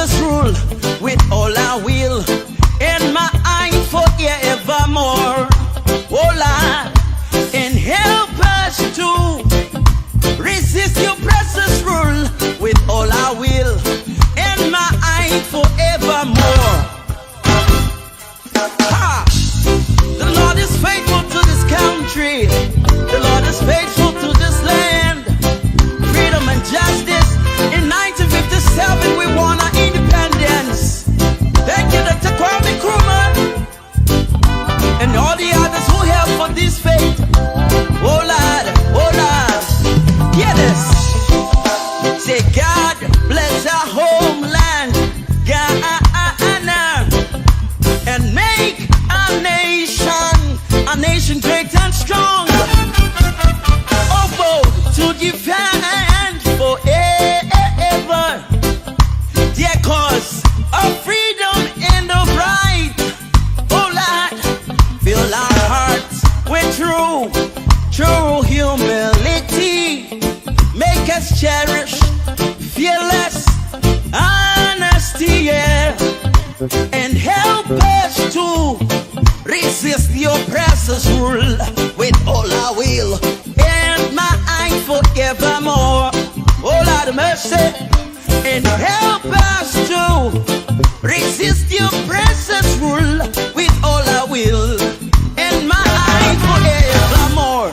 oppressors rule with all our will, and my eye forevermore. Oh Lord, and help us to resist your oppressors rule with all our will, and my eye forevermore. Ha! The Lord is faithful to this country. The Lord is faithful to this land. Freedom and justice. In 1957 we won our independence. Thank you, Dr. Kwame Nkrumah, and all the others who helped for this faith. Oh Lord, hear this. Say God bless our homeland, Ghana, and make our nation great and strong. Oh, bold to defend forever their cause of freedom and of right. Oh Lord, fill our hearts with true humility. Make us cherish fearless honesty, yeah, and help us to resist the oppressor's rule with all our will, and my eye forevermore. Oh Lord mercy, and help us to resist the oppressor's rule with all our will, and my eye forevermore.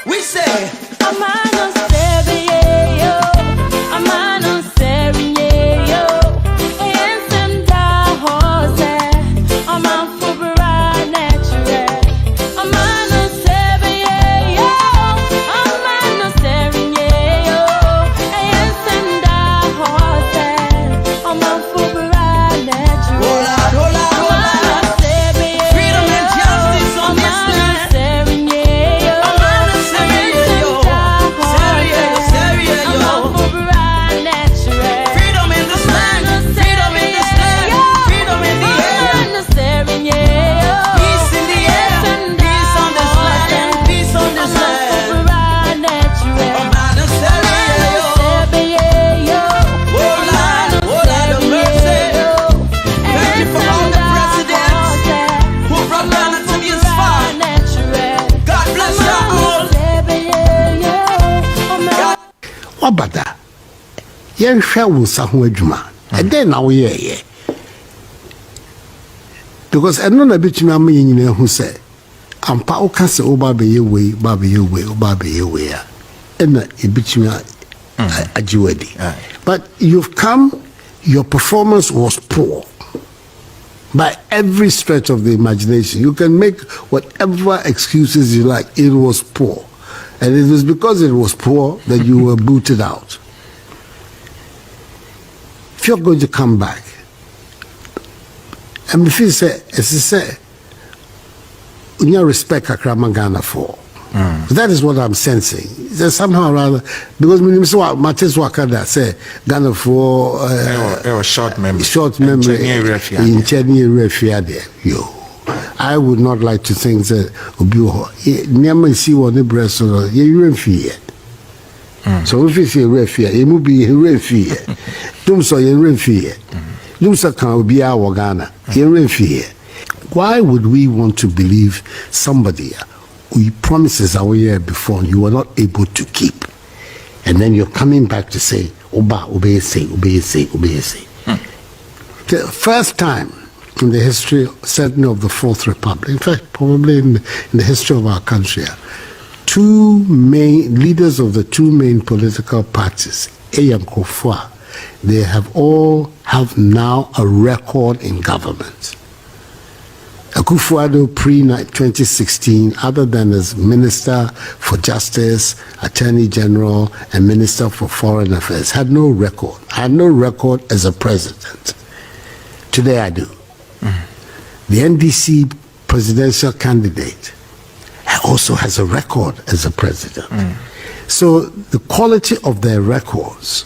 We say, Amano Serio, Amano Serio, Ensenda Jose, Aman Fubra Natural, Amano Serio, Amano Serio, Ensenda Jose, Aman Fubra Natural. Freedom and justice on this land. Amano Serio, freedom in this land, freedom in this land, freedom in the air, peace in the air, peace on this land, peace on this land. Amano Serio, oh Lord of mercy. Thank you for all the presidents who brought Ghana to this far. God bless you all. Wabada yenhwe wo saho adwuma eden na wo ye because eno na betumi am yenyina hu se ampa o ka se oba be ye we a ena e betumi ajiwadi. But you've come, your performance was poor by every stretch of the imagination. You can make whatever excuses you like, it was poor. And it was because it was poor that you were booted out. If you're going to come back, and if you say, as you say, you respect Accra Ghana for. That is what I'm sensing. There's somehow rather, because when you say Matis Wakada say Ghana for short memory. In Cheney Refia there. I would not like to think that never see what the breast of you fear. So if you see refia, it will be refia. Dumso in refia. Dumsa can be our Ghana. In refia. Why would we want to believe somebody who promises our year before you were not able to keep? And then you're coming back to say, obey. The first time in the history, certainly of the Fourth Republic, in fact, probably in the history of our country, two main leaders of the two main political parties, Eyankofua, they have now a record in government. Akufo-Addo pre-2016, other than as Minister for Justice, Attorney General, and Minister for Foreign Affairs, had no record. I had no record as a president. Today I do. The NDC presidential candidate also has a record as a president. So the quality of their records,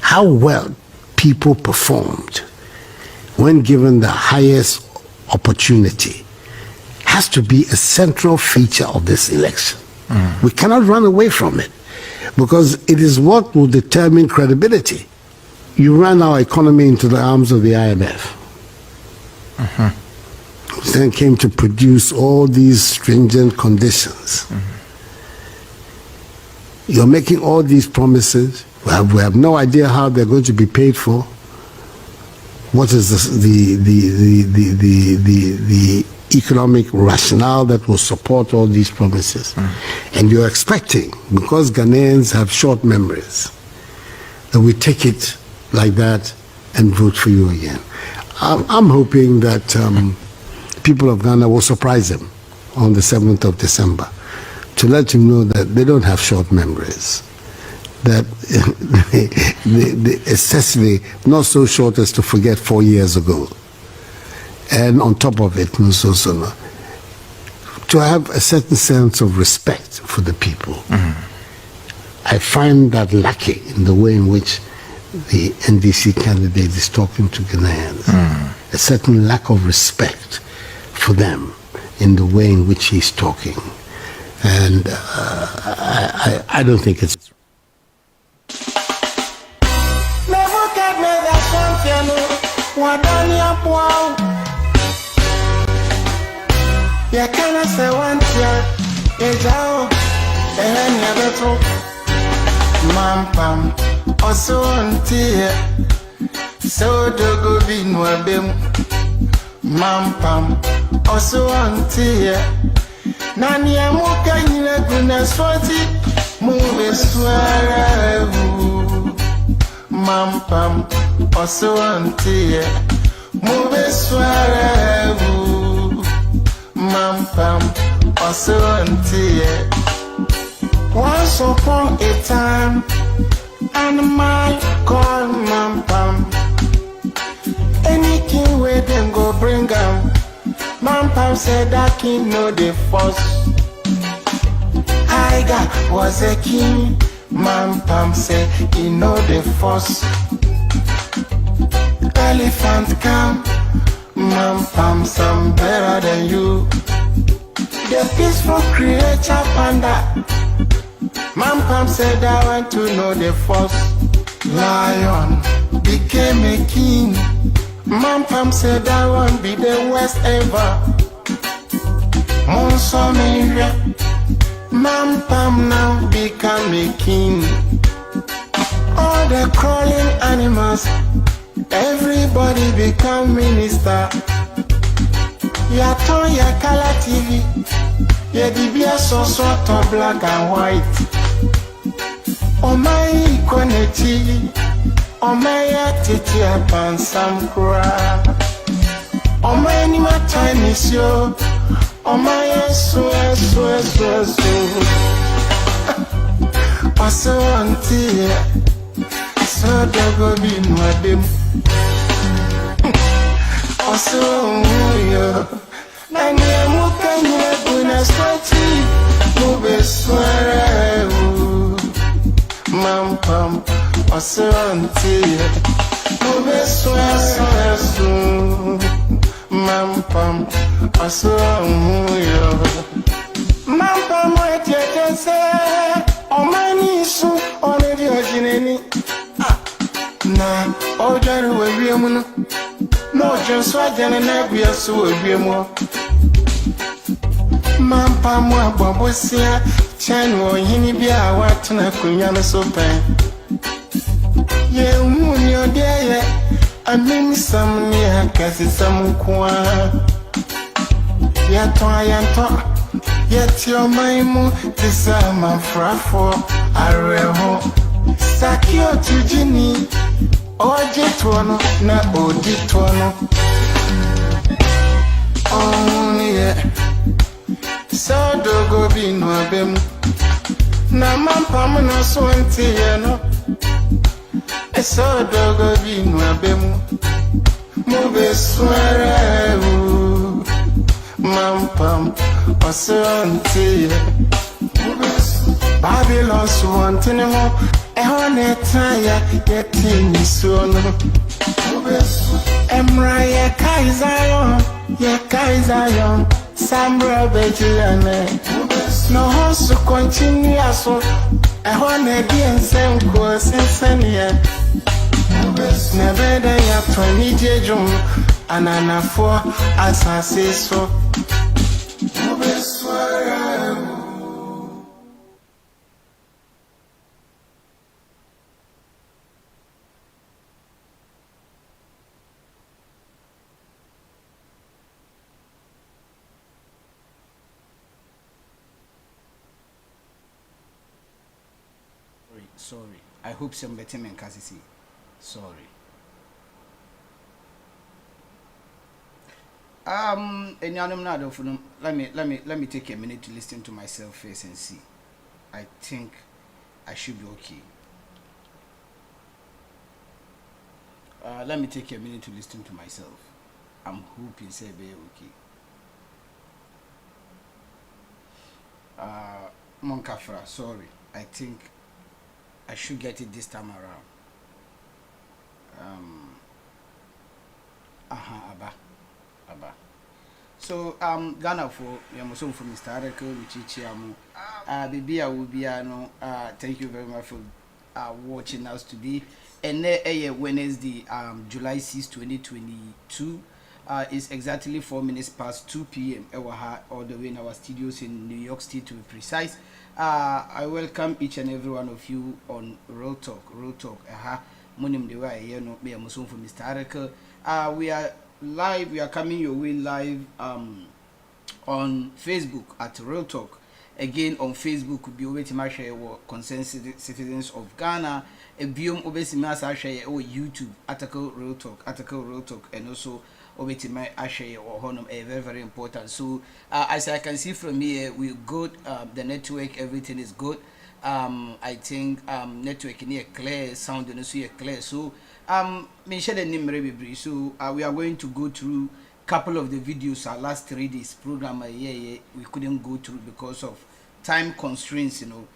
how well people performed when given the highest opportunity, has to be a central feature of this election. We cannot run away from it, because it is what will determine credibility. You ran our economy into the arms of the IMF. Then came to produce all these stringent conditions. You're making all these promises. We have no idea how they're going to be paid for. What is the economic rationale that will support all these promises? And you're expecting, because Ghanaians have short memories, that we take it like that and vote for you again. I'm hoping that people of Ghana will surprise him on the 7th of December to let him know that they don't have short memories, that they excessively not so short as to forget 4 years ago. And on top of it, to have a certain sense of respect for the people. I find that lacking in the way in which the NDC candidate is talking to Ghanaians. A certain lack of respect for them in the way in which he's talking. And I don't think it's... Mampam also untie so dogo binwa bem Mampam also untie nani amuka nyina guna swati move swara Mampam also untie move swara Mampam also untie. Once upon a time, animal called Mampam. Anything where them go bring them. Mampam said that king know the force. Iga was a king. Mampam said he know the force. Elephant come. Mampam some better than you. The peaceful creature panda. Mampam said I want to know the first lion became a king. Mampam said I want be the worst ever. Monsomeria. Mampam now become a king. All the crawling animals, everybody become minister. Ya ton ya color TV. Ya dibia so sort of black and white. Oh my koneti, oh my titi apan sam kura. Oh my ni ma Chinese yo, oh my so. Paso auntie, so dogo binwa dem. Oso yo, nani amuka nyina guna swati, mube swara. Mampam, oso auntie, mube swara. Mampam, oso yo. Mampam wetete se, omani su, onedi ojineni. Na, ojaru webiamuno. No, just so I didn't be a so more. Mampa more Bobosia, Chano, Hinibia, Watana, Kunyana so bad. Ye, moon your day, I mean some near Cassie some qua. Yet, try and talk, yet your maimu, this my frafo, I reho. Sakio to Ginny. Oje tuono na odi tuono. Oh yeah. So dogo binwa bem. Na mampam no swanti yeno. So dogo binwa bem. Mube sware u. Mampam oswanti ye. Babylon swanti nemo. Ehone taya yeti nisono. Emra ye kaizayon, Sambra bejiyane. No hosu continue so. Ehone di ensemble sensenia. Never day up 20 Jejum, Anana for Assassin so. Sorry. I hope some better men can see. Sorry. Let me take a minute to listen to myself first and see. I think I should be okay. Let me take a minute to listen to myself. I'm hoping say be okay. Monkafra, sorry. I think I should get it this time around. Abba. So Ghana for Yamoson for Mr. Arakel Wichichiamu. Bibia will be no. Thank you very much for watching us today. And Wednesday, July 6, 2022. It's exactly 4 minutes past 2 p.m. all the way in our studios in New York State to be precise. I welcome each and every one of you on Real Talk. Monim de way here no be amusun for Mr. Arakel. We are live. We are coming your way live on Facebook at Real Talk. Again on Facebook, be over to share concerned citizens of Ghana. A biome obesima share or YouTube article Real Talk, and also over to my share or honor a very important. So as I can see from here, we're good. The network, everything is good. I think network in here clear, sound and also clear. So me share the name very so we are going to go through couple of the videos our last 3 days program we couldn't go through because of time constraints, you know.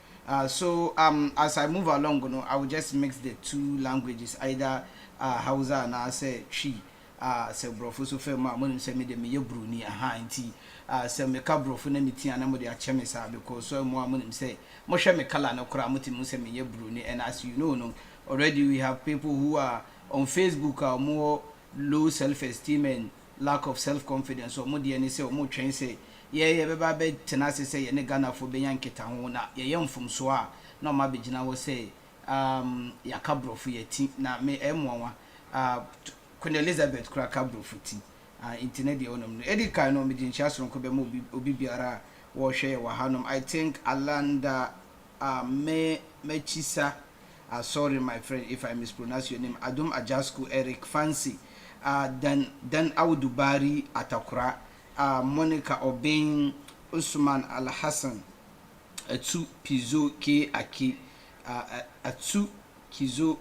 So as I move along, you know, I will just mix the two languages, either Hausa and I say she say brofo so fe ma mo say me de me ye bruni nti say me ka brofo na meti ana mo de ache me sa because so mo amonim say mo hwe me kala na kora mo ti mo say me ye bruni. And as you know, no, already we have people who are on Facebook are more low self-esteem and lack of self-confidence. So mo de any say mo twen say ye beba be tenase say ye ne Ghana fo be yanketa ho na ye yemfom so a na ma be gina wo say ya ka brofo ye ti na me emwa Queen Elizabeth Kraka Brofuti, internet the onum. Eddie Kano, Midin Chasron Kobemo, Obibiara, war share Wahanum. I think Alanda Mechisa, sorry, my friend, if I mispronounce your name, Adum Ajasku Eric Fancy, then Audubari Atakura, Monica Obeng, Usman Al Hassan, Atu Pizo K Aki, Atu Kizo,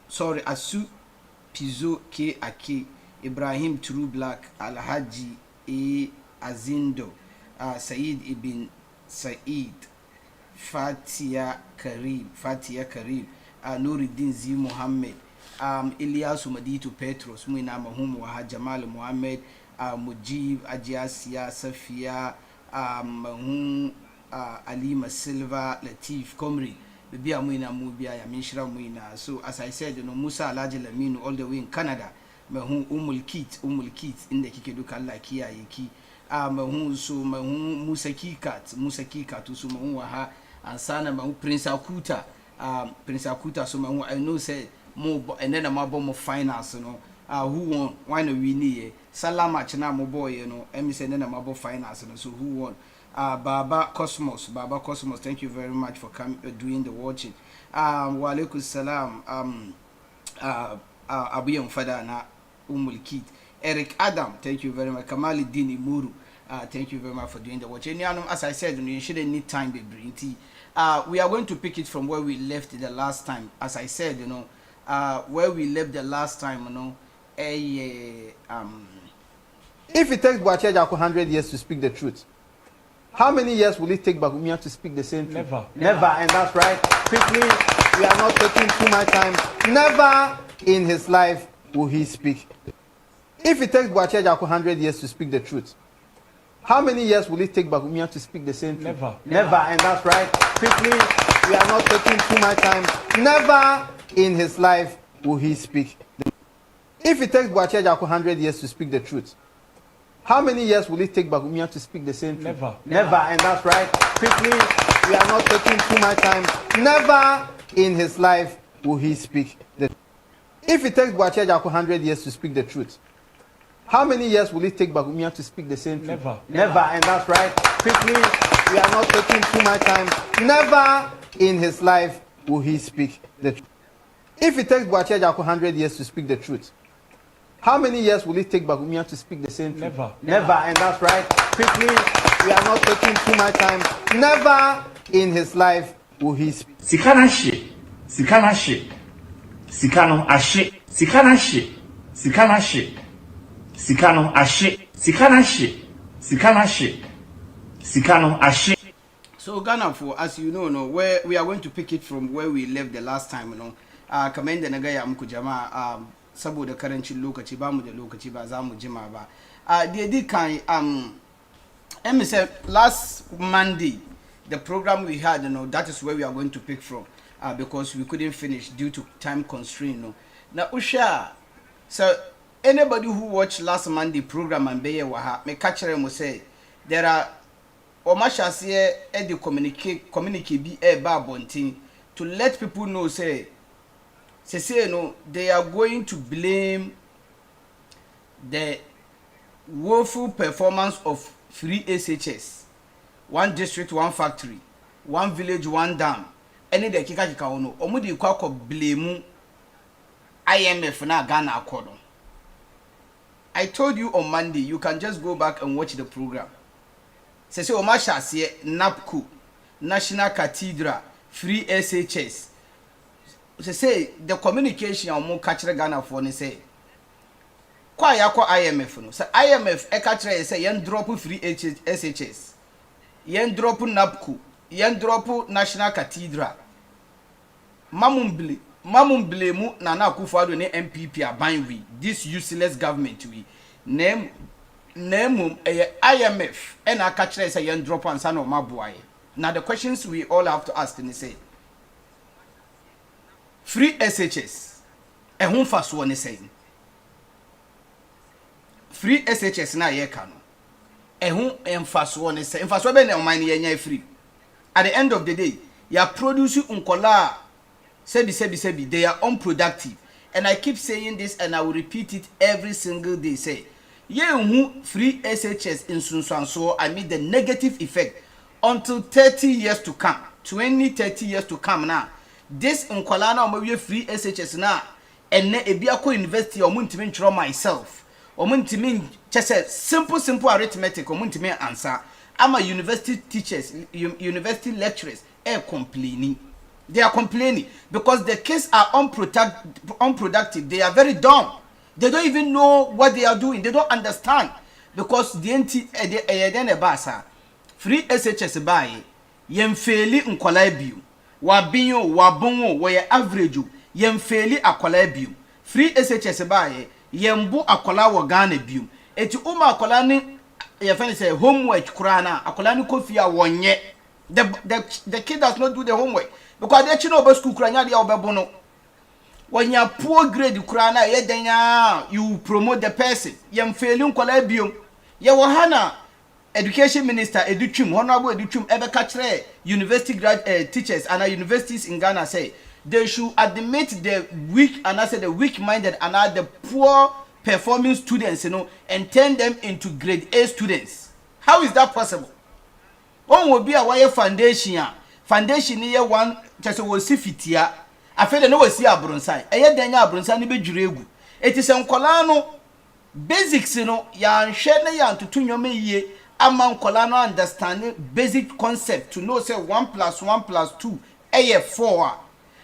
sorry, Asu Pizo K Aki, Ibrahim True Black, Alhaji A Azindo, Said Ibn Said, Fatia Karim, Nuruddin Z Muhammad, Ilyasu Maditu Petros, Muina Mahum Waha Jamal Muhammad, Mujib Ajiasia Safia, Mahum Alima Silva, Latif Komri. Baby Amuina Mubia, Yamishra Muina. So as I said, you know, Musa Alaji Lamino all the way in Canada. Mahun Umul Kit in the Kikeduka like here Yiki. Mahun so Mahun Musa Kikat to Sumahu Waha and Sana Mahu Prince Akuta so Mahu I know say more and then a mabom of finance, you know. Who won? Why no we need Salama Chana Moboy, you know, and then a mabo finance, you know. So who won? Baba Cosmos, thank you very much for doing the watching. Wa alaikum salam. Abiyam Fada na Umul Kit. Eric Adam, thank you very much. Kamali Dini Muru, thank you very much for doing the watching. As I said, you shouldn't need time, baby. We are going to pick it from where we left the last time. As I said, you know, where we left the last time, you know, if it takes Boacheja 100 years to speak the truth, how many years will it take Bagumia to speak the same truth? Never, and that's right. Quickly, we are not taking too much time. Never in his life will he speak. If it takes Boacheja 100 years to speak the truth, how many years will it take Bagumia to speak the same truth? Never, and that's right. Quickly, we are not taking too much time. Never in his life will he speak. If it takes Boakye Agyarko 100 years to speak the truth, how many years will it take Bawumia to speak the same truth? Never, and that's right. Quickly, we are not taking too much time. Never in his life will he speak the truth. If it takes Boakye Agyarko 100 years to speak the truth, how many years will it take Bawumia to speak the same truth? Never, and that's right. Quickly, we are not taking too much time. Never in his life will he speak the truth. If it takes Boakye Agyarko 100 years to speak the truth, how many years will it take Bawumia to speak the same truth? Never, and that's right. Quickly, we are not taking too much time. Never in his life will he speak. Sikana she, sikano ashe, sikana she, sikano ashe, sikano ashe. So Ghana, for as you know, where we are going to pick it from where we left the last time, kamar da na gaya muku jama'a saboda karancin lokaci ba mu da lokaci ba za mu jima ba the kan say last Monday the program we had, that is where we are going to pick from because we couldn't finish due to time constraint. Now Usha, so anybody who watched last Monday program and be waha me catch them say there are omashasiye e de communicate bi e ba bontin to let people know say they are going to blame the woeful performance of free SHS, one district, one factory, one village, one dam. Any de kika ono. Omudi kwa blame IMF na Ghana akodo. I told you on Monday, you can just go back and watch the program. Say Omasha siye NAPCO, National Cathedral, free SHS. Say the communication on catch Ghana for ne say kwa yakwa IMF no. So IMF e catch say yen drop free SHS, yen drop NAPCO, yen drop National Cathedral. Mamum blame Nana Akufo-Addo ne MPP aban we this useless government we name IMF and I catch say yen drop ansa no maboaye. Now the questions we all have to ask and say free SHS ehun faso ne saying free SHS na ye ka no ehun emfaso ne say emfaso be na man ye nya free at the end of the day ya produce unkola sebi they are unproductive, and I keep saying this and I will repeat it every single day. Say ye hu free SHS in sunsanso, I mean the negative effect until 30 years to come, 30 years to come now. This nkwala na omo free SHS na enne ebiako university omuntimi ntro myself omuntimi chese simple arithmetic omuntimi answer. Ama university teachers, university lecturers complaining. They are complaining because the kids are unproductive. They are very dumb. They don't even know what they are doing. They don't understand because the free SHS buy yemfeli nkwala biu wabinyo wabongo weye average yemfeli akwala biu free SHS buy yembu akwala wa Ghana biu eti uma akwala ni yefani say homework kurana akwala ni kofia wonye the kid does not do the homework because they chino oba school kuranya dia obebono wanya poor grade kurana ye denya you promote the person yemfeli nkwala biu ye wahana Education Minister Educhum, Honorable Educhum, ebe kachre university teachers and universities in Ghana say they should admit the weak and I say the weak-minded and the poor performing students, and turn them into grade A students. How is that possible? On will be a wire foundation. Foundation year one just was sifitia. I feel no see a bronsai. Aya denya bronsai ni be juregu. It is kolano basics, ya shene ya tutunyome ye. Among Colano understanding basic concept to know say 1 + 1 + 2 4.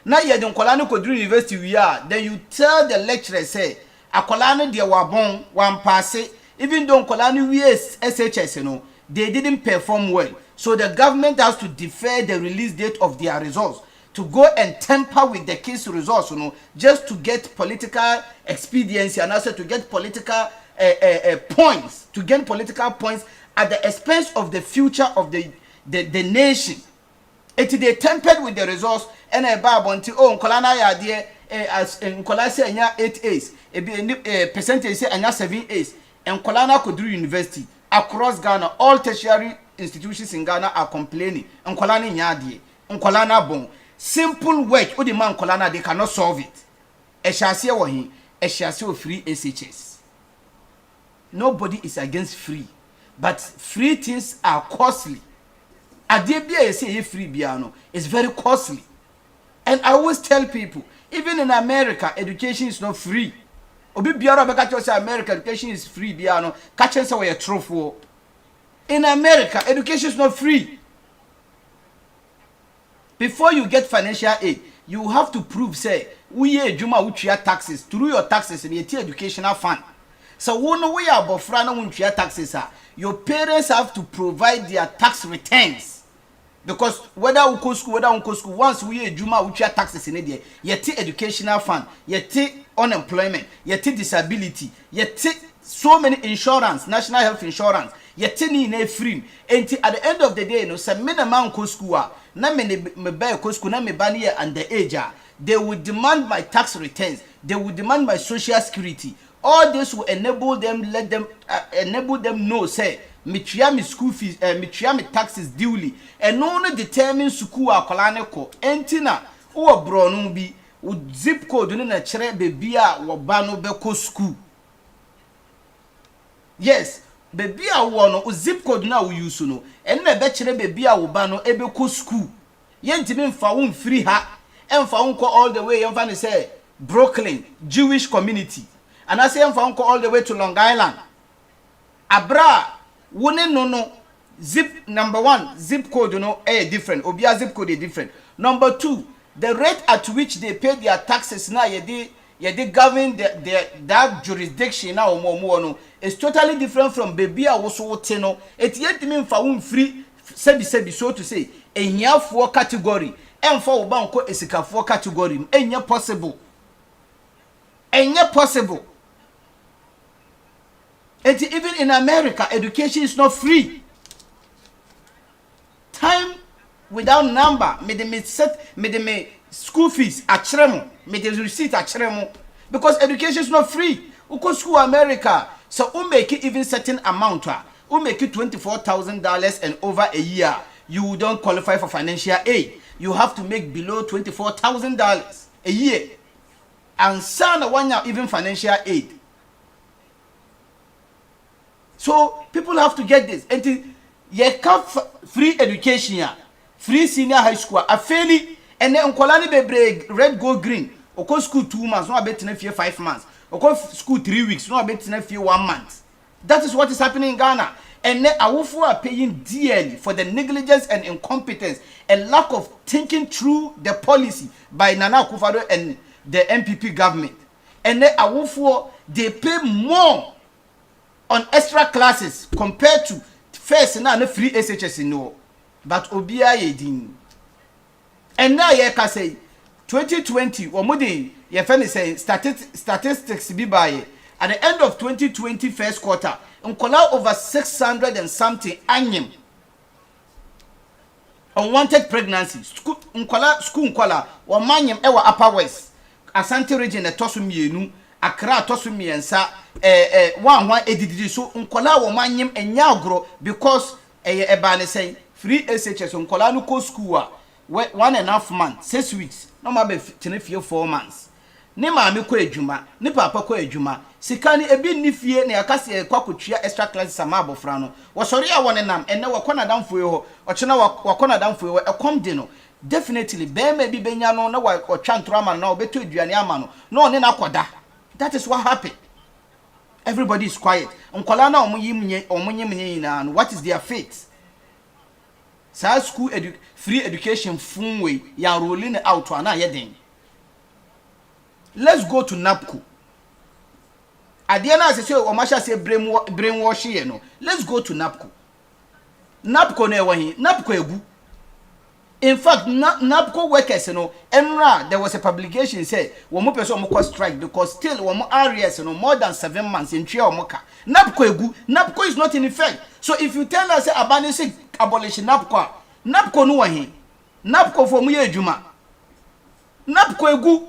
Now you don't Colano could do university we are. Then you tell the lecturer say a Colano they were born one pass even though Colano yes SHS they didn't perform well. So the government has to defer the release date of their results to go and tamper with the case results, just to get political expediency and also to get political points, to gain political points at the expense of the future of the nation. It they tempered with the results and a bab until kolana ya dear as nkola say anya 8 A's ebi percentage say anya 7 A's nkola na kodru university across Ghana. All tertiary institutions in Ghana are complaining nkola ni nya ade nkola na bon simple work odi man nkola na they cannot solve it. Ehyiase wo hin ehyiase o free SHS. Nobody is against free, but free things are costly. Ade bia you say free bia no is very costly. And I always tell people, even in America, education is not free. Obi biara be catch say America education is free bia no catch say we true. In America, education is not free. Before you get financial aid, you have to prove say we ejuma utua taxes through your taxes in your educational fund. So when we are bofra na utua taxes, your parents have to provide their tax returns. Because whether unko school, once we ejuma utua taxes in there, yeti educational fund, yeti unemployment, yeti disability, yeti so many insurance, national health insurance, yeti ni na free. And at the end of the day, no say minimum unko school, na me buy school, na me bani underage, they will demand my tax returns, they will demand my social security. All this will enable them, enable them know say me tria me school fees, me tria me taxes duly, and no one determines school akola ne ko. Entina wo bro no bi wo zip code no na kire baby a wo ba no be ko school. Yes, baby a wo no zip code na wo use no, en na be kire baby a wo ba no e be ko school. Yentimi mfa wo free ha, emfa wo ko all the way emfa ne say Brooklyn Jewish community. And I say emfa wo all the way to Long Island. Abra wone no zip number 1 zip code different. Obia zip code is different. Number 2, the rate at which they pay their taxes now ye govern that jurisdiction now no is totally different from baby a woso wote no. It yet mean fa won free sebi so to say ehiafo category emfa wo ba nko esikafo category enya possible. And even in America, education is not free. Time without number, me school fees achremo, me the receipt achremo, because education is not free. Uko school America, so we make it even certain amount, we make it $24,000 and over a year. You don't qualify for financial aid. You have to make below $24,000 a year, and some one year even financial aid. So people have to get this. And you have free education, free senior high school, a fairly, and then Unkolani be red, gold, green. Oko school 2 months, no bet in 5 months. Oko school 3 weeks, no bet in 1 month. That is what is happening in Ghana. And then Awufu are paying dearly for the negligence and incompetence and lack of thinking through the policy by Nana Akufo-Addo and the MPP government. And then Awufu, they pay more on extra classes compared to first now no free SHS no, but obia yedin. And now ye can say 2020 or more ye fan say statistics be by at the end of 2020 first quarter nkola over 600 and something anyim unwanted pregnancy school nkola wa manyem e wa Upper West Asante region etoso mienu Accra etoso miensa one edididi so nkola wo manyem enya agro because eba ne say free SHS nkola no ko school a 1.5 months 6 weeks no ma be tene fie 4 months ne maame ko adwuma ne papa ko adwuma sikani ebi ni fie ne akase kwakotwia extra classes ama abofra no wo sori a won nam enne wo kona damfo ho o chena wo kona damfo ho ekom de no definitely be ma bi benya no na wo twa ntro ama no obeto aduane ama no no ne na koda. That is what happened. Everybody is quiet. Nkola na omunyim na what is their fate? Sa school free education fun way ya rolling out na yeden. Let's go to NAPCO. Adiana say o masha say brainwash here no. Let's go to NAPCO. NAPCO na ewahi, NAPCO egu. In fact, NAPCO workers, enra there was a publication say womo person mo strike because still womo areas more than 7 months in tria omoka. NAPCO egu, NAPCO is not in effect. So if you tell us say abolish NAPCO no wahi. NAPCO for mu ye adwuma. NAPCO egu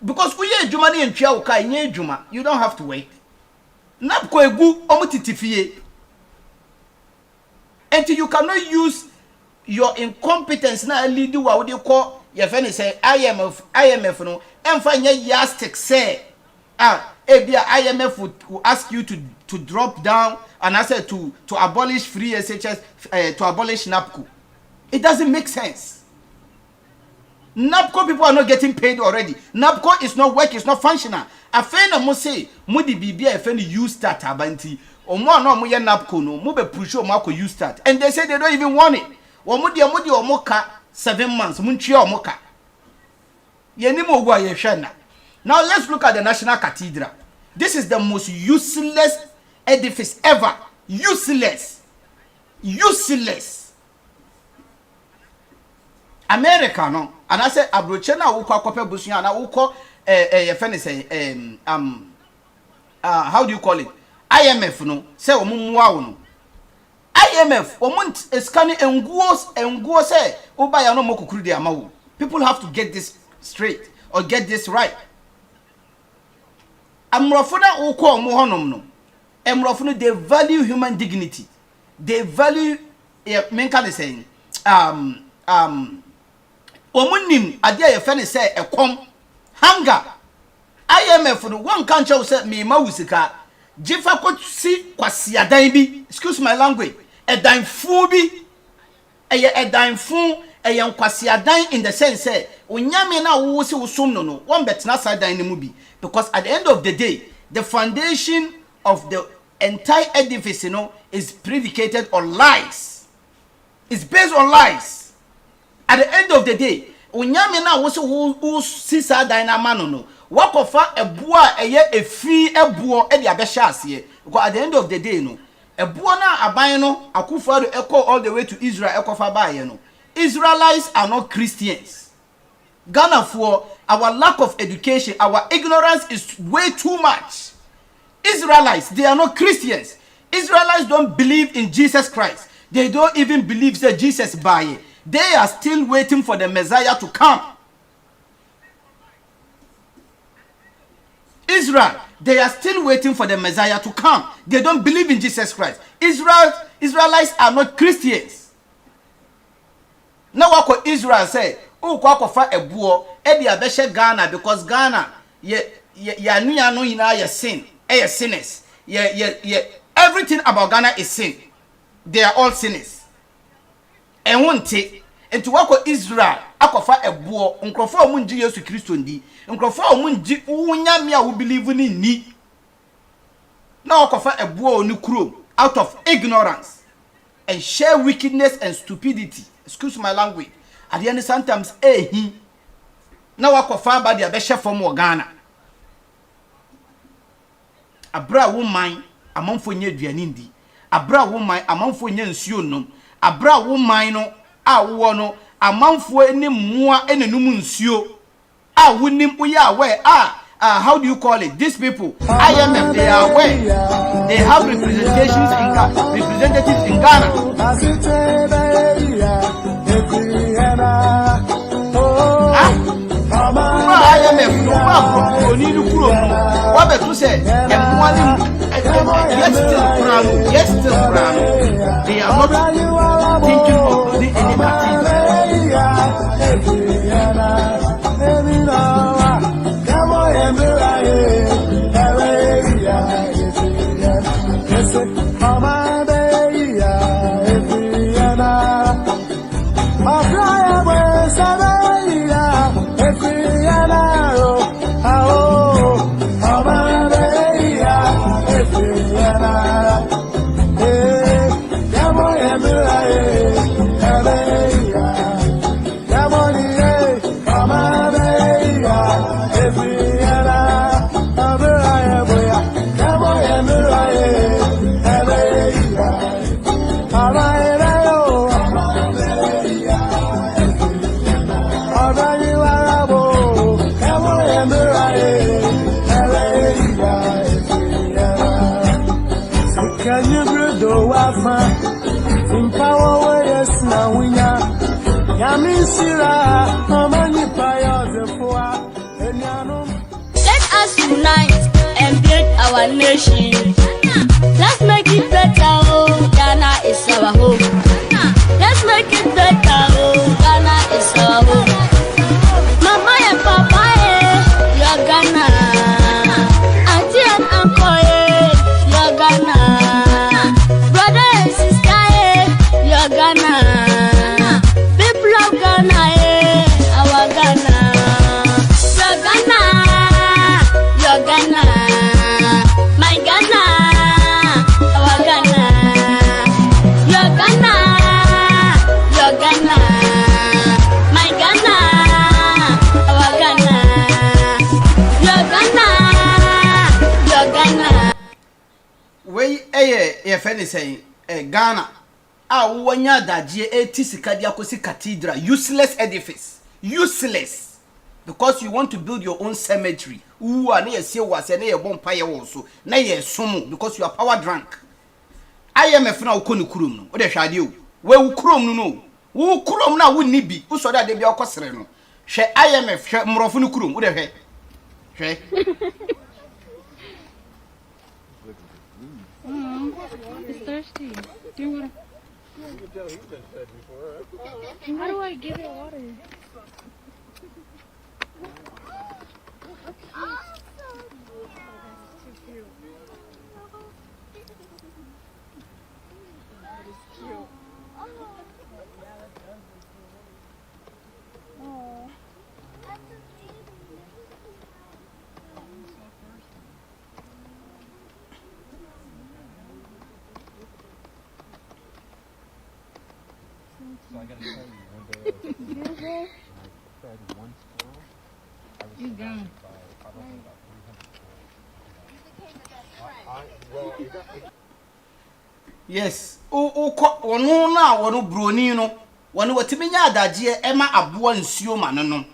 because we are Jumani and Chiauka, nye Juma, you don't have to wait. Napko egu omutitifie. Until you cannot use your incompetence na lead you what you call your friend say IMF no and find your yastic say IMF will ask you to drop down and answer to abolish free SHS to abolish NAPCO. It doesn't make sense. NAPCO people are not getting paid already. NAPCO is not working, it's not functional. A friend of must say, Mudi BB, a friend use that abanti, or more no more NAPCO no, move push or Marco use that. And they say they don't even want it. Or Mudi or Moka 7 months, Munchi or Moka. Yenimo wa yeshana. Now let's look at the National Cathedral. This is the most useless edifice ever. Useless. Useless. America no. And I say abrochena ukwa kope busunya na uko say how do you call it? IMF no. Say omumwa no. IMF omunt eskani enguo say ubaya no mokukuru de amawo. People have to get this straight or get this right. Amrofuna uko omu honom no. Amrofuna they value human dignity. They value menka saying omunim adia ye fene say ekom hunger. IMF no one kan chow say me ma wusika jifa ko si kwasi adan bi, excuse my language, edan fu bi eye edan fu eye kwasi adan in the sense say onyame na wo si wusum no no one betna side dan mu bi, because at the end of the day the foundation of the entire edifice is predicated on lies. It's based on lies. At the end of the day, onyame na wo se wo sisa dan na mano no wakofa ebo a eye efi ebo e de abehya ase, because at the end of the day no ebo na aban no akufado echo all the way to Israel ekofa baaye no. Israelites are not Christians. Ghana, for our lack of education, our ignorance is way too much. Israelites, they are not Christians. Israelites don't believe in Jesus Christ. They don't even believe that Jesus by. They are still waiting for the Messiah to come. Israel, they are still waiting for the Messiah to come. They don't believe in Jesus Christ. Israelites are not Christians. Now what Israel say? Oh, kwa fa ebuo e dia behye Ghana, because Ghana ya nua no ina ya sin. Sinners. Everything about Ghana is sin. They are all sinners. And one take into wako Israel akofa ebuo nkrofo omunji Yesu Kristo ndi nkrofo omunji unyame a wo believe ni na akofa ebuo ni kuro out of ignorance and share wickedness and stupidity, excuse my language, at the end sometimes na wakofa ba dia be hye from Ghana. Abra woman amanfo nya aduane ndi, abra woman amanfo nya nsuo nom, abra woman no a wo no amanfo eni mmoa enenum nsuo a wonim uya aware how do you call it? These people IMF, they are aware, they have representations in Ghana, representatives in Ghana. IMF no wa oni lu kuro wa be to say yes still crown. They are not thinking of the Let us unite and build our nation. Let's make it better, oh, Ghana is our home. Let's make it better, oh, Ghana is our home. Mama and Papa, you're Ghana. Auntie and uncle, you're Ghana. Brother and sister, you're Ghana. People of Ghana, our Ghana. You're Ghana, you're Ghana. My Ghana, our Ghana. You're Ghana, you're Ghana. My Ghana, our Ghana. You're Ghana, you're Ghana. We your friend is saying Ghana. Wanya daje sika dia kosi cathedral, useless edifice, useless, because you want to build your own cemetery. Who are near see was na ye bon paye also na ye somo because you are power drunk. IMF na ukoni kurum no. O de hwade o. We ukurom no. Wo kurom na wo ni bi. Wo so da de bia okosere no. Hwe IMF hwe mrofo no kurom. O de hwe. Hwe. It's thirsty. Do you want to? How do I give it water? So I gotta tell you, one day I was at the beach, and I fed one squirrel. I was You gone. probably about 300 squirrels. Yes. Ono na wono broni no. Wono watimenya adaje ema aboa nsuo ma no.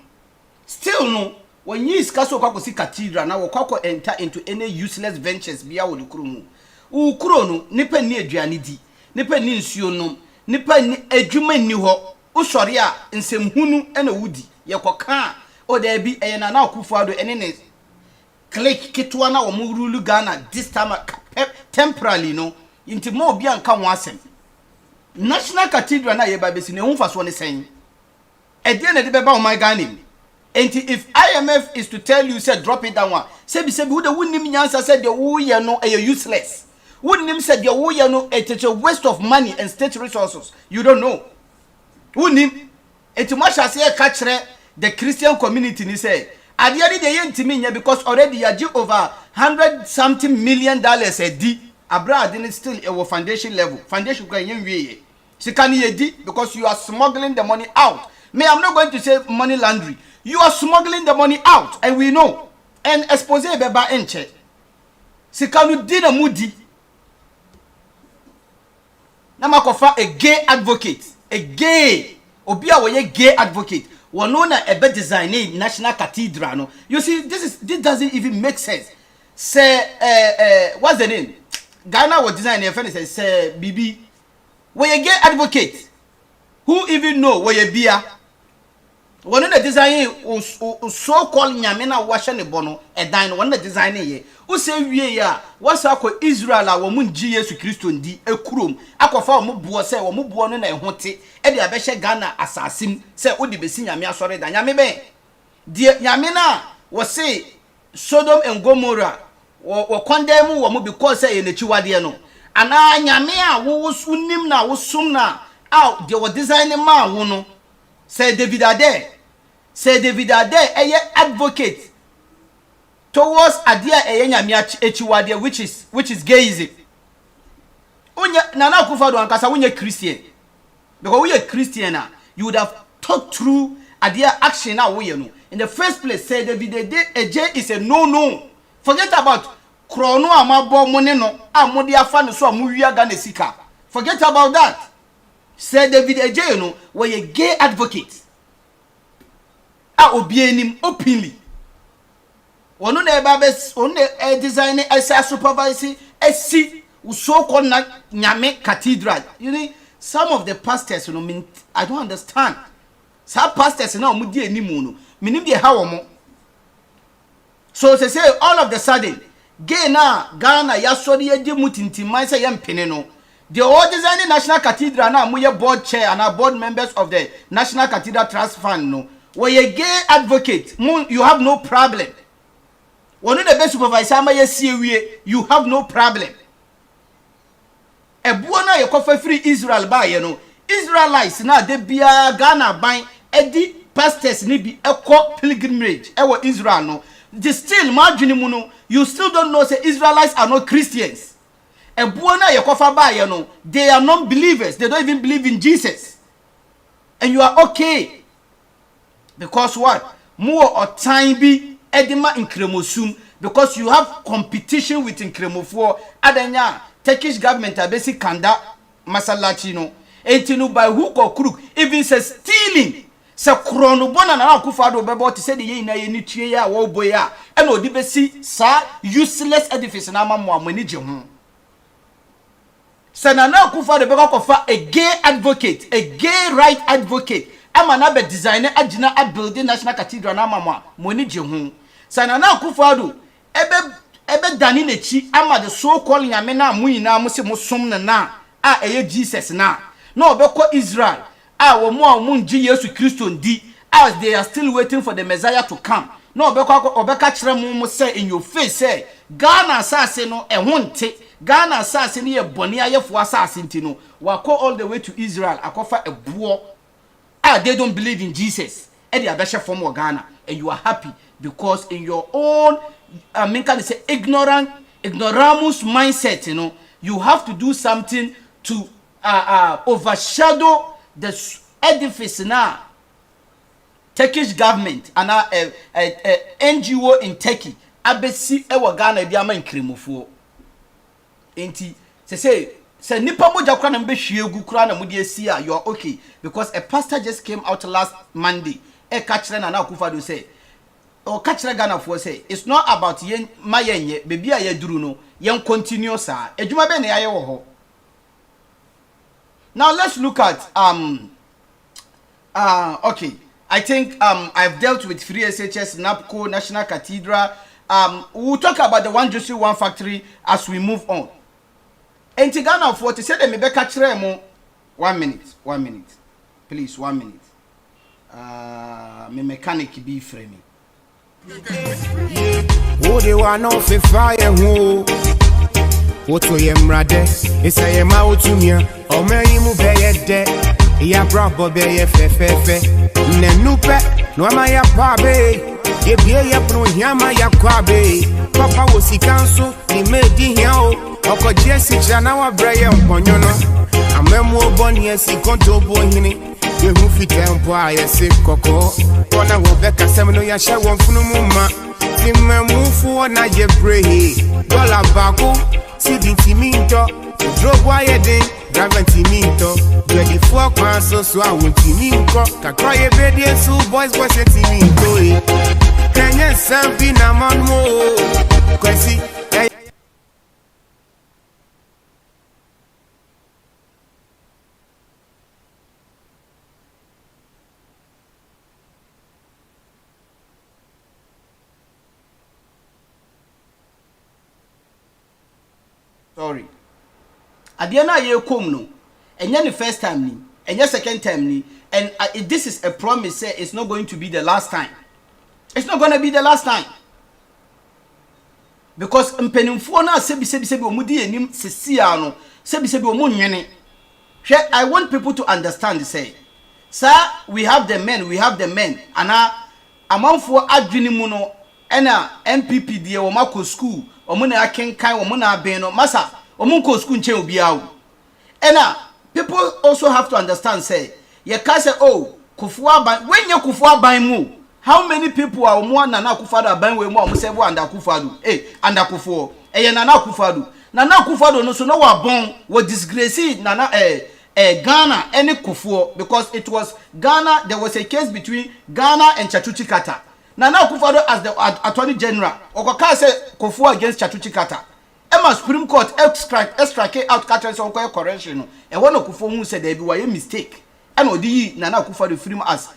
Still no, when you iska so kwakosi cathedral na wokoko enter into any useless ventures bia wo kuro mu. Wo kuro no nipa ni aduane di. Nipa ni nsuo no. Nipa ni adwuma ni ho. Wo sori a nsemhunu ena wudi. Yekoka o da bi na na Akufo-Addo ene ne click kitwa na wo mu rule Ghana this time temporarily no. Inti mo obi anka ho asem. National Cathedral na ye ba besi ne humfa so ne sen. E de na de beba o my Ghana. And if IMF is to tell you, say drop it down one. Say who the wouldn't nyansa said the woo ye no useless. Wouldn't him said the woo ye no it's a waste of money and state resources. You don't know. Wouldn't him? It's much as say catch the Christian community ni say. At the end of the year, because already you have over $100-something million a day. Abroad didn't still a foundation level. Foundation going in she can because you are smuggling the money out. Me, I'm not going to say money laundry. You are smuggling the money out, and we know. And expose beba enche. Sikanu dina mudi. Namakofa a gay advocate. A gay. Obia woye gay advocate. Wanona ebe designing National Cathedral. No. You see, this doesn't even make sense. Say what's the name? Ghana was designing a friend say Bibi. Woye gay advocate. Who even know woye bia? One of the design so called Nyamina Washane Bono, a dine one of the designing ye. Who say we ya, what's our Israel, our moon Jesus Christ and di a crum, Aquafa Mubu say or Mubuan and Honte, and the Abesha Ghana assassin, say Udi Bessin Yamia sorry than Yamibe. Dear Yamina was say Sodom and Gomorrah, or condemn or Mubi say in the Chiwadiano. And I Yamia was unimna was sumna out, they were designing ma wono. Say David Ade. Say David Ade a advocate towards adia a nyamia echiwade which is gayism. Unya Nana Akufo-Addo ankasa unya Christian. Because we are Christian you would have thought through adia action now we know. In the first place say David Ade is a no. Forget about krono amabo money no amodi afa no so amuwia Ghana sika. Forget about that. Say David Ade no we a gay advocate. Obienim openly. One on the babes on the designer as a supervisor SC so called Nyame Cathedral. You know, some of the pastors, you know, I don't understand. Some pastors now mudi enimu no. Minim de how mo. So they say all of the sudden, gay na Ghana yasori yeji mutinti man say yempene no. The all designing National Cathedral na muye board chair and our board members of the National Cathedral Trust Fund no. Where you gay advocate, you have no problem. One of the best supervisor you have no problem. E buona ye kofa free Israel ba ye no. Israelites na de bia Ghana ban edi pastors ni bi ekọ pilgrimage e wo Israel no. The still margin mu no, you still don't know say Israelites are not Christians. E buona ye kofa ba ye no, they are non-believers. They don't even believe in Jesus. And you are okay. Because what? More or time be edema in kremosum because you have competition with in kremofo adanya Turkish government are basic kanda masalachi no etinu by hook or crook even says stealing se krono bona na akufado bebo to say the ye na ye ni tue ya wo boya e na odi besi sa useless edifice na amamo amani je ho se na akufado beko kofa a gay advocate, a gay right advocate amana be designer agina a building National Cathedral na amamo moni je ho se na akufado ebe dani nechi ama the so called nyame na mu nyina mo se mo som na a eye Jesus na obekọ Israel a wo mo nji Yesu Kristo ndi as they are still waiting for the Messiah to come na obeka kire mo say in your face say Ghana asase no ehonte Ghana asase ne ye boni ayefo asase nti no wako all the way to Israel akofa ebuo they don't believe in Jesus e dey abeshe form of Ghana and you are happy because in your own can say ignoramus mindset, you know, you have to do something to overshadow the edifice now. Turkish government and NGO in Turkey abesi ewa Ghana diama inkremofo. Enti say nipa moja kwa na mbe hwiegu kura na mudi esi a you are okay because a pastor just came out last Monday catch na Akufo-Addo say o kachira Ghana for say it's not about yen mayenye bebi a yeduru no yen continue sa edwuma be na yaye wo ho. Now let's look at okay, I think I've dealt with Free SHS, NAPCO, National Cathedral. We'll talk about the One Juicy One Factory as we move on. And Ghana for to say them be kachira mo 1 minute please 1 minute me mechanic be framing. Who they want no fi fire who? What to yem rade? It's a yem out to me. O me yimu be de. Ya brabo be ye fe. Ne nupe no ama ya pabe. Ye bie ya pro nyama ya kwabe. Papa wo sikanso ni medi hia o. Oko jesi chana wa braye mponyo no. Amemu oboni esi konto bo hini. Ye hu fi tempo a ye se koko. Kona wo be kasem no ya hye won funu mu ma. Ti memu fu na ye pray. Dollar bako si di timinto. Drop wire den drive timinto. Ready for kwan so I want timinko. Kakra ye be dey so boys timinto e. Kenya sambi na manmo. Kwesi sorry. Adiana ye kom no. Enye the first time ni, enye second time ni, and this is a promise say it's not going to be the last time. It's not going to be the last time. Because mpenimfo na sebi omudi enim sesia no, sebi omu nwene. I want people to understand say, sir, we have the men, ana amanfo adwene mu no, ena MPP die wo mako school. Omuna akenkan omuna aben no masa omunko school nche obi awo ena people also have to understand say ye ka say oh Kufuor aban when ye Kufuor aban mu how many people are omo na Akufo-Addo aban we mu omo say bo under Akufo-Addo under Kufuor ye na Akufo-Addo no so no wa bon wo disgrace na Ghana any Kufuor because it was Ghana. There was a case between Ghana and Chatuchi Kata. Nana Akufo-Addo as the Attorney General, Okoka said Kufuor against Chatuchi Kata. Emma Supreme Court extract out Kata so correction. And one of Kufuor who said there be a mistake. And Odi Nana Akufo-Addo free as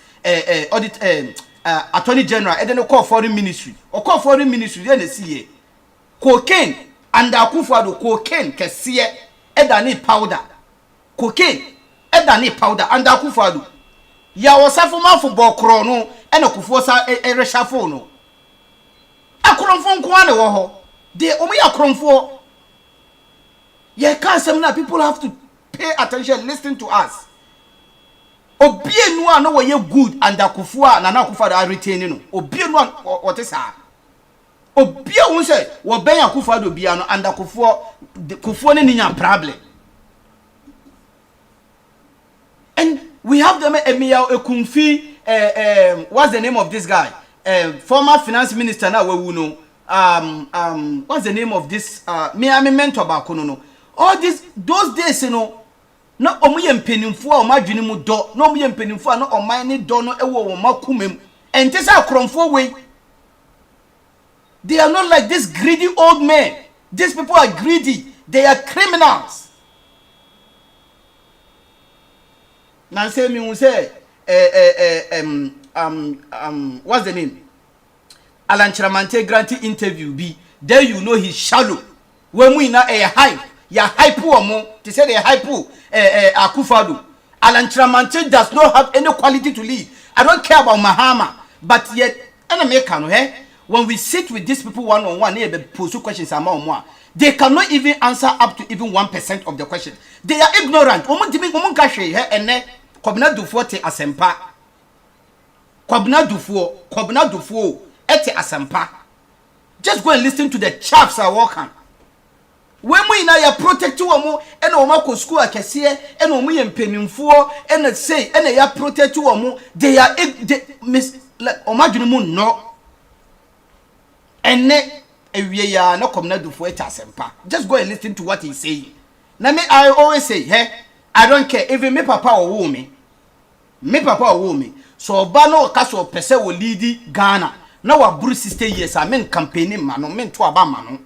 audit attorney general and then call foreign ministry or call foreign ministry then they see cocaine and Akufo-Addo cocaine kesiye edani powder cocaine edani powder and Akufo-Addo ya wasafo man football kro no e na Akufo sa reshafo no akromfo nko ane wo ho de omo ya akromfo ye can say na people have to pay attention listen to us obienu a no wo ye good and Akufo a na Akufo-Addo are retaining no obienu a what is that obia won say wo ben Akufo-Addo bia no and Akufo ne ninya problem and we have them Emia Ekumfi what's the name of this guy former finance minister now we know what's the name of this me mentor back no all this those days you know na omuye mpenimfo a omadwene mu do na omuye mpenimfo a na oman ne do no ewo wo makumem ente say akromfo we they are not like this greedy old men. These people are greedy. They are criminals. Now say me will say what's the name? Alan Chiramante granted interview be there you know he's shallow. When we na a hype, ya hype mo to say the hype Akufo-Addo. Alan Chiramante does not have any quality to lead. I don't care about Mahama, but yet enemy can when we sit with these people one-on-one, they pose questions they cannot even answer up to even 1% of the question. They are ignorant. Kwabena Dufour te asempa. Kwabena Dufour ete asempa. Just go and listen to the chaps are walking. When we now protect you and oma ko school akese and omu ye mpenimfo and say and ya protect you omu they are miss like omadwene mu no. And we are not coming to for it asempa. Just go and listen to what he's saying. Now me, I always say, hey, I don't care. Even me papa or woman, so bano kaso pese will lead Ghana. Now our Bruce sister years, I mean campaigning mano, mean to abamano.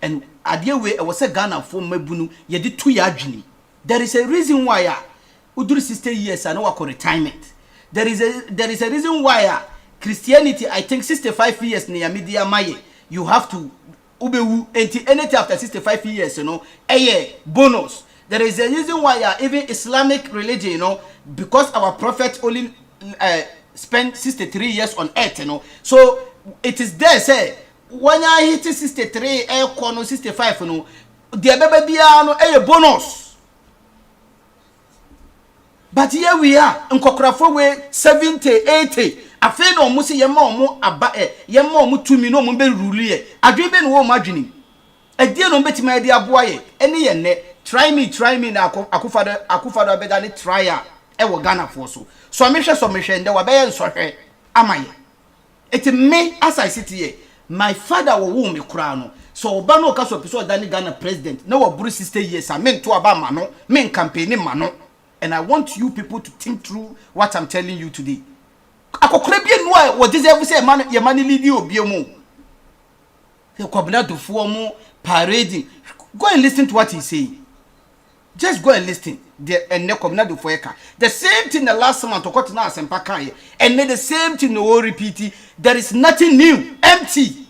And idea way I was a Ghana for me bunu ye did 2 years. There is a reason why Udru sister years I know a retirement. There is a reason why Christianity, I think 65 years near media maye. You have to ubewu anything after 65 years, you know, bonus. There is a reason why even Islamic religion, you know, because our prophet only spent 63 years on earth, you know. So it is there say when I hit 63 65, you know, the baby no bonus. But here we are in Kokrafo way 70, 80. Afen no musi yema omo aba yema omo tumi no omo be rule ye adwen be no wo madwini adie no betima de aboa ye ene ye ne try me na Akufo-Addo abeda ne try e wo Ghana for so mehwe nde wa be ye nsohwe amaye it me as I sit here my father wo me kura no so oba no ka so piso da ne Ghana president na wo buru 60 years a me nto aba ma no me campaign ma no and I want you people to think through what I'm telling you today. Akokore bi enu a wo deserve say man ye man lead you obi mu the Kwabena Dufour mu parading. Go and listen to what he say. Just go and listen. The and Kwabena Dufour ka the same thing the last month okot na asempa kan and the same thing no repeat. There is nothing new, empty.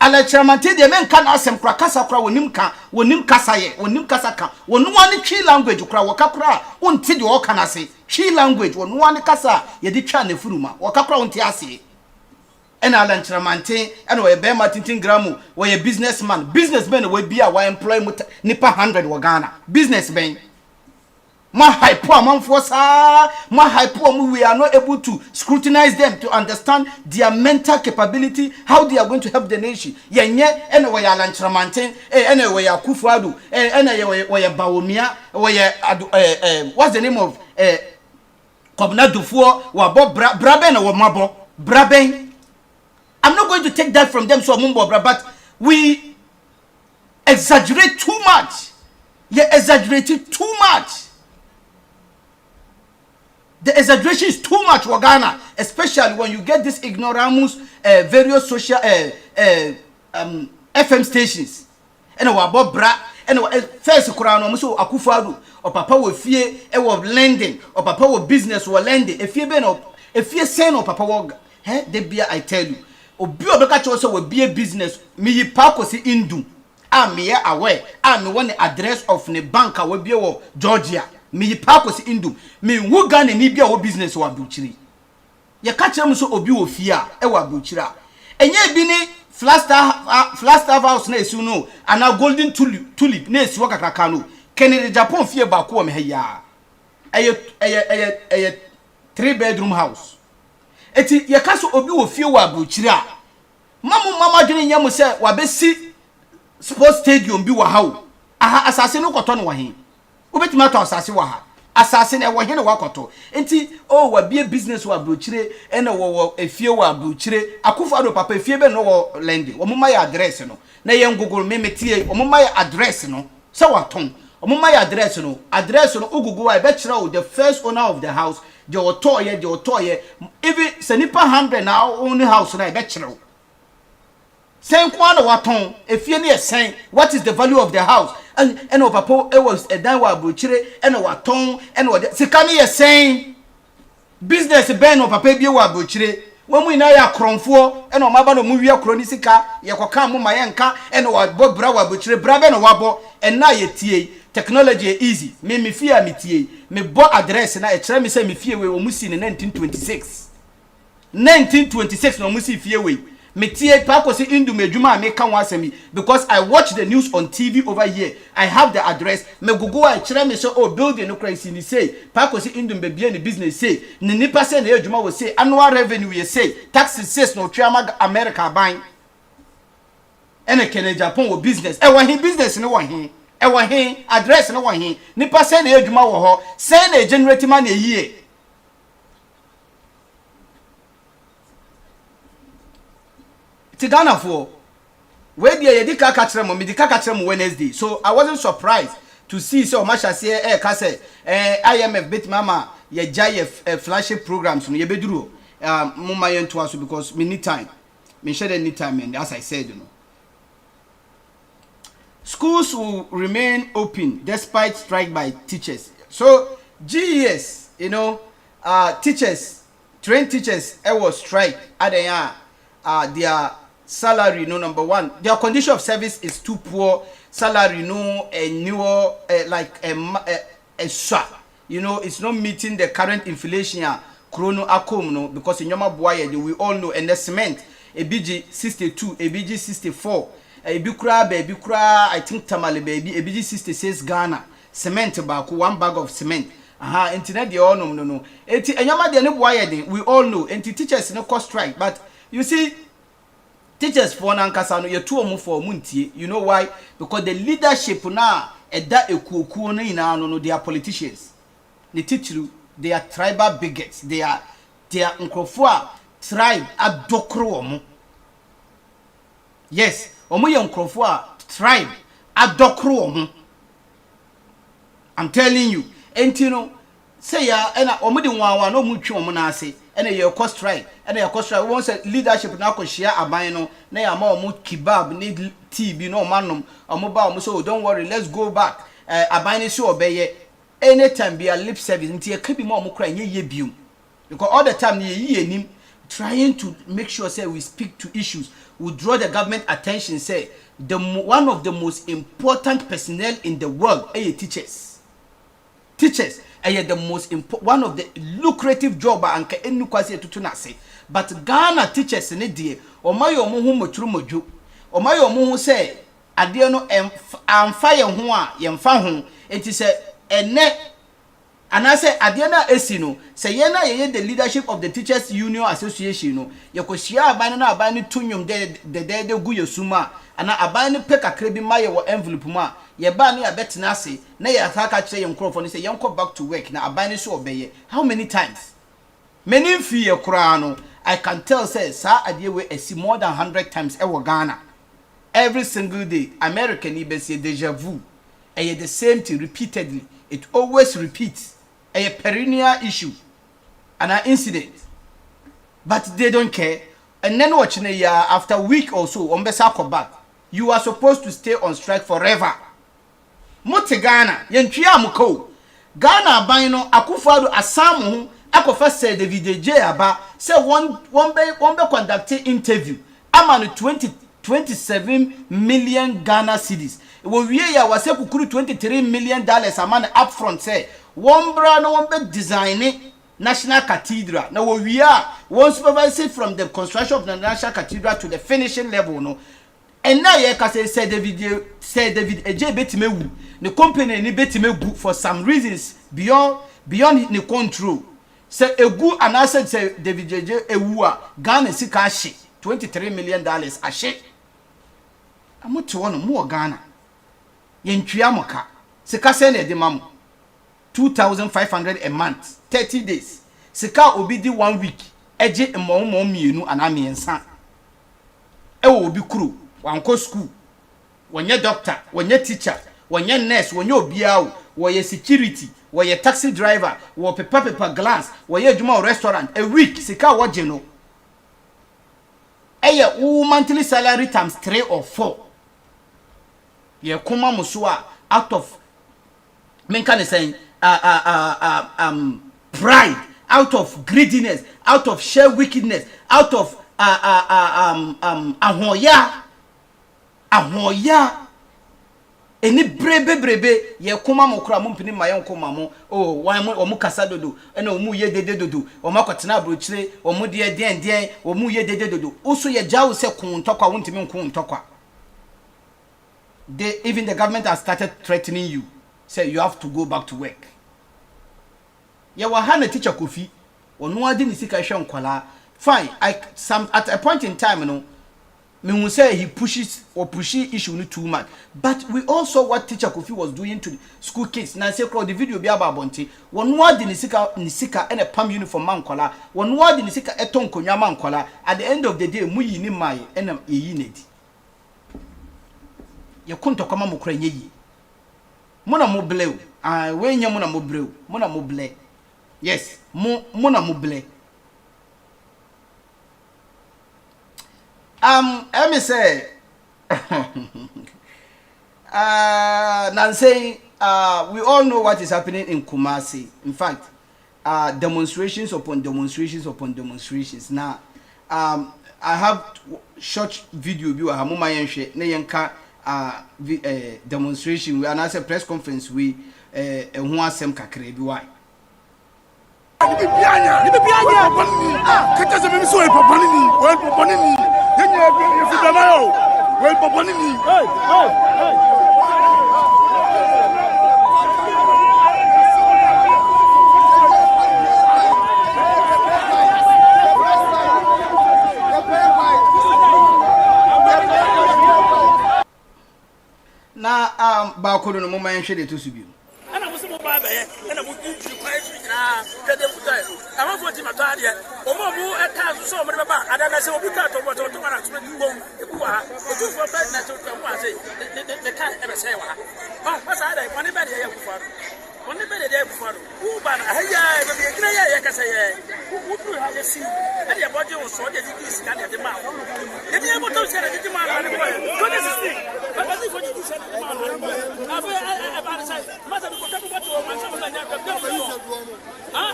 Ala Chiramante de men kan asem kra kasa kra wonim kasa ye wonim kasa ka wonu wane twi language kra wakakra wonti de oka na se twi language wonu wane kasa ye de twa na furuma wakakra wonti ase ena Ala Chiramante ena we be matintin gramu we businessman we bia wa employ nipa 100 wa Ghana businessman ma hype amanfo sa ma hype we are not able to scrutinize them to understand their mental capability, how they are going to help the nation. Yenye ene we Alan Chiramante ene we Akufo-Addo ene we Bawumia we what's the name of Kwabena Dufour wa bo braben wa mabo braben. I'm not going to take that from them so mumbo but we exaggerate too much. You exaggerated too much. The exaggeration is too much for Ghana, especially when you get this ignoramus various social FM stations. And first kura no so Akufo-Addo or papa wo fie e wo lending or papa wo business wo lending efie be no efie sen no papa wo de bia I tell you obi obeka cho so wo bia business me yi pa kosi indu me ye aware me want the address of the bank we bia wo Georgia me yi pa kosi indu me hu Ghana ni bia wo business wo abuchiri ye ka kire mu so obi wo fie a e wo abuchiri a enye bi ni Flaster house na esu no ana golden tulip na esi wakakaka no Kennedy Japan fie ba ko me ya eye 3-bedroom house eti ye kaso obi wo fie wa abuchiri a mama dwene nyam se wa besi sports stadium bi wa hawo aha asase no koto no wa he obetima to asase wa ha asase na wo he no wakoto enti wa bie business wa abuchiri ena wo efie wa abuchiri Akufo-Addo papa efie be no wo lending wo mama ya address no na ye nguguru memetie wo mama ya address no se waton wo mama ya address no ugugu wa be kire wo the first owner of the house the otoye even senipa 100 na own house na be kire wo sen kwa na waton efie ne sen what is the value of the house and papa it was a dan wa abuchire and waton and sika ne ye sen business ben no papa bie wa abuchire wo mu ina ya kronfo and omaba no mu wi akro ni sika ye koka mu mayenka and wa bobra wa abuchire bra be no wabo and na ye tie technology easy me fie a me tie me bo address na e kire me say me fie we o mu si ne 1926 no mu si fie we metie pakosi indu medjuma me kan wasemi because I watch the news on TV over here. I have the address. Me gugu I kire me so building no crazy ni say pakosi indu be bia ni business say ni nipa say na edjuma wo say annual revenue we say taxes says no triama America ban ene Kennedy Japan wo business e wa hin business ni wo hin e wa hin address ni wo hin nipa say na edjuma wo ho say na generate man e yie Ghana for where the Yedika catcher Medika catcher Wednesday. So I wasn't surprised to see so much as here IMF bit mama ye jay flagship programs from Yebeduru Mumayan to us because we need time. Me share any time and as I said, you know. Schools will remain open despite strike by teachers. So GES, you know, teachers, trained teachers was strike at their salary no number one their condition of service is too poor salary no newer like a shot you know it's not meeting the current inflation chrono akom no because in yoma boye we all know and the cement a BG 62 a BG 64 a bikura I think tamale baby a BG 66 Ghana cement back 1 bag of cement internet the all no enti enyama de ne boye we all know enti teachers no cost strike but you see teachers for nankasa no ye to omo for muntie you know why because the leadership na eda ekuokuo no ina no they are politicians the teacher they are tribal bigots they are nkrofo a tribe adokro omo yes omo ye nkrofo a tribe adokro omo I'm telling you entino say ya na omo de nwanwa no mu twi omo na ase ene ye cost strike ene ye cost strike won say leadership na ko share aban no na ya ma omo kebab need tea bi no manom omo ba omo so don't worry let's go back aban ni so obeye anytime be a lip service nti ye ka bi ma omo kra ye bium because all the time ye enim trying to make sure say we speak to issues we draw the government attention say one of the most important personnel in the world are teachers the most important one of the lucrative job anka enu kwase tutu na se but Ghana teachers ne die omayo mo hu moturu modwo omayo mo hu se ade no amfa ye ho a ye mfa ho enti se ene anase ade na esi no se ye na ye the leadership of the teachers union association no ye ko hia aban na aban ni tunwum de gu yesuma ana aban ni pe kakra bi ma ye wo envelope mu a ye ba na betena ase na ye ataka kire ye nkrofo ni say ye nko back to work na aban ni so obeye how many times many fi ye kura no I can tell say sa ade we esi more than 100 times e wo Ghana every single day American ni be say deja vu e the same thing repeatedly it always repeats a perennial issue and an incident but they don't care and then watching a year after a week or so on back you are supposed to stay on strike forever mote Ghana yentwia amko Ghana aban no Akufo-Addo asam ho akofa say David J aba say one be conduct interview ama no 27 million Ghana cedis wo wie ya wase kukuru 23 million dollars ama up front say one bra no one be design National Cathedral na wo wie one supervisor from the construction of the National Cathedral to the finishing level no. And now you can say David AJ betimewu the company ni betimewu for some reasons beyond the control. Say egu and I said say David AJ ewu a Ghana sika ahye $23 million ahye. Amoto wono mo Ghana. Yentwia moka. Sika say na de mamu 2,500 a month 30 days. Sika obi di 1 week eje mmom mienu ana miensa. Ewo obi kuru wanko school wonye doctor wonye teacher wonye nurse wonye obiawo woye security woye taxi driver wo pepa glass woye adwuma restaurant a week sika woje no eye wo monthly salary times 3 or 4 ye kuma muso a out of men can say pride, out of greediness, out of sheer wickedness, out of ahoya eni brebe ye kuma mokra mo mpini maye nkoma mo wan mo omu kasa dodo ena omu ye dede dodo omu akotena abrochire omu de den omu ye dede dodo uso ye jawo se kun ntokwa wontimi kun ntokwa. Even the government has started threatening you, say you have to go back to work. Ya wa hana teacher Kofi onu ade ni sika hwe nkwala fine. At a point in time, you know, me will say he pushes issue too much. But we also what teacher Kofi was doing to the school kids. Now say the video be about bonti. One word in nisika and a palm uniform mankola. One word in nisika eton konya mankola. At the end of the day, muyi ni mai and ye need. You couldn't talk about Mukrenye. Mona mobleu. When you mona mobleu. Mona moble. Yes, mona moble. Let me say, Nancy, we all know what is happening in Kumasi. In fact, demonstrations upon demonstrations upon demonstrations. Now, I have short video view. I have demonstration. We announced a press conference. We who asem kakre bi why. Na ba ko no mo man hwe de to subi ana mo se mo ba ba ye ana mo du kwa su na kede futa ama fo ti mata de o mo bu e ka so mo de ba ada na se obi ka to mo to na so di bom e ku ha o tu fo president to mo ase de ka e be se wa ha pasa ada ko ne be de ye ku fa ko ne be de ye ku fa u ba na ha ya e be kina ye ka se ye u tu ha ye si e de body o so de di is ka de ma e de mo to se de di ma na ko de si ba di fo di se de ma na afa ba sa mata ko ta ko to ma sa na nya ka de mo ha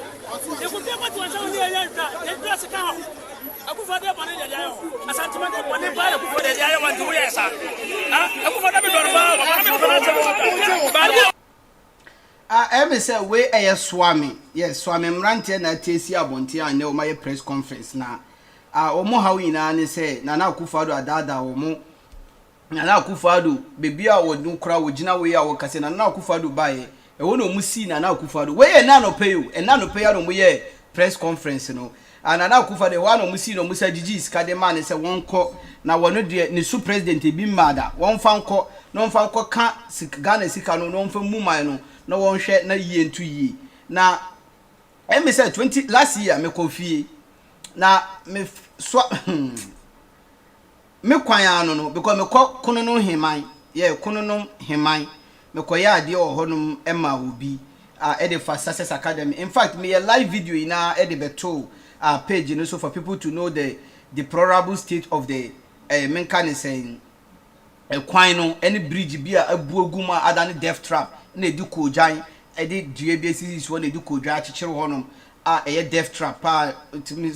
e ku te ma to sa ni ya ta e dress ka ho Akufo-Addo bone de ya yo asante ma de bone ba Akufo-Addo de ya yo wan du ya sa ha Akufo-Addo be do ba ba me ko na se ba Emi say we swami. Yes, swami mrante na tesi abonti ane o my press conference na omo hawi na ne say na Akufo-Addo adada omo na Akufo-Addo bebi a wodun kra wogina we a wokase na Akufo-Addo bae e wona omu si na Akufo-Addo we na no pay o na no pay a no mo ye press conference no and na Akufo-Addo wa no mu si no mu sa gigi iska de man say won ko na wono de ne su president bi mada won fa nko no fa nko ka Ghana sika no no fa mu man no na won hwe na yie ntu yie na emi say 20 last year me confie na me so me kwan ano no because me kono no heman ye kono no heman me koya ade ohonum ema obi e de for Success Academy. In fact me a live video ina e de beto page so for people to know the deplorable state of the men can saying kwan no any bridge bi a abu aguma adane death trap na edi kojan edi due bi asisi so na edi kodwa akyekyere honom a eye death trap a timi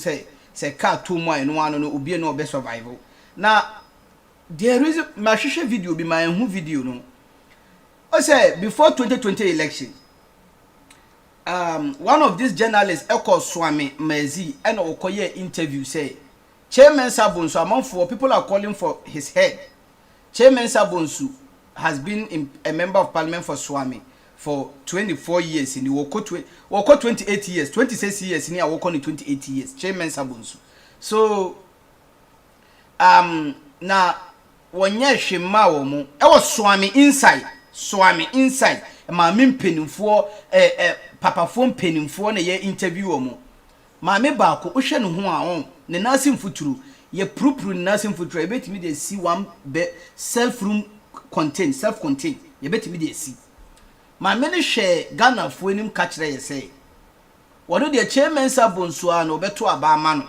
say car too mo eno ano no obi na obe survival na there is ma hwehwe video bi ma enhu video no o say before 2020 election one of these journalists Eko Swami Mezi and okoye interview say Chairman Sabonsu among four people are calling for his head. Chairman Sabonsu has been a member of parliament for Swami for 24 years in the Woko 28 years, 26 years in the Woko 28 years. Chairman Sabonsu. So na wonye hwema wo mu e was Swami inside maame mpenimfo papa fo mpenimfo na ye interview wo mu maame baako ohwe ne ho a on ne nasim futuru ye prupru ne nasim futuru e betimi de see one self contained ye betimi de see maame ne hwe Ghana fo enim ka kire ye say wono de Chairman Sabonsu a no beto aba ama no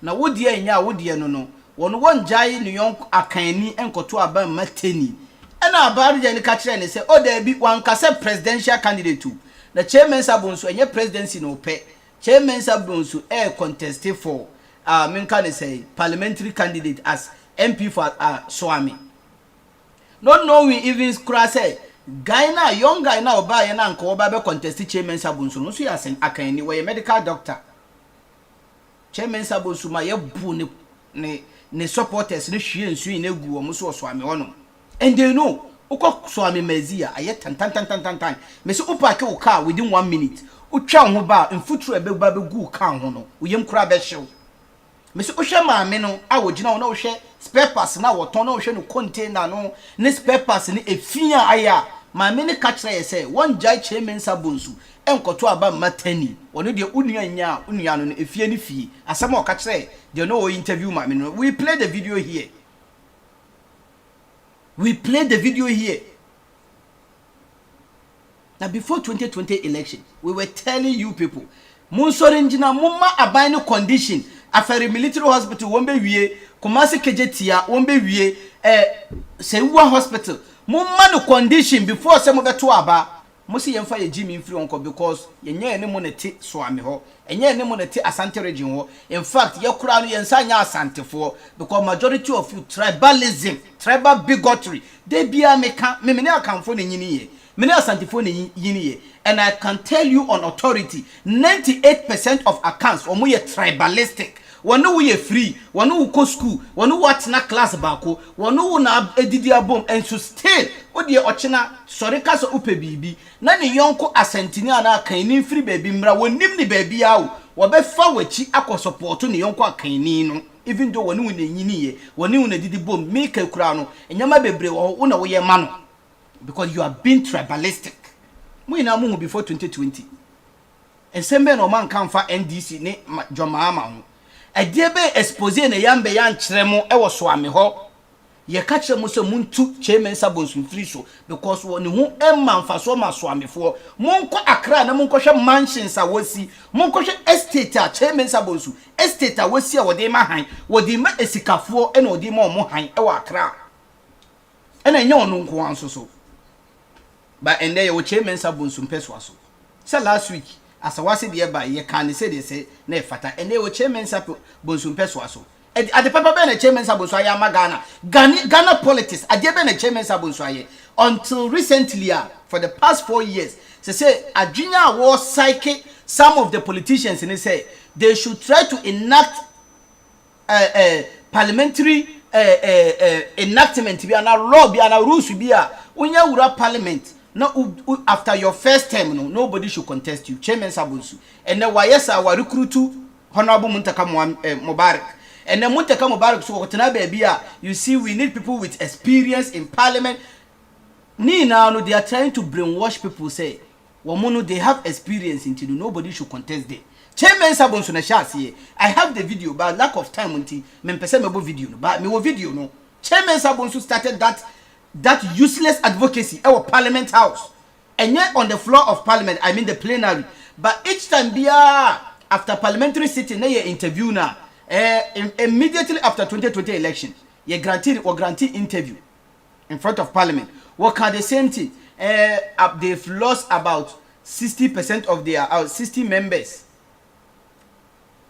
na wodi anya wodi no wono wonjai ne yon akani enkoto aba mateni ena abari je ni ka kire ne say o da bi wan ka say presidential candidate tu na Chairman Sabonsu enye presidency no pe Chairman Sabonsu contest for minka ne say parliamentary candidate as MP for Swami not knowing even kura say young guy na oba ye na nko oba be contest Chairman Sabonsu no so ya sen akani we medical doctor Chairman Sabonsu ma ye bu ne supporters ne hwie nsu na egu o mo so Swami hono and they know uko Swami Mezia aye tan me so upake o car within 1 minute utwa ho ba mfuturu ebe ba be gu car ho no uyem kura be hyew me so ohwe maame no a wogina na ohwe spare parts na woton na ohwe no container no ne spare parts ni efia aya maame ne ka kire ye say one jai Chairman Sabonsu enkoto aba matani wono de unua no efie ni fie asama o ka kire de no interview maame no we play the video here. Now before 2020 election, we were telling you people, Munsorinjina mumma abine condition, after military hospital won't be wie, Kumasi Kejetia won't be wie, Sewa hospital, mumma no condition before some of the two aba, Musi yemfa ye Jimmy free uncle because yenye ne monete Swami ho, enye ne monete Asante region ho. In fact, your crown yensanya Asante for because majority of you tribalism, tribal bigotry, they be a meka, me account for nyini many Asante for nyini and I can tell you on authority, 98% of accounts or more tribalistic. One we free, one who go school, one who watch na class bako, one who na edidi abom and so still odi ochina sorry kaso upe bibi na ne yonko asentini ana kanini free baby mra wonim ni baby awo wo be fa wachi akọ support ne yonko akanini no even though one ne nyini ye one ne didi bom make kura no enyama bebre wo na wo ye ma no because you are being tribalistic we na mu before 2020 and sembe no man kan fa NDC ne jomama ho Ediebe expose na yambe yan kyeremo e wo Swami ho ye ka kyeremo se muntu Chairman Sabonsu free so because wo ne hu emma mfaso ma Swami fo monko Accra na monko hwe mansions a wosi monko hwe estate a Chairman Sabonsu estate a wosi a wode ma han wode ma esikafo e na wode ma omo han e wo Accra e na nya ono nko anso so ba ende ye wo Chairman Sabonsu mpeso aso say last week asawase de ba ye kan say de say na efata ene wo Chairman Sabonsu peso aso at the papa be na Chairman Sabonsu aye ama Ghana politics ade be na Chairman Sabonsu aye until recently for the past 4 years say adwenya was psychic some of the politicians and say they should try to enact parliamentary enactment be ana law be ana rules be a unya wura parliament. No, after your first term, nobody should contest you. Chairman Sabonsu. And then Wayesa wa recruit Honorable Muntaka Mubarak. And then Muntaka Mubarak so you see we need people with experience in parliament. Now they are trying to brainwash people say Wamono they have experience into nobody should contest them. Chairman Sabonsu na shasi. I have the video but lack of time until me pese me video no but me wo video no. Chairman Sabonsu started that useless advocacy our parliament house and yet on the floor of parliament I mean the plenary but each time be after parliamentary sitting na ye interview na immediately after 2020 election ye grantee interview in front of Parliament. What can the same thing? They've lost about 60% of their 60 members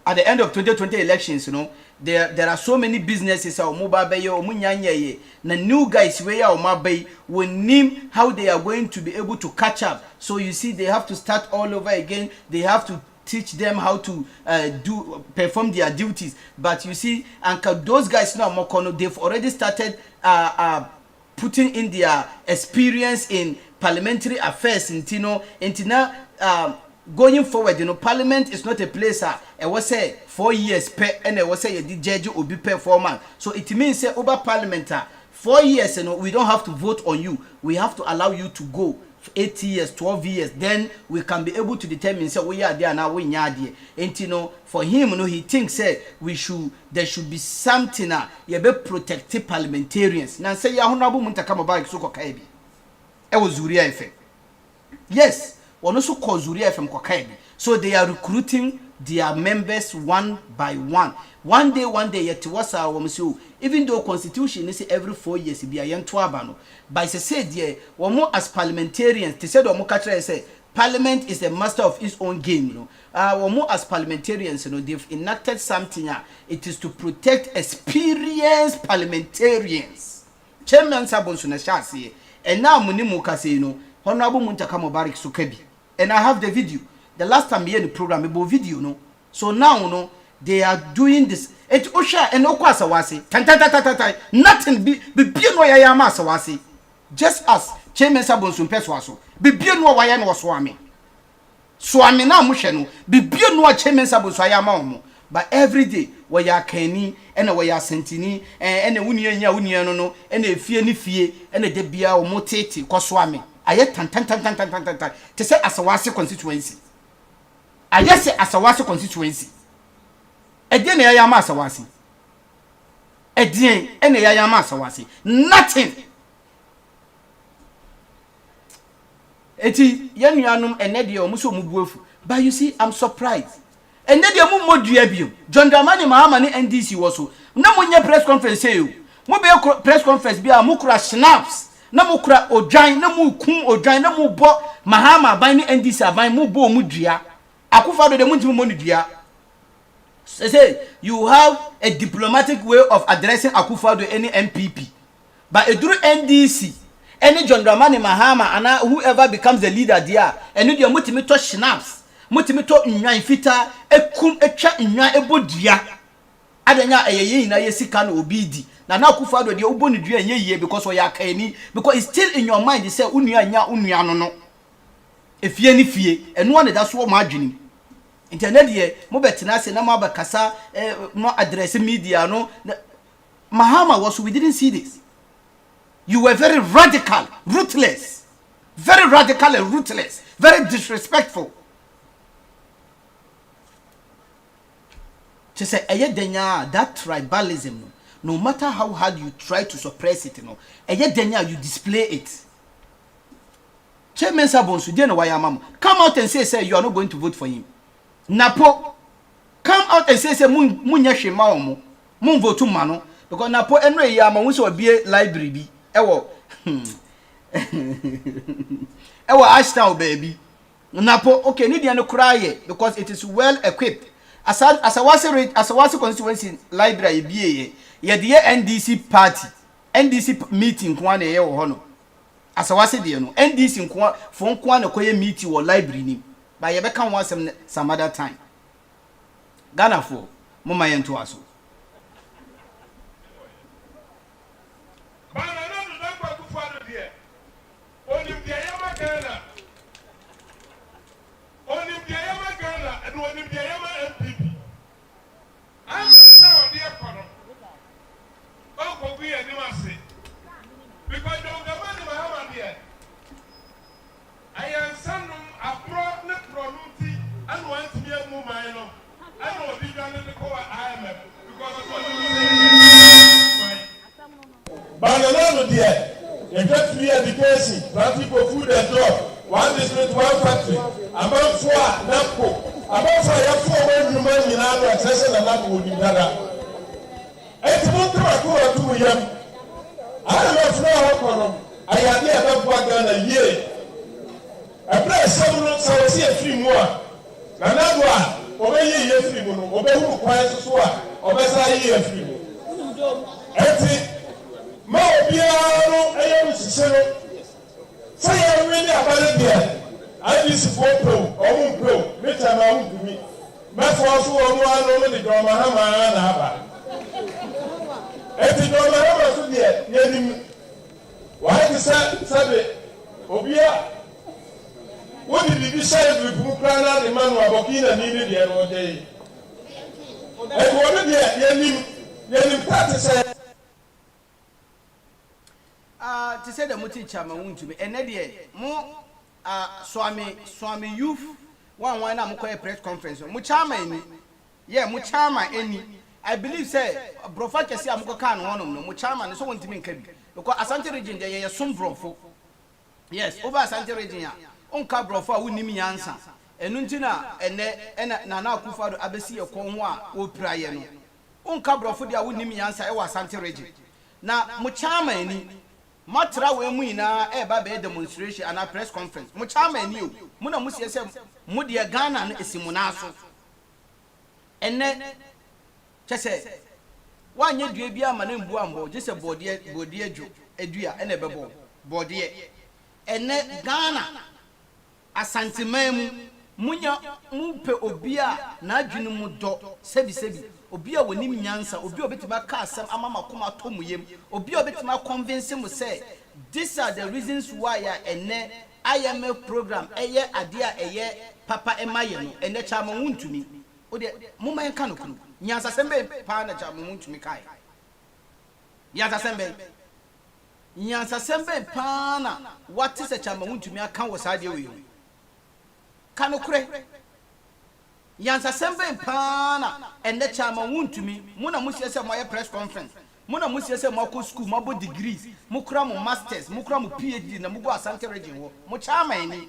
at the end of 2020 elections. You know, there are so many businesses or mobile bay or munyanye. The new guys where or mobile will name how they are going to be able to catch up. So you see, they have to start all over again. They have to teach them how to perform their duties. But you see, and those guys now, they've already started putting in their experience in parliamentary affairs. Going forward, you know, Parliament is not a place. It was say 4 years per, and it was say the judge will be per 4 months. So it means say over Parliament 4 years, you know, we don't have to vote on you. We have to allow you to go 8 years, 12 years. Then we can be able to determine say we are there now, we are there. And you know, for him, you know, he thinks say there should be something you be protective parliamentarians. Now say ya honorable Muntakama Bag so kokaibi. It was Zuria effect. Yes. So they are recruiting their members one by one. One day, yet was our even though constitution is every 4 years, be a young twabano. But I said, yeah, one more as parliamentarians, they said, say, Parliament is the master of its own game, you know. One more as parliamentarians, you know, they've enacted something. It is to protect experienced parliamentarians. Chairman Sabonsuna Shasi, and now Munimuka say, you know, Honorable Muntakama Barik Sukebi. And I have the video. The last time we had the program about video, no. So now, no, they are doing this. It Osha and Okwasa wasi. Nothing be no yama sawasi. Just as Chairman Sabonsun Peswaso. Be no wayan was swami. Swami na mushenu. Be no Chairman Sabonsu yama. But every day, where ya Kenny and where ya Sentini and a union no, and a fie and a debia or moteti, Koswami. I yet tan to say Asawasi constituency. I just say Asawasi constituency. Again, I am Asawasi. Again, and I am Asawasi. Nothing. Eti Yanum and Nedio Musu Mubufu. But you see, I'm surprised. And then you more Diabio. John Dramani Mahamani NDC was so. No one press conference say you. Mobile press conference be a mukra snaps. Namukra ojan namu kun ojan namu bo Mahama bani NDC aban mu bo mu dua Akufo-Addo de munti mu dua. Say you have a diplomatic way of addressing Akufo-Addo any MPP, but a through NDC any John Dramani Mahama and whoever becomes the leader there and you mutimi to snaps mutimi to nwan fita ekum etwa nwan ebodua adanya eyeye na yesika na obidi. Na Akufo-Addo de obo ni dua nye because we are kani because it's still in your mind say unua nya no efie ni fie eno one da so mo adwini internet de mo betina se na mo abakasa no address media no Mahama was we didn't see this. You were very radical, ruthless, very radical and ruthless, very disrespectful. To say that tribalism, no matter how hard you try to suppress it, you know, you display it. Chairman Sabonsu, come out and say you are not going to vote for him. Napo, come out and say munya shema omo, mun vote mano, because Napo enre yama we so be library bi. Ewo Ashtown baby. Napo okay need no cry because it is well equipped. As a Asawase constituency library be ye the NDC party NDC meeting kwane ye wo hono Asawase de no NDC kwa fon kwa na koye meeting wo library ni ba ye be kan one some other time. Ghana for mama yento aso education, planting for food and job, one district, one factory, about 4 NAPCO, about 4 when you may have access and NAPCO will be done. It's not true. I love now kono ayade ababu Ghana ye abra sem no so se afiri mu a na nado a obeye ye afiri mu no obehu kwan so a obesa ye afiri mu enti ma obiara no ayo sise no say you really abale there I be support pro me chama undumi me for so omo anu me de mahama na aba enti do mahama so there yenim why the sabe obia wodi bibi say we bu plana de manu abokina ni ni de no dey e wo me there yenim part say to say the muti chama wuntumi ene de mo swami youth one na mo press conference mo chama eni mo chama eni I believe say brofa kesi amko kan wonom no mo chama no so wontimi nka bi because Asante region de ye som brofo yes over Asante region ya onka brofo a wonim yansa enu ntina ene na Akufo-Addo abesi ye kon ho a opira ye no onka brofo de a wonim yansa e wa Asante region na mo chama eni matra we mu ina eba be demonstration and a press conference mo chama ni o mu na mu sie se mu de Ghana no esimu na so enne chese wanye due bia ma na mbu ambo je se bode adwo adua ene bebo bode enne Ghana asanteman mu munya mupe obia na adwene mu do sebi obia wonim nyansa obia obetima ka asem amama koma tomuyem obia obetima convince mu say these are the reasons why ene IMF program eye ade a eye papa emaye no ene chama wuntumi ode mumma enka no kunu nyansa sembe pa na chama wuntumi kai nyansa sembe pa na what is a chama wuntumi aka wo sa de we kanokure yansa sembe pana ende chama wuntumi muna musiese mo press conference muna musiese mo ko school mo bo degrees mo kura mo masters mo kura mo PhD na mo go Asante region wo mo chama eni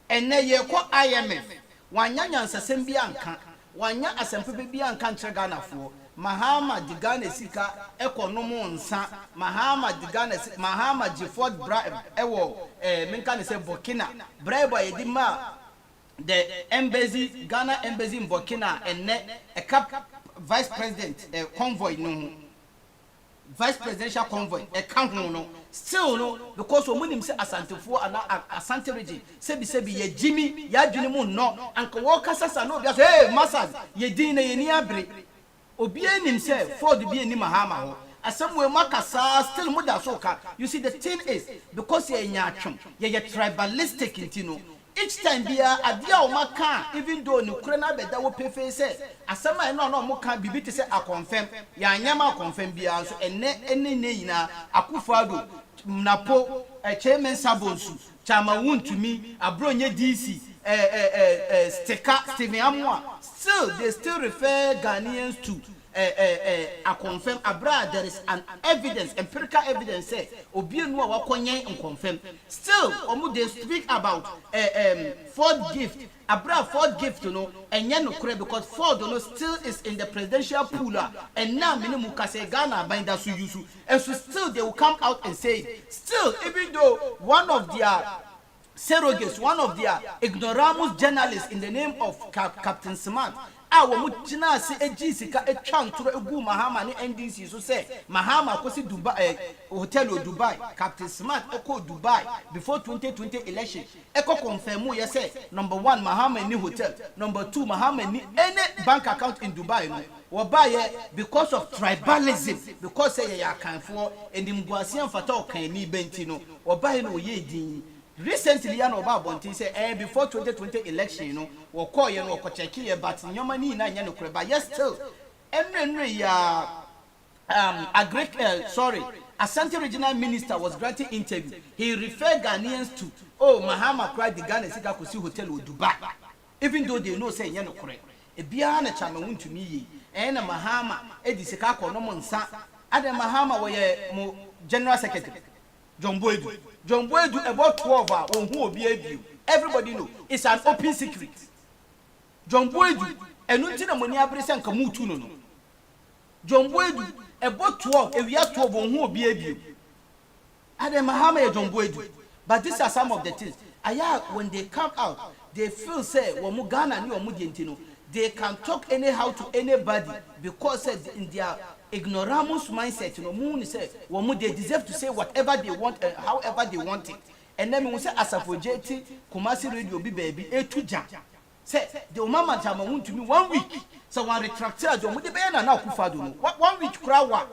enne ye ko IMF wanya yansa sembe anka wanya asempepe bi anka ntre Ghana fo Mahama di Ghana sika ekonomo nsa Mahama di Ghana Mahama Gifford bribe ewo menka ne se Burkina bribe ye di ma the embassy Ghana embassy in Burkina and a cap vice president convoy no vice presidential convoy a count no still no because when him say Asantefo and Asante region sebi ye Jimmy ya dwene mu no anka wo kasa no bia hey massa ye din na ye ni abre obi anim say Ford bi ani Mahama ho asem we makasa still mu da so ka you see the thing is because ye nya atwom ye tribalistic intino each time bia adia o maka even though ni kure na beda wo pefe say asema no mo ka bibi te say a confirm ya nyama confirm bia so ene nyina Akufo-Addo napo chairman sabonsu chama wuntumi abronye DC Stephen Amwa still they still refer Ghanaians to a confirm abra there is an evidence empirical evidence say obi enu a wakonyen confirm still omu they speak about Ford gift abra Ford gift no enye no kure because Ford no still is in the presidential pool and now minimum ka say Ghana binder so yusu and so still they will come out and say it. Still even though one of their surrogates, one of their ignoramus journalists in the name of Captain Smart wo mujina se ejisika etwantoro egu Mahama ni NDC so say Mahama kosi Dubai hotel o Dubai Captain Smart eko Dubai before 2020 election eko confirm you say number 1 Mahama ni hotel, number 2 Mahama ni any bank account in Dubai no wo buy because of tribalism because say ya kan for endimguase amfata okan ni benti no wo buy no ye din. Recently, I know about Bonti say, before 2020 election, you know, or call you know, or check here, but in your money, na you know, but yes, still, every Asante regional minister was granting interview. He referred Ghanaians to, Mahama cried the Ghana Sika Kusi Hotel with Dubai, even though they know say you know correct. A biana chama won to me, and a Mahama, Edisika Konomonsa, Adam Mahama were general secretary. John Boydu about 12 on who will be able. Everybody know it's an open secret. John Boydu and Nutina Monia Bresan Kamutu no. John Boydu about 12 if we are 12 on who will be able. And then Mahama John Boydu. But these are some of the things. When they come out, they feel say Wamu Ghana ni Wamu Dientino. They can talk anyhow to anybody because in their ignoramus mindset, Moon say Wamu they deserve to say whatever they want and however they want it. And then we say as a JT Kumasi Radio be baby A2 say the mama chama want to me 1 week. So one retracted John with the Bayana now Kufado. 1 week crowd.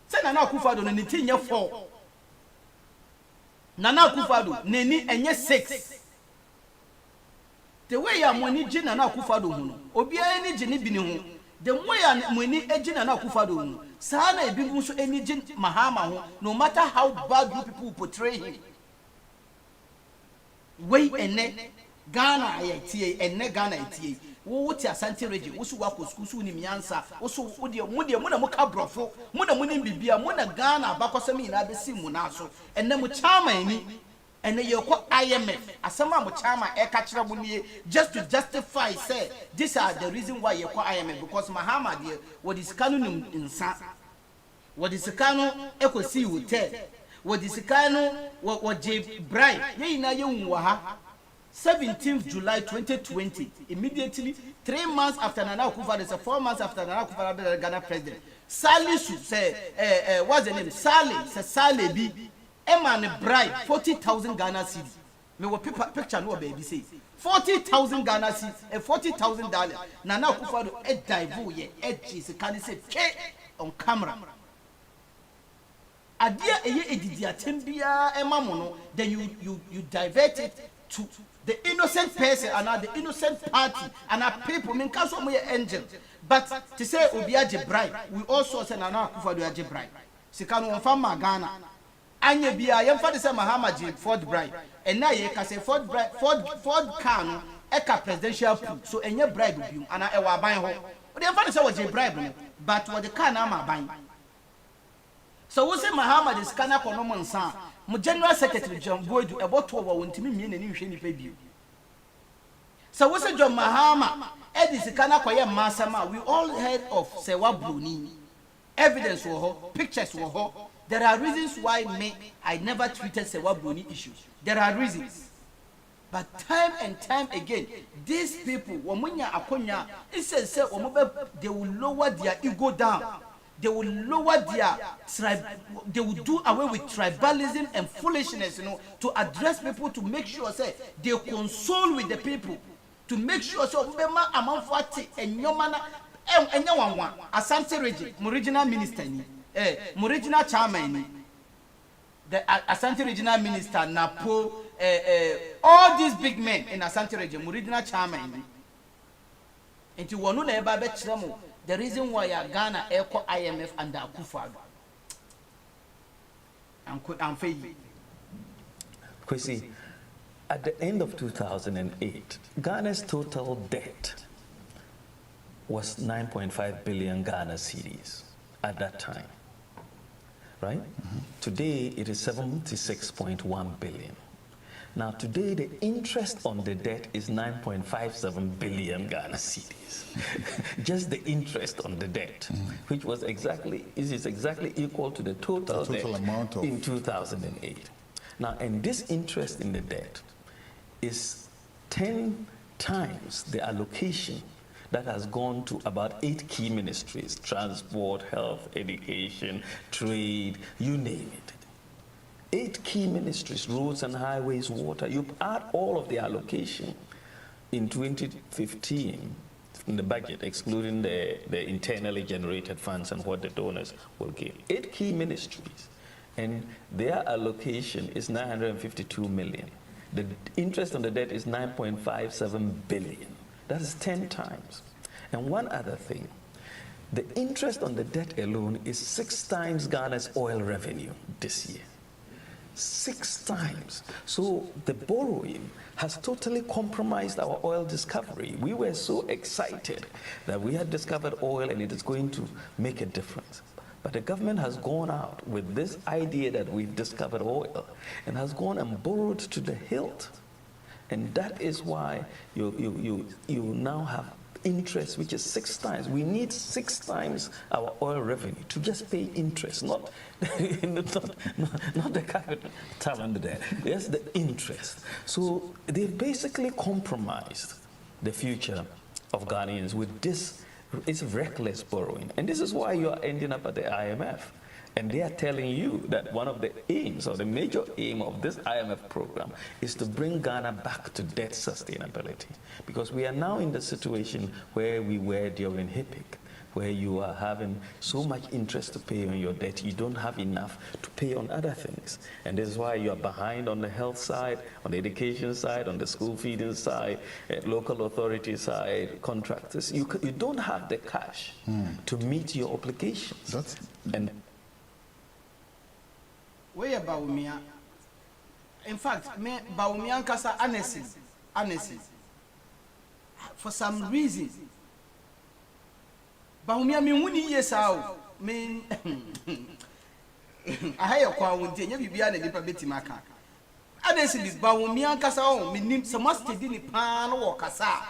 Say Nana Kufado and the 10-year 4. Nana Kufado, Neni and yes 6. The way ya money Jin Nana Kufado, Obia any Jenny Binu, the way ya money Ejin Nana Kufado, Sana Bibusu any Jin Mahama, no matter how bad you people portray him. Way and ne Ghana ITA and ne Ghana ITA. What ya Santi Regi, Usu Wako Skusu Nimiansa, also Mudia Muna Mukabrofo, Muna Munim Bibia, Muna Ghana, Bakosami, Abesi Munaso, and then Muchama and then you call IMF, as some Muchama, Ekatra Muni, just to justify, say, these are the reason why you call IMF, because Mahama, dear, what is canon in Sa, what is the canon, Echo see will tell, what is the canon, what J. Bright, ye na young Waha. 17th July 2020, immediately 3 months after Nana Akufo-Addo, 4 months after Nana Akufo-Addo Ghana president, Salisu say, what's the name? Sale B, Eman bribe 40,000 Ghana cedis. Me wo picture no baby say 40,000 Ghana cedis and $40,000. Nana Akufo-Addo e dive ye edges can say on camera. Adia eye edidi atembia emamono, then you divert it to the innocent person and the innocent party and our people. Mean cancel my angel. But to say Obiaje bribe, we also say Nana Akufo-Addo Aje bribe. Sikano onfama Ghana. Anye bia yem fa de say Mahama J Ford bribe. And now ye can say Ford bribe, Ford can eka presidential pool. So enye bribe bi and e wa ban ho. O de fa de say what J bribe no, but what the can na ma ban. So we say Mahama de scanner kono nsa. Mo General Secretary John Boydu eboto wa wontimi mie na ni hwe ni pa bio. So we say John Mahama edis kana koye masama. We all heard of Sewa Bruni. Evidence wo ho, pictures wo ho. There are reasons why I never treated Sewa Bruni issues. There are reasons. But time and time again, these people womunya akonya say they will lower their ego down. They will lower their they will do away with tribalism and foolishness, to address people, to make sure say they console with the people, to make sure so bema amanfati enyomana enyawanwa Asante Regi original minister ni original chairman ni the Asante regional minister Napo all these big men in Asante Regi original chairman ni enti wonu na eba be kire mo. The reason why Ghana echo IMF and Akufo-Addo. I'm failing. Kwesi, at the end of 2008, Ghana's total debt was 9.5 billion Ghana cedis at that time, right? Mm-hmm. Today, it is 76.1 billion. Now, today, the interest on the debt is 9.57 billion Ghana cedis. Just the interest on the debt, which was exactly equal to the total debt amount of in 2008. Now, and this interest in the debt is 10 times the allocation that has gone to about 8 key ministries: transport, health, education, trade, you name it. 8 key ministries: roads and highways, water. You add all of the allocation in 2015 in the budget, excluding the internally generated funds and what the donors will give. 8 key ministries, and their allocation is 952 million. The interest on the debt is 9.57 billion. That is 10 times. And one other thing, the interest on the debt alone is 6 times Ghana's oil revenue this year. 6 times. So the borrowing has totally compromised our oil discovery. We were so excited that we had discovered oil and it is going to make a difference. But the government has gone out with this idea that we've discovered oil and has gone and borrowed to the hilt. And that is why you now have interest, which is 6 times. We need 6 times our oil revenue to just pay interest, not the capital under there. Yes, the interest. So they basically compromised the future of Ghanaians with this. It's reckless borrowing, and this is why you are ending up at the IMF. And they are telling you that one of the aims, or the major aim of this IMF program, is to bring Ghana back to debt sustainability. Because we are now in the situation where we were during HIPIC, where you are having so much interest to pay on your debt, you don't have enough to pay on other things. And this is why you are behind on the health side, on the education side, on the school feeding side, local authority side, contractors. You don't have the cash to meet your obligations. And where Baumia? In fact, me Baumia Kasa Anesi. For some reason, Baumia me wuni yesao me. I hear kwa wunti nye bibia na nipa beti maka. Anesi bi Baumia Kasa o me nim some must di ni pan wo kasa.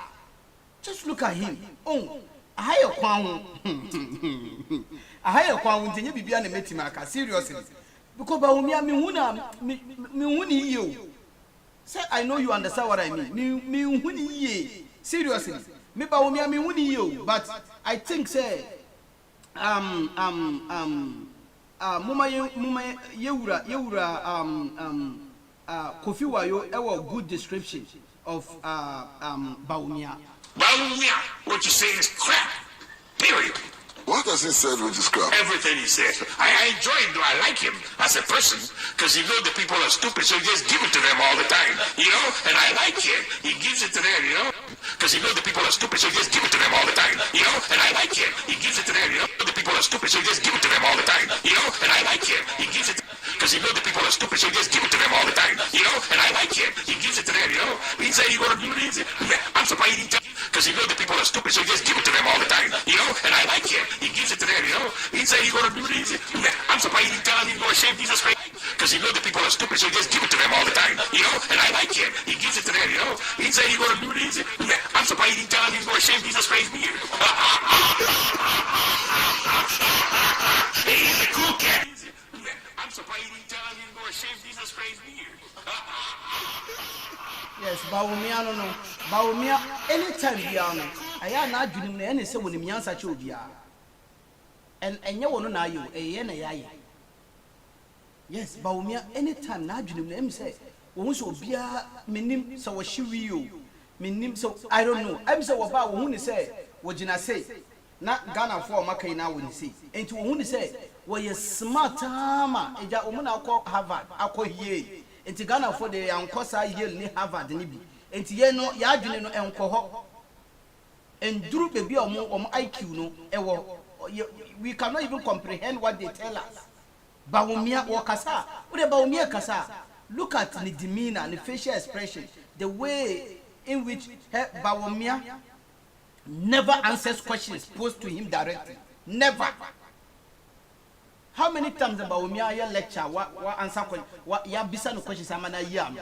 Just look at him. Oh, I hear kwa wunti nye bibia na beti maka. Seriously. Because Baumia me wuni you. Say I know you understand what I mean. Me wuni ye. Seriously. Me Baumia me wuni you, but I think say muma yewura Kofi Wayo a good description of Baumia. Baumia, what you say is crap. Period. What has he said which is crap? Everything he said. I enjoy him, though I like him as a person, because he knows the people are stupid, so he just give it to them all the time, you know? And I like him. He gives it to them, you know? Because he knows the people are stupid, so he just give it to them all the time, you know? And I like him. He gives it to them, you know? The people are stupid, so he just give it to them all the time, you know? And I like him. He gives it because he knows the people are stupid, so he just give it to them all the time, you know? And I like him. He gives it to them, you know? He say he gonna do this. I'm surprised he didn't, because he knows the people are stupid, so he just give it to them all the time, you know? And I like him. He gives it to them, you know? He say he gonna do this. I'm surprised he didn't tell him he's gonna shave Jesus' face, because he knows the people are stupid, so he just give it to them all the time, you know? And I like him. He gives it to them, you know? He say he gonna do this. I'm surprised he didn't tell him he's gonna shave Jesus' face beard. He's a cool cat. I'm surprised he didn't tell him he's gonna shave Jesus' face beard. Yes, Baumia no. Baumia anytime biano. Aya na adwunim na ene se wonim yansa che obia. And enye wono na ayo, eye na yaye. Yes, Baumia anytime na adwunim na em say wo so obia menim so wo hyiwi yo. Menim so I don't know. Em say wo ba wo hu ni say wo gina say na Ghana for makai na wo ni say. Enti wo hu ni say wo ye smart ama eja wo na akọ Harvard akọ hie. Enti Ghana for the ankosa Yale ni Harvard ni bi. Enti ye no ya adwene no enko ho. Enduru bebi omo IQ no ewo. We cannot even comprehend what they tell us. Baumia wo kasa. Wo de Baumia kasa. Look at the demeanor, the facial expression, the way in which Baumia never answers questions posed to him directly. Never. How many times the Baumia lecture what answer question what ya bisa no questions amana yam.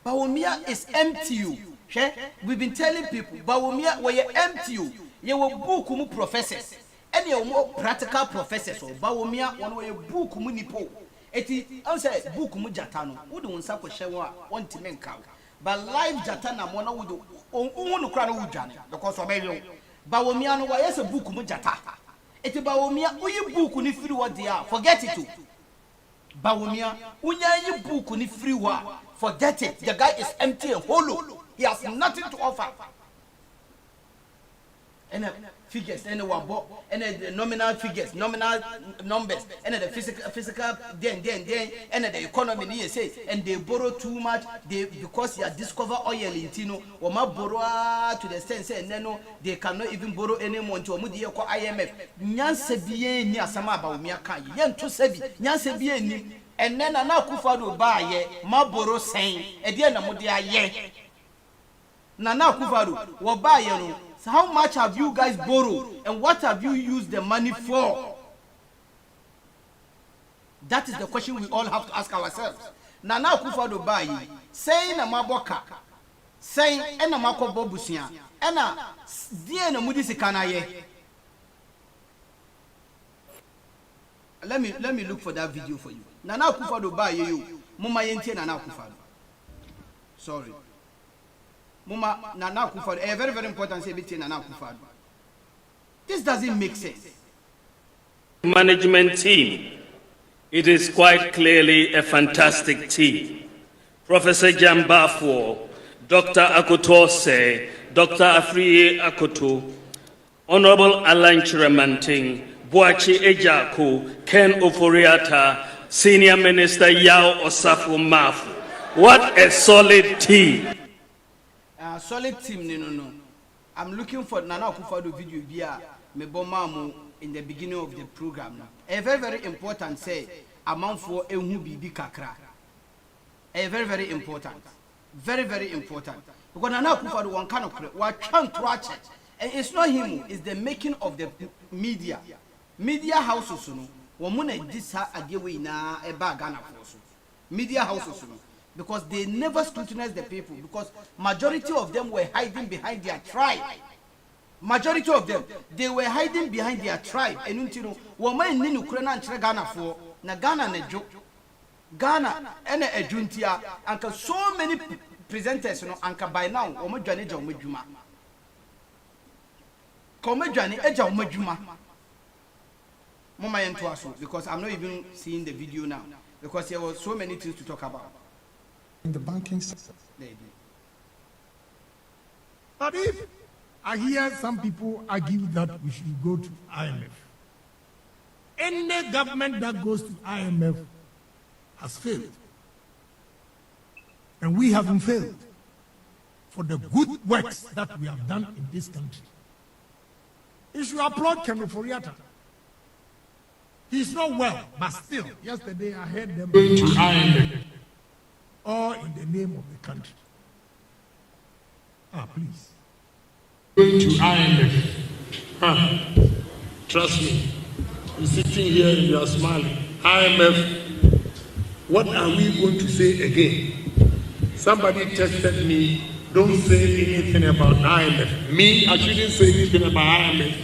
Baumia is empty. We've been telling people Baumia were empty. You were book mu professors. Any more practical professors or Baumia one way book mu nipo. Eti answer book mu jatano. Who do unsa question one timenka. But live jatana mona would unu kra no wudwane because obelio. Baumia no why say book mu jata. Eti Baumia uyi book ni free what they are. Forget it too. Baumia unya yi book ni free what. Forget it. The guy is empty and hollow. He has nothing to offer. And figures, and the nominal figures, nominal numbers, and the physical, then, and the economy, say, and they borrow too much, because they discover oil in Tino, or ma borrow to the extent, say, no, they cannot even borrow anymore to Mudia IMF. Nyanse bien near Sama Baumia, Yan to Sebi, Nyanse bien, and then an Akufado buy, ma borrow saying, and then a Mudia ye. Nana Akufado, or buy you. So how much have you guys borrowed and what have you used the money for? That is the question we all have to ask ourselves. Nana Akufo-Addo bayi saying a maboka saying ena makobo busia ena die na mudi sikana ye. Let me look for that video for you. Nana Akufo-Addo ba ye you. Mama yentie Nana Akufo-Addo. Sorry. Mama Nana Akufo-Addo. Very very important say between Nana Akufo-Addo. This doesn't make sense. Management team. It is quite clearly a fantastic team. Professor Jambafo, Dr. Akotose, Dr. Afriye Akoto, Honorable Alan Chiramanting, Boachi Ejako, Ken Oforiata, Senior Minister Yao Osafo Mafu. What a solid team. Solid team, no. I'm looking for Nana Akufo-Addo video via Mebomamu in the beginning of the program. A very, very important say, amount for Ehu Bibi Kakra. A very, very important. Very, very important. Because Nana Akufo-Addo one kind of what can't watch it. And it's not him, it's the making of the media. Media houses, woman this again na a bag Ghana for media houses, because they never scrutinize the people, because majority of them were hiding behind their tribe. Majority of them, they were hiding behind their tribe. And you know, woman in Ukraine and Ghana for na Ghana na joke. Ghana and a juntia, and so many presenters, and by now, woman Johnny John Majuma. Come Johnny Eja Majuma. Because I'm not even seeing the video now, because there were so many things to talk about. In the banking sector. But if I hear some people argue that we should go to IMF, any government that goes to IMF has failed. And we haven't failed for the good works that we have done in this country. You should applaud Ken Oforiata. He's not well, but still, yesterday I heard them going to IMF, all in the name of the country. Please. Going to IMF. Trust me. You're sitting here and you are smiling. IMF, what are we going to say again? Somebody texted me, don't say anything about IMF. Me, I shouldn't say anything about IMF.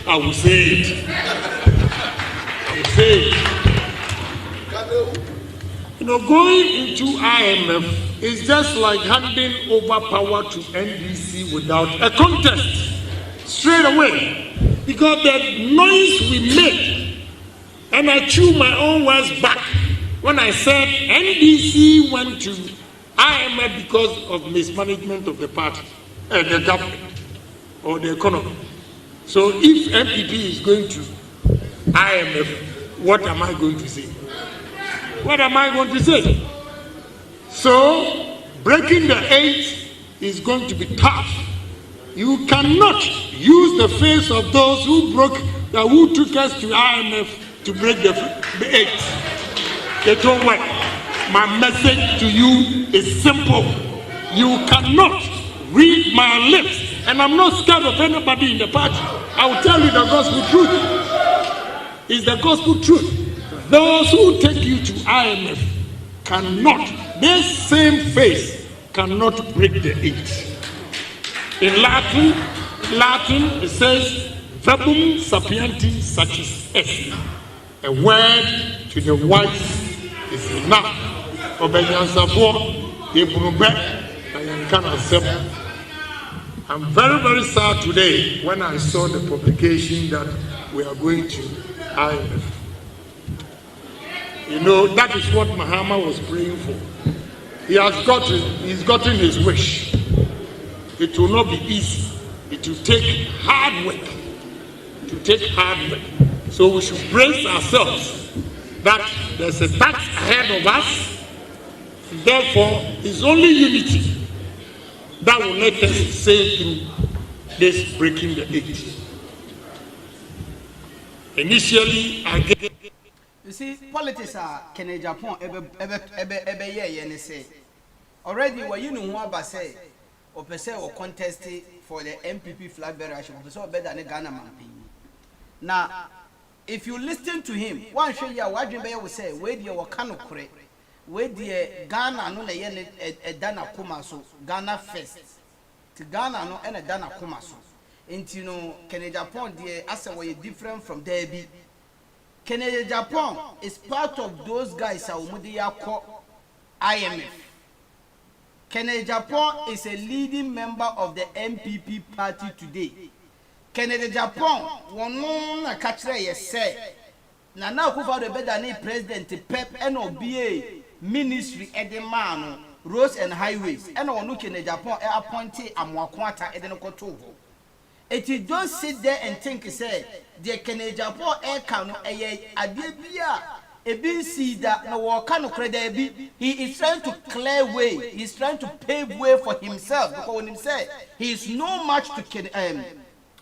I will say it. You know, going into IMF is just like handing over power to NDC without a contest, straight away. Because the noise we made, and I chew my own words back when I said NDC went to IMF because of mismanagement of the party, the government, or the economy. So if MPP is going to IMF, what am I going to say? What am I going to say? So, breaking the 8 is going to be tough. You cannot use the face of those who took us to IMF to break the 8. They don't work. My message to you is simple. You cannot read my lips, and I'm not scared of anybody in the party. I will tell you the gospel truth. Is the gospel truth. Those who take you to IMF cannot, their same face cannot break the 8. In Latin it says, verbum sapienti satis est. A word to the wise is enough. I'm very, very sad today when I saw the publication that we are going to IMF. You know, that is what Mahama was praying for. He's gotten his wish. It will not be easy. It will take hard work. So we should brace ourselves that there's a task ahead of us. Therefore, it's only unity that will let us sail through this breaking the 8. Initially, you see, politics are Kenya Japan say already what you know what say or per se or contest for the MPP flag bearer so better than Ghana man. Now, if you listen to him, one show you what you will say, where you were kind of correct. we the Ghana no na ye Dana Kuma so Ghana first. To Ghana no and a Dana Kuma so. Into no Canada Japan the as a different from there be. Canada Japan is part of those guys called IMF. Canada Japan is a leading member of the MPP party today. Canada Japan one na kachre yese na Akufo-Addo better than president Pep and OBA ministry edemano roads and highways and onu Canada Japan appointed Amwakwata edenokoto. It is don't sit there and think say the Canada Japan air can adebia ebi see that no waka no credit bi. He is trying to clear way. He is trying to pave way for himself because when him say he is no match to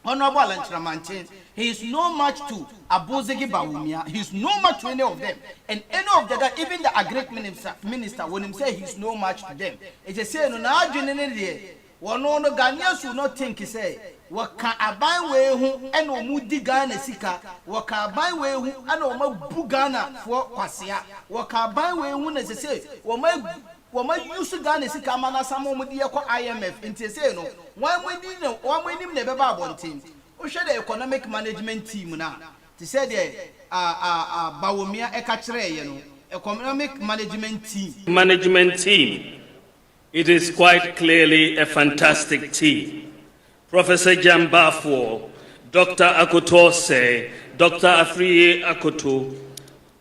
Honorable Alantramantin, he is no match to Abozegi Bawumia, he is no match to any of them. And any of them, even the agric minister, when him say he is no match to them, it is saying, no, one no Ghanaians will not think he say, what can I buy way who and no moody Ghana sika, what can I buy way who and no Bugana for Kwasia, what can I buy way who as they say, Wama used to Ghana si kamana samo mudi yako IMF inti say no one we nim never baba team. We share the economic management team na. To say the Bawumia ekachre you know economic management team. Management team. It is quite clearly a fantastic team. Professor Jambafo, Dr. Akutose, Dr. Afriye Akoto,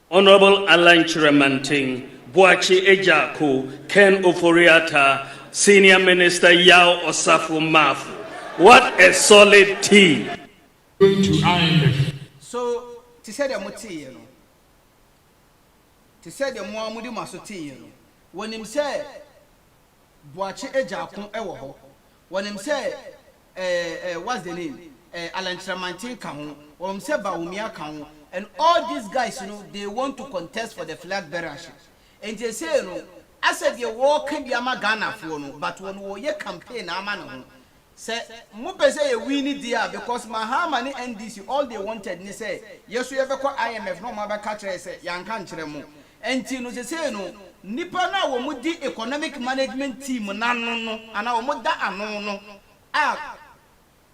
Honorable Alan Chiramanting, Boachi Ejaku, Ken Oforiata, Senior Minister Yao Osafo Mafu. What a solid team. So, to say the moti, you know, to say the Muamudi Masoti, you know, when him say Boachi Ejaku Ewo, when him say, what's the name? Alan Tramantin Kamu, or him say Bawumia Kamu, and all these guys, you know, they want to contest for the flag bearership. And they say, no, I said, you walk in the Ghana for no, but when we campaign, I'm say, Mupe say, we need there because Mahamani and NDC, all they wanted, and they say, yes, we ever call IMF, no matter catcher, say, young country. And Tino, they say, no, Nipana, we mudi economic management team, no, and our mother, no,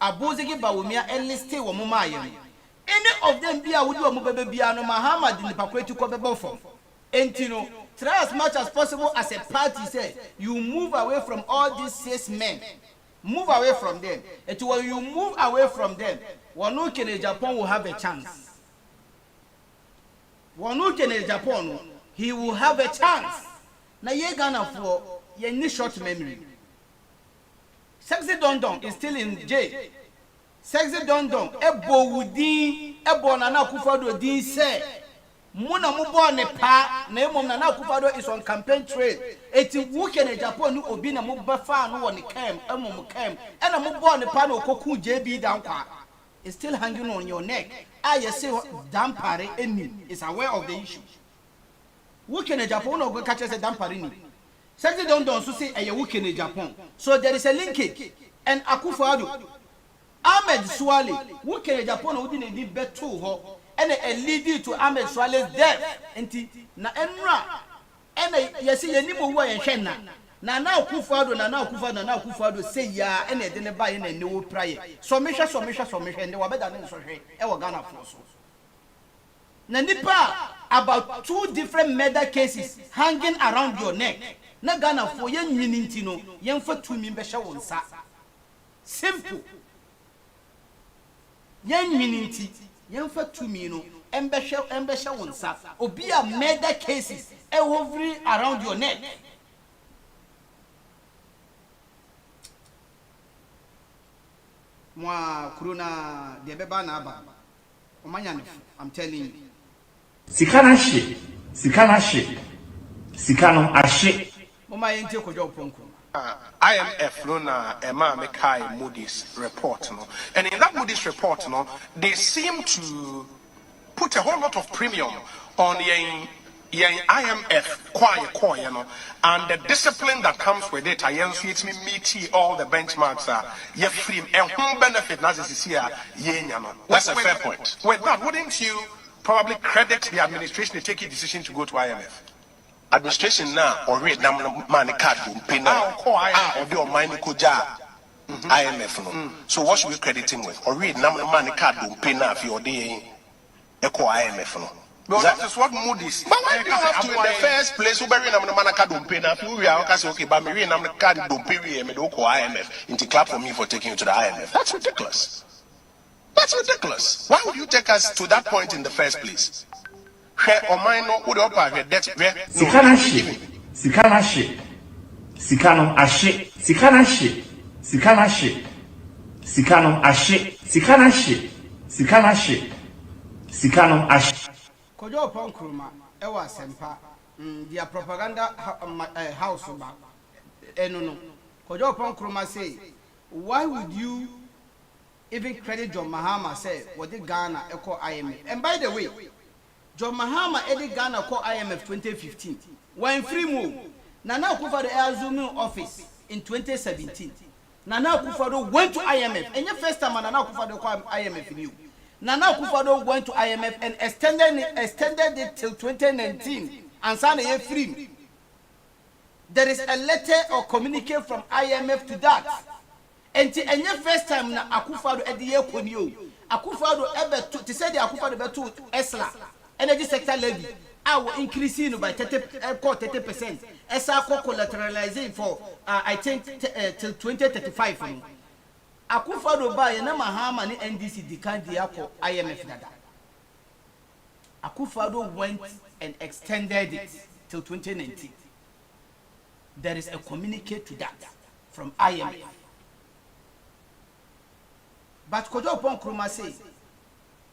Abozegi Bawumia, and let's stay with Mumaya. Any of them be a would do a Mubabiano Mahamad in the Paquet to cover Bofo. And Tino, try as much as possible as a party say you move away from all these 6 men. Move away from them. And when you move away from them, Wanuke in Japan will have a chance. Wanuke in Japan, he will have a chance. Now ye Ghana for ye short memory. Sexy Dondon is still in jail. Sexy Dondon, Ebo Wudi, Ebo Nana Akufo-Addo din say. Muna mubo ne pa na emom na Akufo-Addo is on campaign trail. Eti wuke na Japan no obi na muba fa no woni cam emom cam and na mubo ne pa na okoku JB dankwa. It's still hanging on your neck. I say dampare eni is aware of the issue. Wuke na Japan no go catch say dampare ni. Sexy Dondon so say eye wuke na Japan. So there is a linkage and Akufo-Addo Ahmed Suale wuke na Japan no di na di beto ho. And a lead to Ahmed Suale's death. And na enra. And yes, you need more and Shenna. Now Akufo-Addo say ya and they didn't buy any new prayer. Submission, and they were better than Sohe. Ewa Ghana Flosso. Nanipa about 2 different murder cases hanging around your neck. Na Ghana for yen meaning tino, yen for 2 members on sa. Simple. Yen meaning ti. Yen for 2 mino, embesha wonsa. Obi a murder cases hovering around your neck. Mwa kuruna debeba na aba. Omanya I'm telling you. Sikana ashe. Mama yente ko job ponko. IMF no na Emma Mekai Moody's report no, and in that Moody's report no, they seem to put a whole lot of premium on IMF quiet you know, and the discipline that comes with it. I it meet all the benchmarks are free and whom benefit now is here. That's a fair point. With that, wouldn't you probably credit the administration to take a decision to go to IMF? administration now or read nam man card pay now or the mine koja IMF no. So what should we credit him with? Or read nam man card pay now if you're the echo IMF no. Well, that is what Moody's. But why do you have to in the first place? Who bury nam man card pay now? If you are okay, but me nam card don't pay me do IMF. Into clap for me for taking you to the IMF. That's ridiculous. That's ridiculous. Why would you take us to that point in the first place? Share or mine no would up our debt. Sikana she. Sikano ashe. Sikana she. Sikana she. Sikano ashe. Sikana she. Sikana she. Sikano ashe. Kojo upon Kruma, Ewa Sempa, their propaganda house. No. Kojo upon Kruma say, why would you even credit John Mahama say what the Ghana echo IMF? And by the way, John Mahama edit Ghana call IMF 2015 when free move. Nana Akufo-Addo assumed office in 2017. Nana Akufo-Addo went to IMF. And your first time Nana Akufo-Addo called IMF new. Nana Akufo-Addo went to IMF and extended it till 2019 and signed a free. There is a letter or communique from IMF to that. And your first time na Akufo-Addo at the year Akufo-Addo ever to say the Akufo-Addo to ESLA energy sector levy our increasing by 30%. ESA collateralizing for I think till 2035. Akufo-Addo buy na Mahama ni NDC declined the IMF dada. Akufo-Addo went and extended it till 2019. There is a communique to that from IMF. But Kojo upon Kruma say,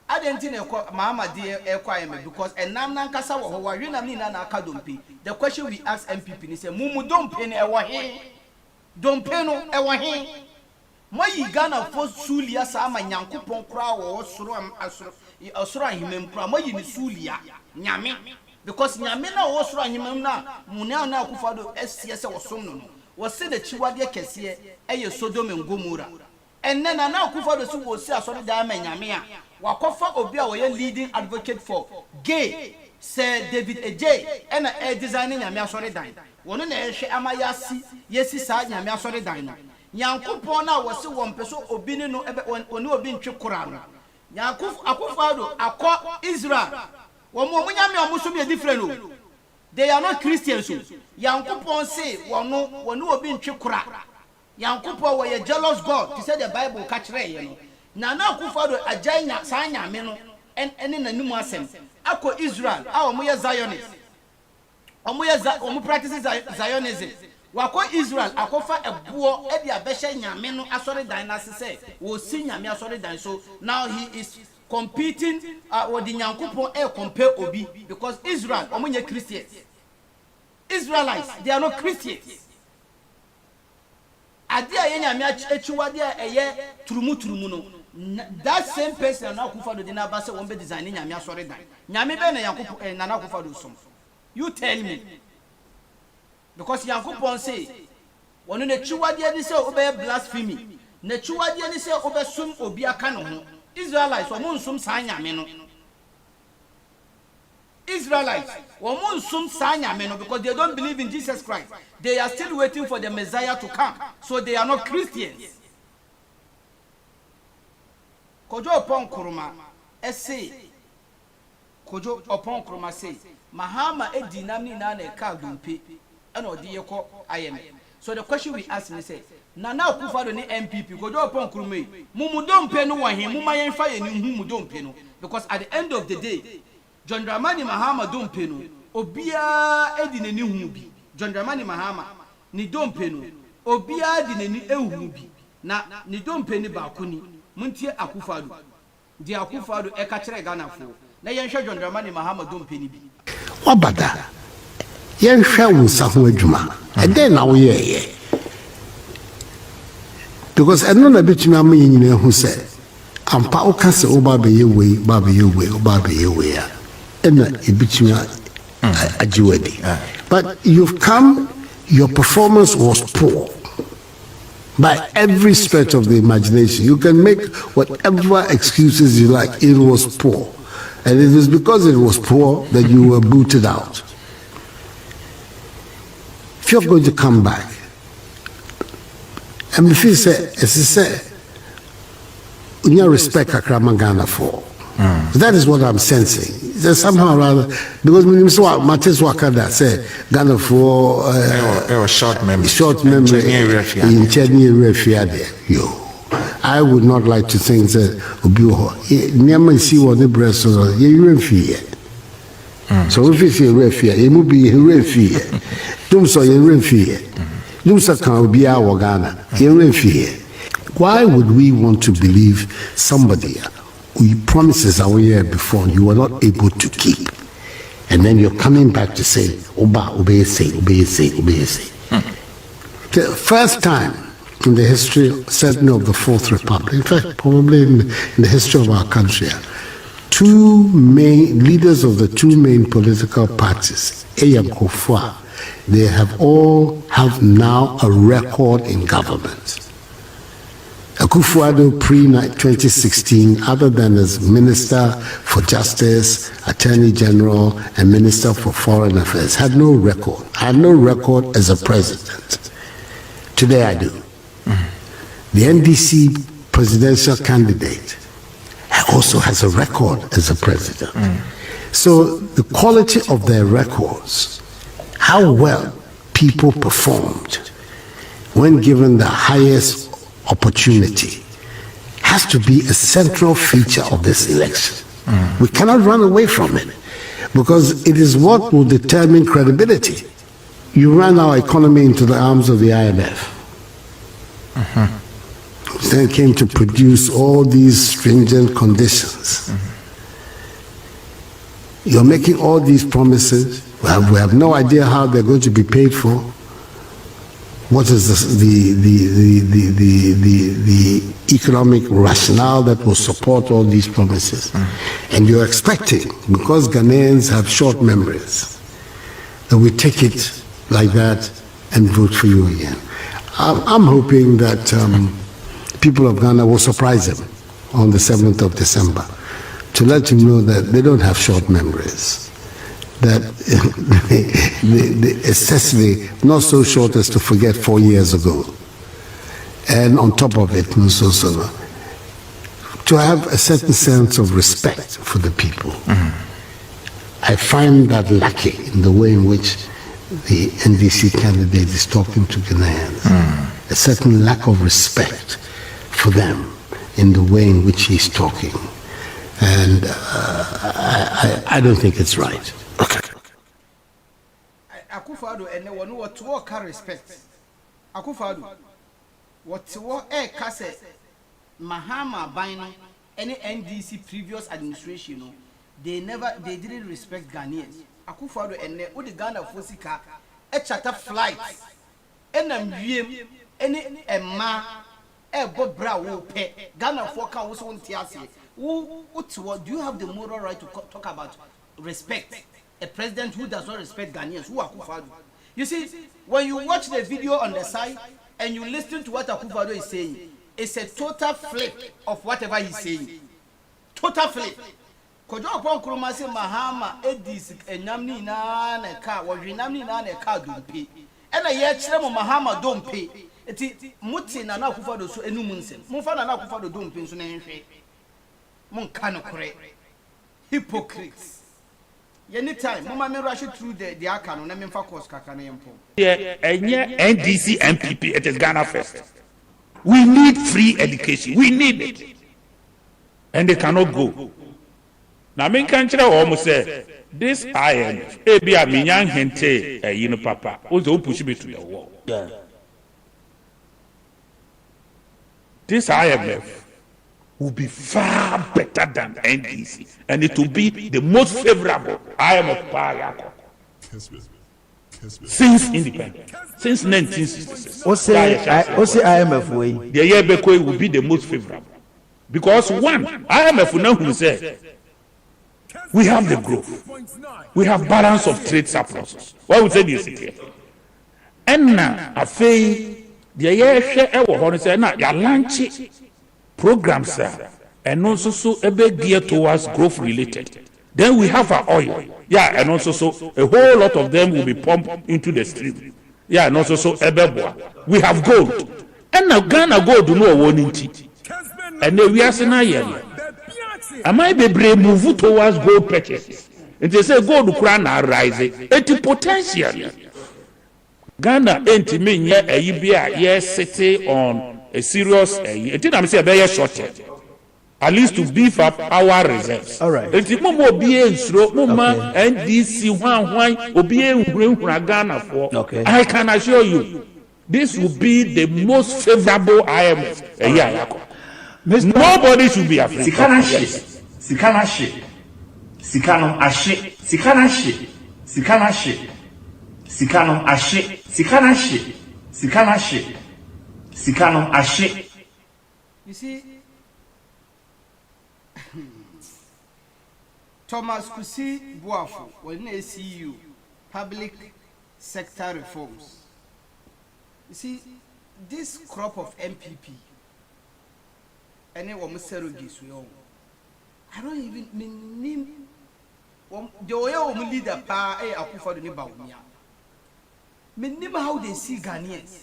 I didn't think Mahama dear IMF because a Namnan Kasa or Warina na Akadompi. The question we ask MPP is, Mumu don't pay a wahe, don't pay no a wahe. My Ghana for Sulia Sama Yanku Ponkra or Osura him Kra, my Sulia, Nyami. Because Nyamina Osura Himana, Munana Akufo-Addo SCS or Somno, was said that Chiwadia Kessie, a Sodom and Gomorrah. And then Nana Akufo-Addo will say, I saw the diamond Yamia. Wakofa Obia was leading advocate for gay, Sir David Ej, and a designing Yamia sorry dine. One in a Amayasi, yes, he said Yamia sorry dine. Yankupona was so one person obedient when you have been Chukurana. Akufo-Addo, Akwa Israel. One more must be different. They are not Christians. Yankupon say, one who have been Chukura. Yankupo were a jealous God to say the Bible catch rain. Nana Akufo-Addo a giant Sanya Meno and in a new Muslim. Ako Israel, our Muya Zionists. Omu practices Zionism. Wako Israel, Akofa a poor Edia Besha Yameno Asori Dynasty say, will see Yami Asori Dynasty. So now he is competing with the Yankupo air compare Obi because Israel, Omuya Christians. Israelites, they are not Christians. Adia yenya echiwadia eye turumu no that same person na Akufo-Addo dey na ba say won be designing nyame asori dan nyame be na Yankupo na Akufo-Addo som. You tell me, because Yankupo say wonu na chiwadia ni say obe blasphemy na chiwadia ni say obe sum obi aka no ho. Israelites won sum sa nyame no. Israelites won sum sa nyame no because they don't believe in Jesus Christ. They are still waiting for the Messiah to come. So they are not Christians. Kojo upon Kuruma say, Kojo upon Kuruma say, Mahama edinamni na ne ka dumpe and odiyeko IMF. So the question we ask me say, Nana Akufo-Addo ni MPP, Kojo upon Kuruma, mumu dompe no wahin, muma yenfa ye ni mumu dompe no. Because at the end of the day, John Dramani Mahama dompe no, obia edine ni hubi. John Dramani Mahama ni dompe no obia di nani ehu bi na ni dompe ni ba kuni muntie Akufo-Addo di Akufo-Addo e ka kire Ghana fo na yenhwe John Dramani Mahama dompe ni bi wabada yenhwe wonsa ho adwuma e den na wo ye because eno na betumi am nyina hu se ampa o ka se oba be ye we ya ena e betumi ajiwadi. But you've come, your performance was poor by every stretch of the imagination. You can make whatever excuses you like, it was poor. And it is because it was poor that you were booted out. if you're going to come back, and if you say, as you say, you know, respect Ghana for. That is what I'm sensing. There's somehow rather, because when you saw Matis Wakada say Ghana for short memory in Cheni Refiade. I would not like to think that Niama see what the breast of you fear. So if it's a refia, it would be a refia. Don't say a refia. Don't say can be our Ghana. Why would we want to believe somebody who promises our year before you were not able to keep? And then you're coming back to say, Oba, obey, say. The first time in the history, certainly of the Fourth Republic, in fact, probably in the history of our country, two main leaders of the two main political parties, Eyam Kofwa, they have all have now a record in government. Akufo-Addo pre-2016, other than as Minister for Justice, Attorney General, and Minister for Foreign Affairs, had no record. I had no record as a president. Today I do. The NDC presidential candidate also has a record as a president. So the quality of their records, how well people performed when given the highest opportunity, has to be a central feature of this election. We cannot run away from it because it is what will determine credibility. You ran our economy into the arms of the IMF. Then came to produce all these stringent conditions. You're making all these promises. We have no idea how they're going to be paid for. What is the economic rationale that will support all these promises? And you're expecting, because Ghanaians have short memories, that we take it like that and vote for you again. I'm hoping that people of Ghana will surprise them on the 7th of December to let him know that they don't have short memories. That excessively not so short as to forget 4 years ago, and on top of it, to have a certain sense of respect for the people. I find that lacking in the way in which the NDC candidate is talking to Ghanaians. A certain lack of respect for them in the way in which he's talking, and I don't think it's right. Akufo-Addo ene wonu what work respect. Akufo-Addo what work kase Mahama Baino any NDC previous administration they didn't respect Ghanaians. Akufo-Addo ene o the Ghana Fosika charter flights enam wiem any emma bobra wo pe Ghana for kan wo so ntiase wo do you have the moral right to talk about respect? A president who does not respect Ghanaians, who Akufo-Addo. You see, when you watch the video on the side and you listen to what Akufo-Addo is saying, it's a total flip of whatever he's saying. Total flip. Kojo upon Kurumasi Mahama Edis Enamni na neka wajinamni na neka dumpe. Ena ye chiremo Mahama dumpe. Eti muti na Akufo-Addo so enu munsen. Munfa na Akufo-Addo dumpe so na nhwe. Mun kano kore. Hypocrites. Anytime, Mama me rush through the account, and I'm focused. Yeah, NDC MPP, it is Ghana first. We need free education. We need it, and they cannot go. Now, me can't almost say this IMF. Ebi a minyan hente, papa. Also push me to the wall. Yeah. This IMF will be far better than NDC, and it will be the most favorable IMF power since independence, since 1966. Also IMF way. The year Bekwe will be the most favorable because one IMF will know who say we have the growth, we have balance of trade surpluses. Why would say this here? And now I say the year share ewo say na ya launch programs and also so a big gear towards growth related. Then we have our oil. Yeah, and also so a whole lot of them will be pumped into the stream. Yeah, no so ebeboa. We have gold. And now Ghana gold no one in tea. And then we are saying, am I be brave move towards gold purchases? And they say gold crown are rising. It's potential. Ghana ain't mean yes city on a serious I think I'm saying very short at least to beef up our reserves. All right. It's more be Mama NDC one obi Ghana for. Okay. I can assure you this will be the most favorable IMF a year. Nobody should be afraid. Sikana shit. Sikano ashe. Sikana shit. Sikana shit. Sikano ashe. Sikana shit. Sikana shit. Sikano ashe. You see, Thomas Kusi Boafo, when they see you, public sector reforms. You see, this crop of MPP, and then I don't even mean the way we lead the power, I put for the neighbor. Remember how they see Ghanaians.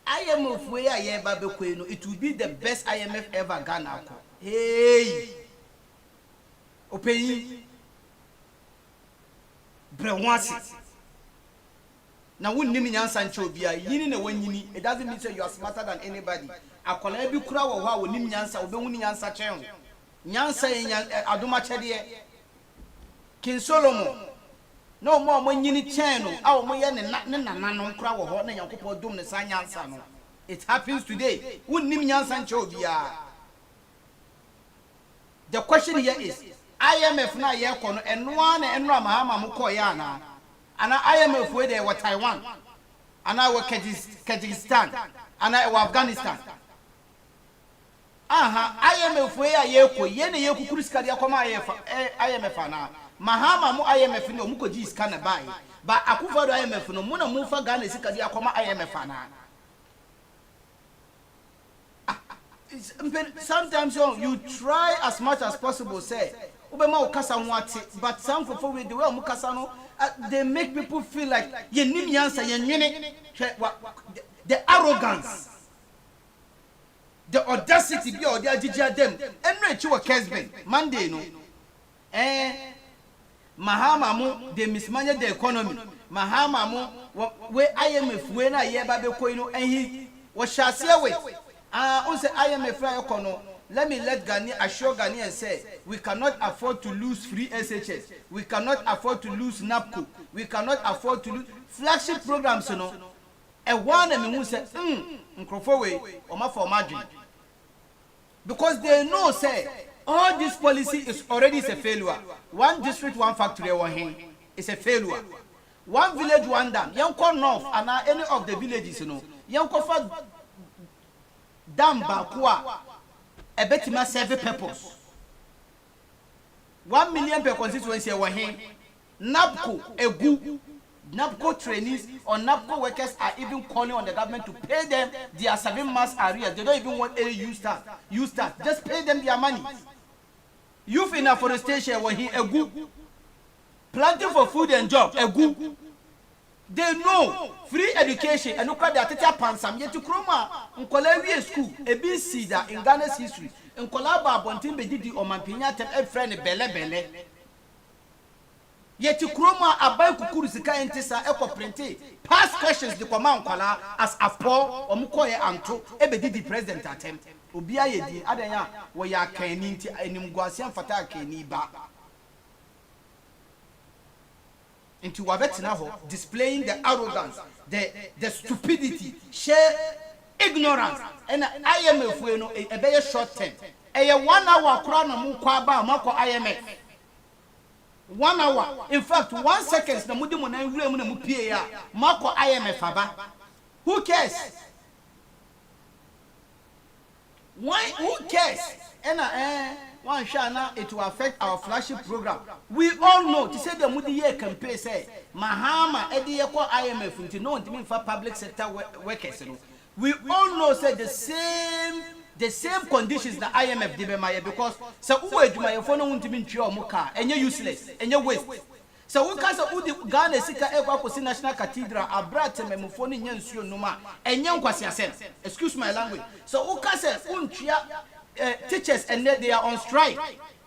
IMF where I am Babekweno, it will be the best IMF ever Ghana. Hey, Opey Brewasi. Now, when Nimian Sancho be a yin in when you it doesn't mean you are smarter than anybody. I call every crowd of how Nimiansa or Buniansa Chen. Nyansa Aduma Chedie King Solomon. No more when you need channel, our Moyan and Nanon crowd of Horn and Yakupo Dum the Sanyansano. It happens today. Wouldn't Nimian Sancho be a. The question here is IMF na Yakon and one and Ramahama Mukoyana. And IMF where they were Taiwan. And I were Kyrgyzstan. And I were Afghanistan. IMF where Yeko, Yene Yoku Kuriskadia Koma IMF ana. Mahama mu IMF no muko ji scanner buy. But Akufa IMF no muna mufa Ghana Sikadia Koma IMF ana. Sometimes you try as much as possible, say, Ubema Ukasa Mwati, but some for the way Mukasano, they make people feel like the arrogance, the audacity, the audacity, them, and reach you a Kesben, Monday, no. Mahama, they mismanage the economy. Mahama, where IMF, when I hear Babekoino, and he was chassis away. Say IMF Kono. Let me let assure Ghana and say we cannot afford to lose free SHS. We cannot afford to lose NAPCO. We cannot afford to lose flagship programs, you know. And one of them say, because they know, say, all this policy is already a failure. One district, one factory, is a failure. One village, one dam. Yanko North, and any of the villages, you know. Yanko for dam Bakua. A betima serve purpose. 1 million per constituency NAPCO, NAPCO trainees or NAPCO workers are even calling on the government to pay them their 7 months arrears. They don't even want any use start. Just pay them their money. Youth in afforestation planting for food and job They know free education and look at their teacher pansam yet to Kroma in Colombia school, a big cedar in Ghana's history, in Colaba, Bontin Bedidi or Mampignat and a friend Bele. Yet to Kroma, a bank Kukurusika and Tessa Eco Prente, past questions the command Kola as a poor or Mukoya Anto, a Bedidi president attempt. Ubia Yedi, Adaya, where ya can into any Mguasian Fatake Niba. Into Wabetinaho, displaying the arrogance, the stupidity, sheer ignorance, and IMF will know a very short term. A 1 hour crown Mukwaba, Mako IMF. 1 hour. In fact, 1 second, the Mudimuna Mupia, Mako IMF. Who cares? Why? Who cares? And one shana it will affect our flagship program. We all know to say the Moody campaign say Mahama Ediako IMF into no for public sector workers. We all know say the same conditions the IMF did because so who do my phone won't be muka and you're useless and you're waste. So we can say Udi Ghana Sika Ekwakosi National Cathedral, Abrate Memofoni Nyansuo Numa, and Yankwasi Asen. Excuse my language. So we can say teachers and they are on strike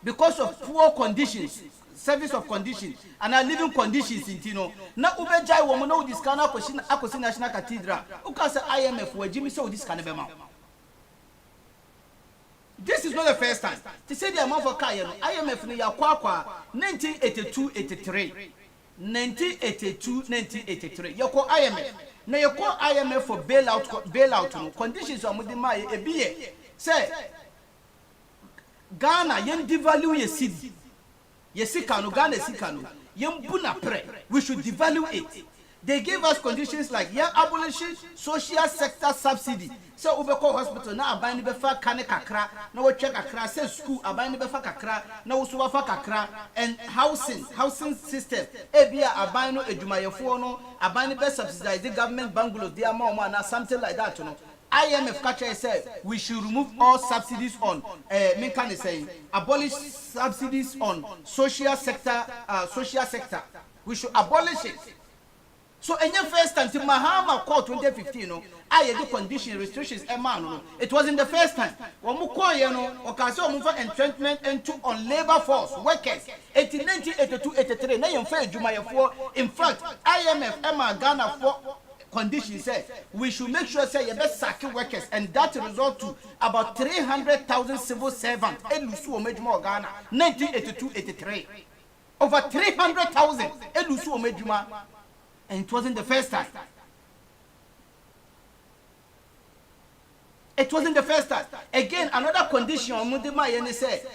because of poor conditions, service of conditions, and our living conditions in Tino. Now Ubejai woman this kind of Akosi National Cathedral. We can say IMF where Jimmy saw this kind of amount. This is not the first time. To say the amount for Kaya, IMF ni ya kwa 1982-83. 1982-1983. Yoko IMF. Na yoko IMF for bailout no conditions of mudima ebiye. Say Ghana yen devalue ye cedi. Ye sikano Ghana sikano. Yen buna pre. We should devalue it. They gave us conditions like abolition social sector subsidy. So Ubeko hospital na abani befa kane kakra na wo check kakra say school abani befa kakra na wo so fa kakra and housing system ebia abani no edumayefo no abani be subsidize the government bungalows they are na something like that, you know. IMF catcher said we should remove all subsidies on Minkan is saying abolish subsidies on social sector. We should abolish it. So in your first time, to Mahama called 2015, no, I had the condition restrictions. It wasn't the first time. When we call you know, occasion move entrenchment into on labor force workers. 1982-83. Now you fail Jumaya for. In fact, IMF Ghana for conditions said we should make sure say you best sack workers, and that result to about 300,000 civil servants. Elusu omejuma Ghana 1982-83. Over 300,000 Elusu omejuma. And it wasn't the first time. It wasn't the first time. Again, another condition Mudima Yene said,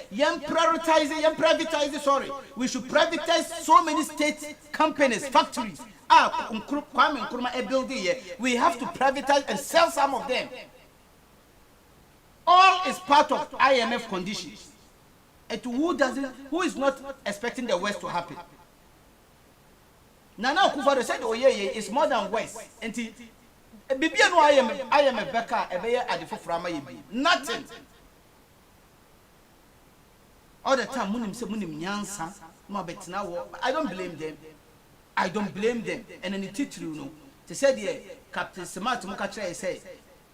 we should privatize so many state companies, factories. Kwame Nkrumah a building here. We have to privatize and sell some of them. All is part of IMF conditions. And who is not expecting the worst to happen? Nana Akufo-Addo said, "Oh yeah, it's more than West." And Bibia no I am a Becca, a bear at the Foframa Yibi. Nothing. All the time, Munim Yansa, no bet now. I don't blame them. And then the you know, they said, yeah, Captain Smart Mukacha say,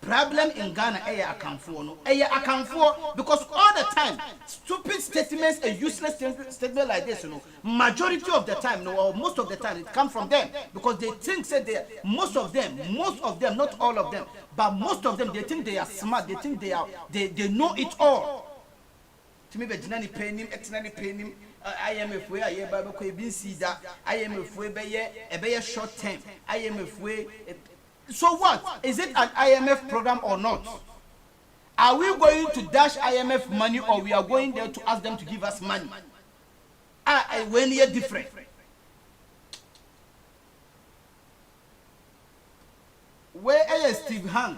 problem in Ghana, account for no, account for because all the time, stupid statements and useless statements like this, you know, majority of the time, no, or most of the time, it comes from them because they think most of them, not all of them, but most of them, they think they are smart, they think they know it all. To me, but Jinani paying him. IMF way, I am see that IMF way, a short term, IMF way. So what? Is it an IMF program or not? Are we going to dash IMF money or we are going there to ask them to give us money? When you're different. Where is Steve Hank?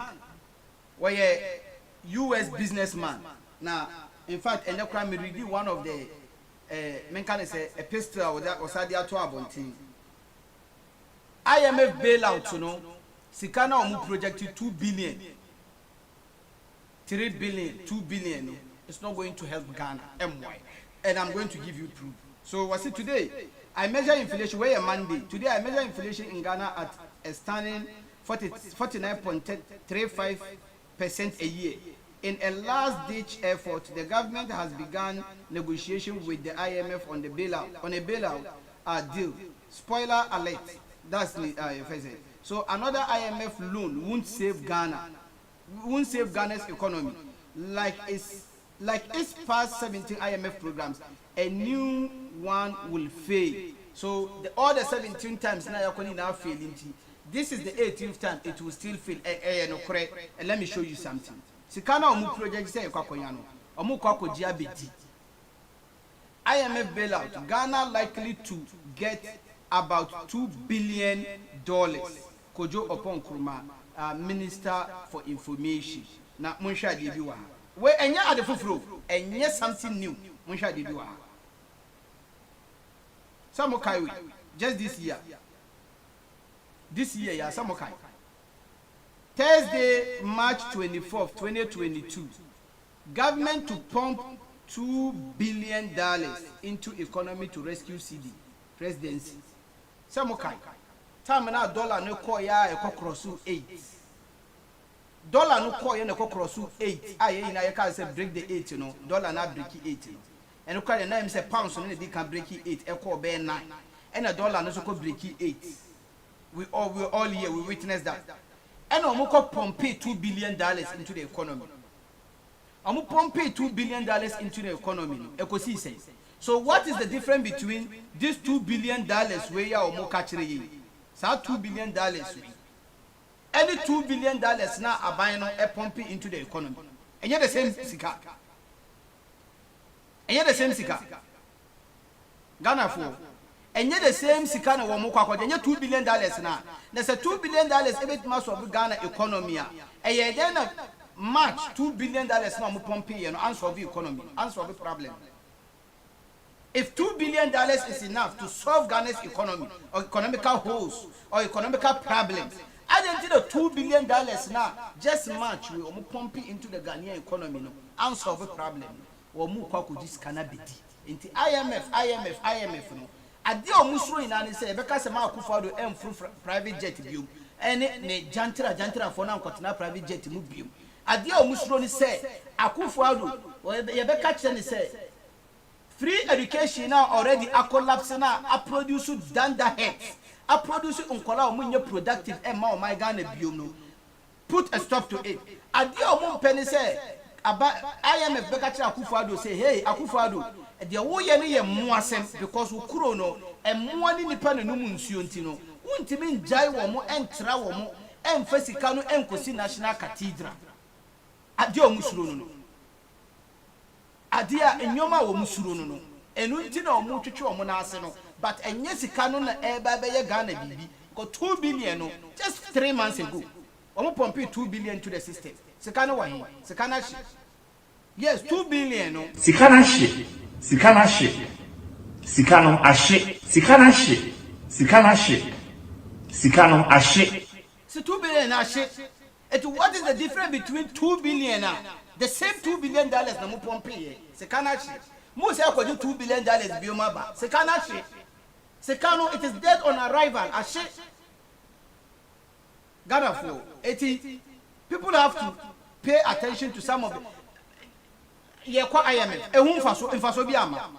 Where a US businessman. Now, in fact, and crime read one of the a pistol or Sadia to Abonti. IMF bailout, you know. Sikana Omu projected 2 billion, 3 billion, 2 billion. It's not going to help Ghana, MY. And I'm going to give you proof. So what's it today? I measure inflation, where a Monday. Today I measure inflation in Ghana at a stunning 49.35% a year. In a last-ditch effort, the government has begun negotiation with the IMF on the bailout deal. Spoiler alert. That's the So another IMF loan won't save Ghana's economy. Like its past 17 IMF programs, a new one will fail. So all the 17 times now you're now failing. This is the 18th time it will still fail. And let me show you something. Sikana omu project say kwakoyano. Omu kwako jiabeti. IMF bailout. Ghana likely to get about $2 billion. Kojo Oppong Nkrumah, Minister for Information. Na Munsha Dibiwa. Where enya ade fufuro, enya something new. Munsha Dibiwa. Samokai just this year. This year, yeah, Samokai. Thursday, March 24th, 2022. Government to pump $2 billion into economy to rescue CD. presidency. Some kind. Time na dollar no call ya e cross 8. Dollar no call ya no cross 8. Aye na you can say break the 8, you know. Dollar na break 8. And you can name say pounds no dey can break 8 e call be 9. And a dollar no so go break 8. We all here we witness that. And omo ko pump $2 billion into the economy. Omo pump $2 billion into the economy. Ekosi say. So what is the difference between these $2 billion where ya omo catchere ye? Sa $2 billion we. Any $2 billion now are buying a pumping into the economy. And yet the same sika. And yet the same sika. Ghana for. And yet the same sika na womo kwa and yet $2 billion now. There's a $2 billion a bit mass of Ghana economy. And yet then match $2 billion now mo pumping and answer the economy, answer the problem. If $2 billion is enough to solve Ghana's economy or economical holes or economical problems, I don't think the $2 billion now just match we will pump it into the Ghanaian economy no and solve the problem. Or move kwaku this cannabis. Into IMF no. Adi omusro ina ni say because ma Akufo-Addo emfru private jet biom. Ene ne jantra for na nkotena private jet mu biom. Adi omusro ni say Akufo-Addo ye be catch ni say free education now already a collapse now a produce danda heads a produce unkola omunye productive and my Ghana biom no put a stop to it. Adi omun penny say about IMF Bekachi Akufo-Addo say hey Akufo-Addo the wo ye ne ye muasem because ukuro no emuani nipa ne numu nsuo ntino untimi njai wo mo entra wo mo emfasika no enkosi national cathedral adi omusuro no adi a enyoma wo musuro no enu nti na omu twetwe omo na ase no but enye sika no na eba be ye Ghana bibi ko 2 billion no just 3 months ago omo pump 2 billion to the system sika no wahi sika na shi yes 2 billion no sika na shi Sikano ashe. Sikano ashe. So 2 billion ashe. And what is the difference between 2 billion and the same $2 billion na mo pompe? Sikano ashe. Mo say ko $2 billion bioma ba. Sikano ashe. Sikano it is dead on arrival. Ashe. Ghana flow. People have to pay attention to some of the ye kwa IMF ehun faso bi ama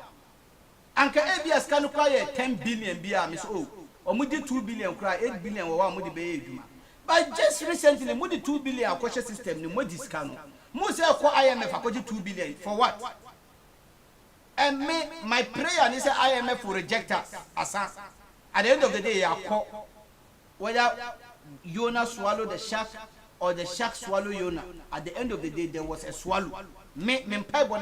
anka ABS kan kwa ye 10 billion bi am so omudi 2 billion kwa 8 billion wa omudi be eduma but just recently mudi 2 billion akoshe system ni modi scan mo say kwa IMF akoje 2 billion for what? And my prayer is that IMF will reject us asa at the end of the day yakọ whether Yona swallow the shark or the shark swallow Yona, at the end of the day there was a swallow. Me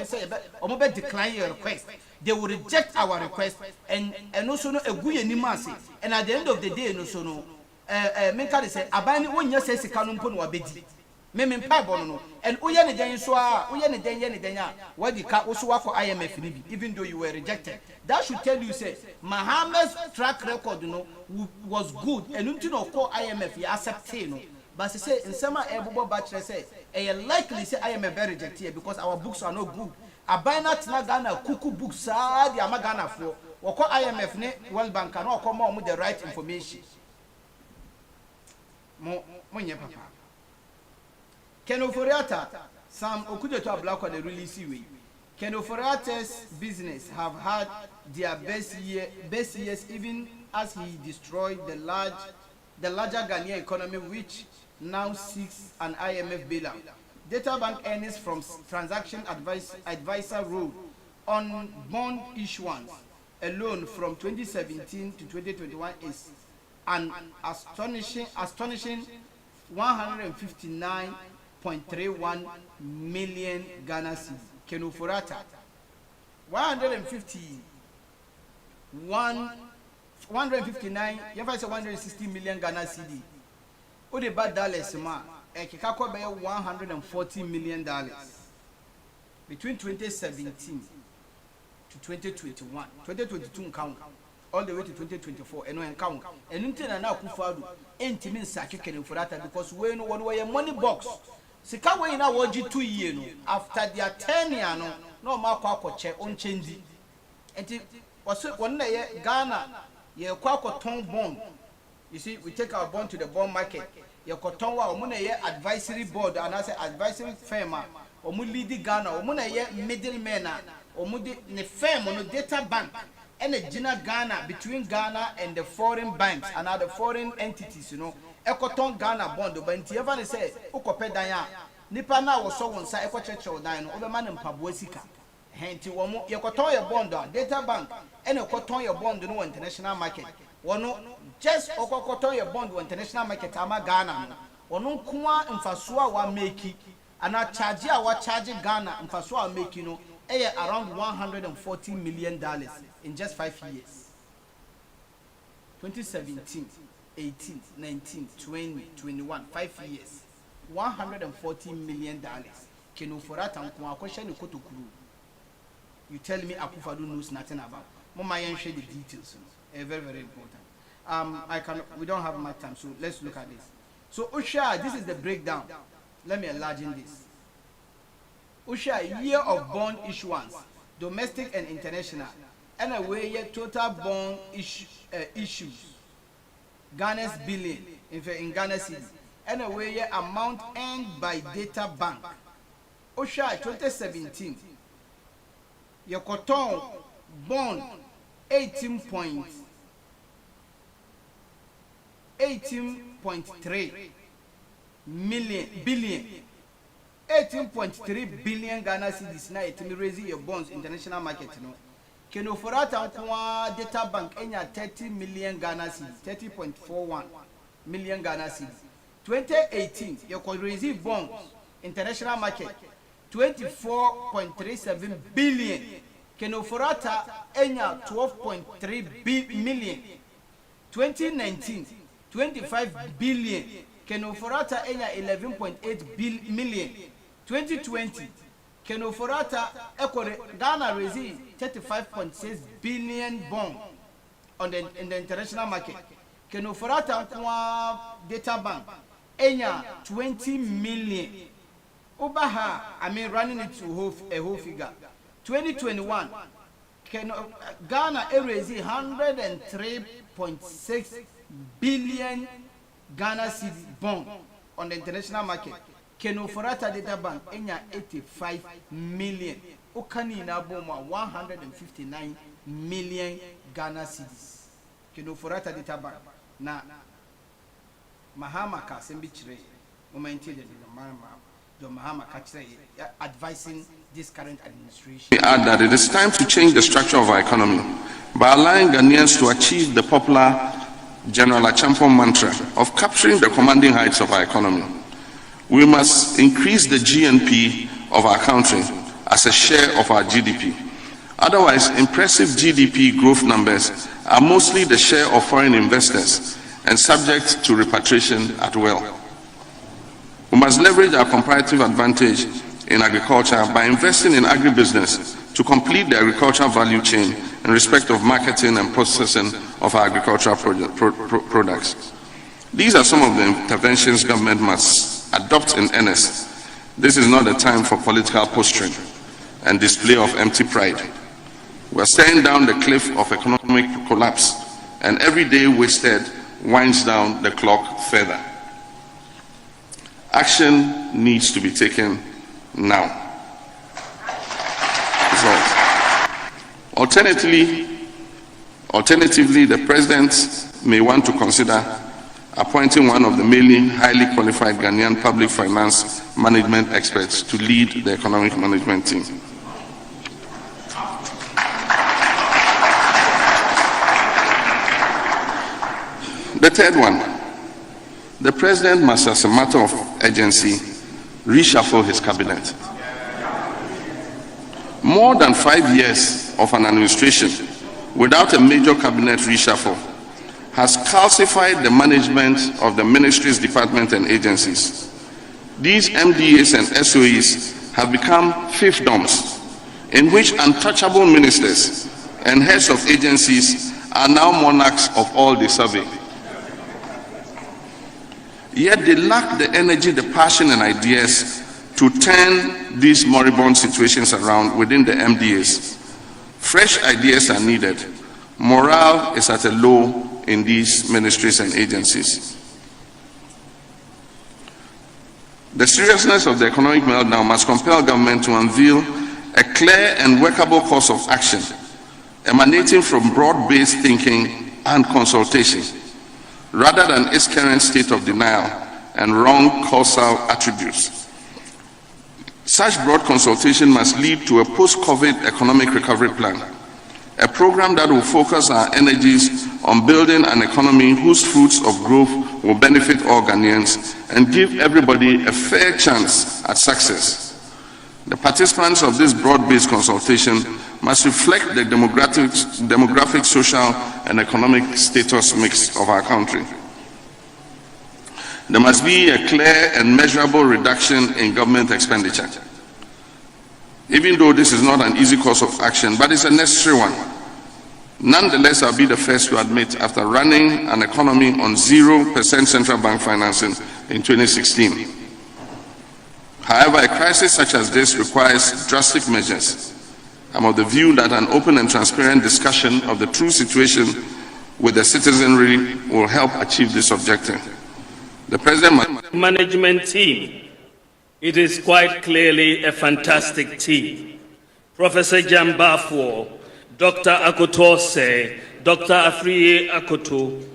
say omo decline your request. They will reject our request and also no eguye ni mase. And at the end of the day no so no me can say abani wonya say sika no mpo no abedi. Me no and uye ne den so a uye ne den a wadi ka wo so wako IMF ni bi even though you were rejected. That should tell you say Mohammed's track record no was good and until no call IMF you accept no. But say in summer ebobo bachelor say likely say I am a very rejected because our books are not good. I buy not Ghana kuku books the Ghana for or call IMF ne World Bank and all come on with the right information. Mo papa. Ken Ofori-Atta, some Okudeto Black on the release way. Ken Ofori-Atta's business have had their best years even as he destroyed the larger Ghanaian economy which now seeks an IMF bailout. Data bank earnings from transaction advisor role on bond issuance alone from 2017 to 2021 is an astonishing 159.31 million Ghana cedi. Ken Ofori-Atta 159, if I say 160 million Ghana cedi. What about dollars ma? Ekikako be $140 million between 2017 to 2021. 2022 count all the way to 2024 and no count. And until now Akufo-Addo entimin sake Ken Ofori-Atta because we no one way money box. Sika we na woji 2 years no after their 10 year no ma kwa che on change. Enti Also, one day Ghana, you ton bond. You see, we take our bond to the bond market. You cotton wa omuna advisory board and I say advisory firm. Omu lead Ghana, omuna middleman. Omudi ne firm on data bank. And a Gina Ghana between Ghana and the foreign banks and other foreign entities, you know. Ekoton Ghana bond, but in Tiavan say, Ukope Daya, Nipana was so on Sa Eco Church or Dino, over man in Pabwesika. Henti Womo, Yokotoya bond, data bank, and a Kotoya bond, no international market. One just Okotoya bond, international market, Ama Ghana. One Kuma and Fasua wa make and I charge our charging Ghana and Fasua make, you know, around $140 million in just 5 years. 2017, 18, 19, 20, 21, 5 years. $140 million. Keno forata nko question you to kuru. You tell me Akufo-Addo knows nothing about. Mama share the details. Very, very important. We don't have much time, so let's look at this. So Usha, this is the breakdown. Let me enlarge in this. Usha, year of bond issuance, domestic and international. And a way total bond issues. Ghana's billion in Ghana city. And a way amount earned by data bank. Osha 2017. Your cotton bond 18.3 billion. 18.3 billion Ghana cedis na it me raise your bonds international market no. Keno forata kwa data bank enya 30 million Ghana cedis, 30.41 million Ghana cedis. 2018 you could receive bonds international market 24.37 billion. Keno forata enya 12.3 million. 2019 25 billion. Keno forata enya 11.8 million. 2020 Keno forata Ghana raised 35.6 billion bond in the international market. Keno forata data bank enya 20 million. Obaha, running it to a whole figure. 2021 Ghana raised 103.6 billion Ghana cedi bond on the international market. Keno forata data bank enya 85 million. Okani na boma 159 million Ghana cedis. Keno forata data bank na Mahama ka sembi chire momenti de Mahama ka chire advising this current administration. We add that it is time to change the structure of our economy by allowing Ghanaians to achieve the popular General Achampong mantra of capturing the commanding heights of our economy. We must increase the GNP of our country as a share of our GDP. Otherwise, impressive GDP growth numbers are mostly the share of foreign investors and subject to repatriation at will. We must leverage our comparative advantage in agriculture by investing in agribusiness to complete the agricultural value chain in respect of marketing and processing of our agricultural products. These are some of the interventions government must adopt in earnest. This is not a time for political posturing and display of empty pride. We are staring down the cliff of economic collapse, and every day wasted winds down the clock further. Action needs to be taken now. Alternatively, the President may want to consider appointing one of the mainly highly qualified Ghanaian public finance management experts to lead the economic management team. The third one, the President must, as a matter of urgency, reshuffle his cabinet. More than 5 years of an administration without a major cabinet reshuffle has calcified the management of the ministries, departments, and agencies. These MDAs and SOEs have become fiefdoms in which untouchable ministers and heads of agencies are now monarchs of all they survey. Yet they lack the energy, the passion, and ideas to turn these moribund situations around within the MDAs. Fresh ideas are needed. Morale is at a low in these ministries and agencies. The seriousness of the economic meltdown must compel government to unveil a clear and workable course of action emanating from broad-based thinking and consultation, rather than its current state of denial and wrong causal attributes. Such broad consultation must lead to a post-COVID economic recovery plan, a program that will focus our energies on building an economy whose fruits of growth will benefit all Ghanaians and give everybody a fair chance at success. The participants of this broad-based consultation must reflect the demographic, social, and economic status mix of our country. There must be a clear and measurable reduction in government expenditure. Even though this is not an easy course of action, but it's a necessary one. Nonetheless, I'll be the first to admit, after running an economy on 0% central bank financing in 2016. However, a crisis such as this requires drastic measures. I'm of the view that an open and transparent discussion of the true situation with the citizenry will help achieve this objective. The President management team, it is quite clearly a fantastic team. Professor Jambafuo, Dr. Akotose, Dr. Afriye Akoto,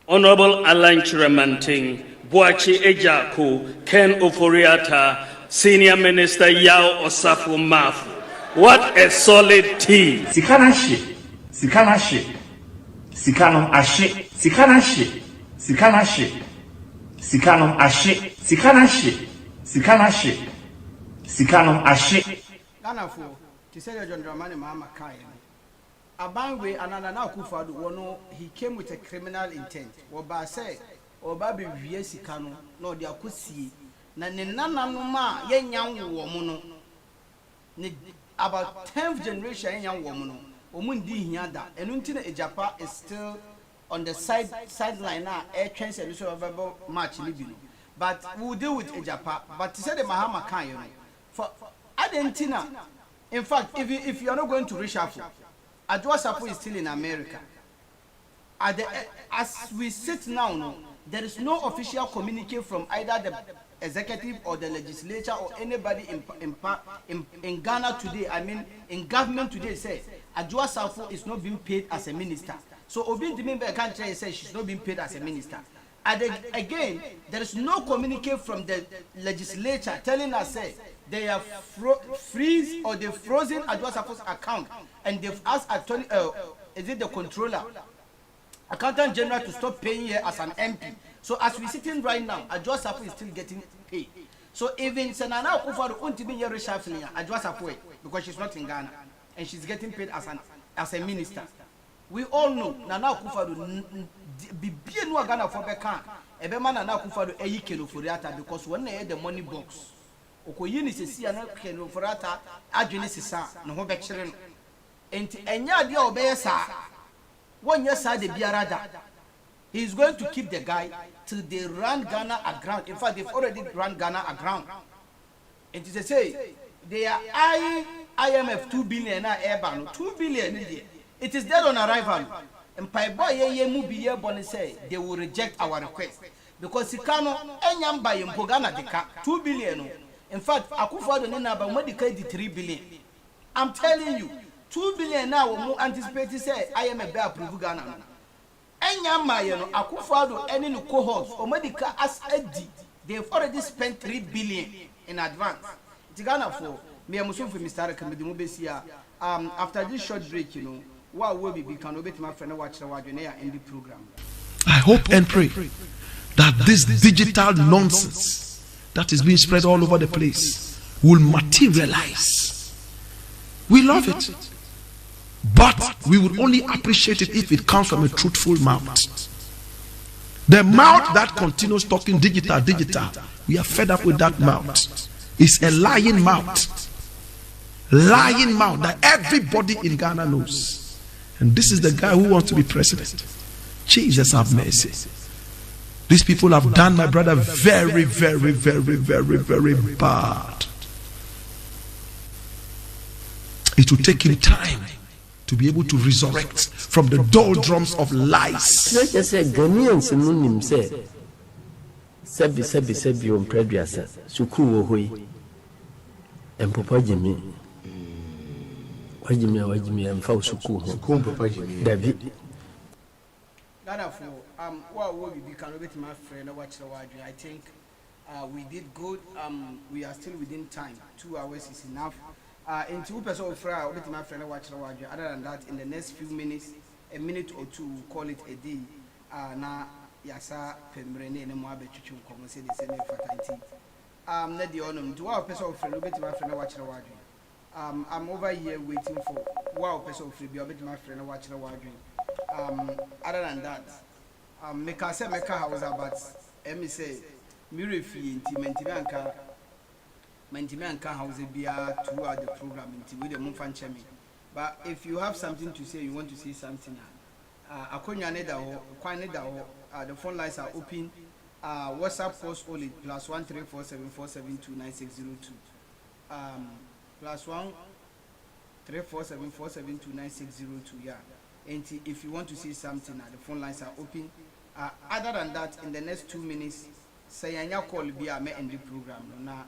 Honorable Alan Chiramanting, Boachi Ejaku, Ken Oforiata, Senior Minister Yao Osafo Mafu. What a solid team. Sikana she, Sikana she, Sikano ashe, Sikana she, Sikana she, Sikano ashe, Sikana she, Sikana she, Sikano ashe. Ghana for to say John Dramani Mama Kai. Abangwe Anana Akufo-Addo wono, he came with a criminal intent. Oba say Oba be wie Sikano no de akosie na ne nananom a yenyan wo mo no ne about 10th generation yenyan wo mo no omundi hia da enu nti na Ejapa is still on the sideline na air train service available match ni bi no, but we'll deal with Ejapa. But to say the Mahama kan you know for Adentina, in fact if you are not going to reshuffle, Adwoa Safo is still in America. As we sit now, no, there is no official communique from either the executive or the legislature or anybody in Ghana today. I mean, in government today, say Adwoa Safo is not being paid as a minister. So Obi Dimimbe can't say she's not being paid as a minister. And again, there is no communique from the legislature telling us say they have freeze or they've frozen Adwoa Safo's account, and they've asked attorney, is it the controller, accountant general, to stop paying her as an MP. So as we're sitting right now, Adwoa Safo is still getting paid. So even Senana Akufo-Addo won't be here reshuffling Adwoa Safo because she's not in Ghana and she's getting paid as a minister. We all know Nana Akufo-Addo be no Ghana for Beka. Ebema Nana Akufo-Addo eyi Ken Ofori-Atta because when they had the money box, Okoyini sisi ana Ken Ofori-Atta adwene sisa no ho bekire no. Enti enya dia obeye sa. Wonye sa de biara da. He is going to keep the guy till they run Ghana aground. In fact, they've already run Ghana aground. And to say they are eyeing IMF 2 billion airban, 2 billion. It is dead on arrival. And Paiboy ye Bonnie say they will reject our request because Sikano enyam by Ghana deka 2 billion. In fact, Akufo-Addo nina ba medical 3 billion. I'm telling you, 2 billion now will anticipate say IMF be approve Ghana. Enyama you know Akufo-Addo any no cohorts or medical as Eddie, they've already spent 3 billion in advance. It's Ghana for me amusun for Mr. Kamedi Mubesia. After this short break, you know, what will be can obey my friend watch the Wajoneya in the program. I hope and pray that this digital nonsense that is being spread all over the place will materialize. We love it. But we would only appreciate it if it comes from a truthful mouth. The mouth that continues talking digital, we are fed up with that mouth. It's a lying mouth. Lying mouth that everybody in Ghana knows. And this is the guy who wants to be president. Jesus have mercy. These people have done my brother very, very, very, very, very bad. It will take him time to be able to resurrect from the doldrums of lies. Just say Ghanaians no nim say sebi on preduasa suku wo hoi empapa jimi wajimi emfa suku ho Papa Jimmy David Ghana for what will we can get my friend watch the word. I think we did good. We are still within time. 2 hours is enough. In 2 person of Friday, with my friend watch the word. Other than that, in the next few minutes, a minute or two, we'll call it a day. Na yasa pembrene ne mo abetutu komo say the same fatality. Na the honor to our person of friend with my friend watch the word. I'm over here waiting for wow person of friend with my friend watch the word. Other than that, make us say make a house about me say mirror fee Mentimanka house bia throughout the program with the Mufan Chemi. But if you have something to say, you want to say something, Akonya Neda or Kwaneda or the phone lines are open. WhatsApp post only +1 347472962 +1 347472962 yeah. And if you want to say something, the phone lines are open. Other than that, in the next 2 minutes, say anya call be a me end the program. Na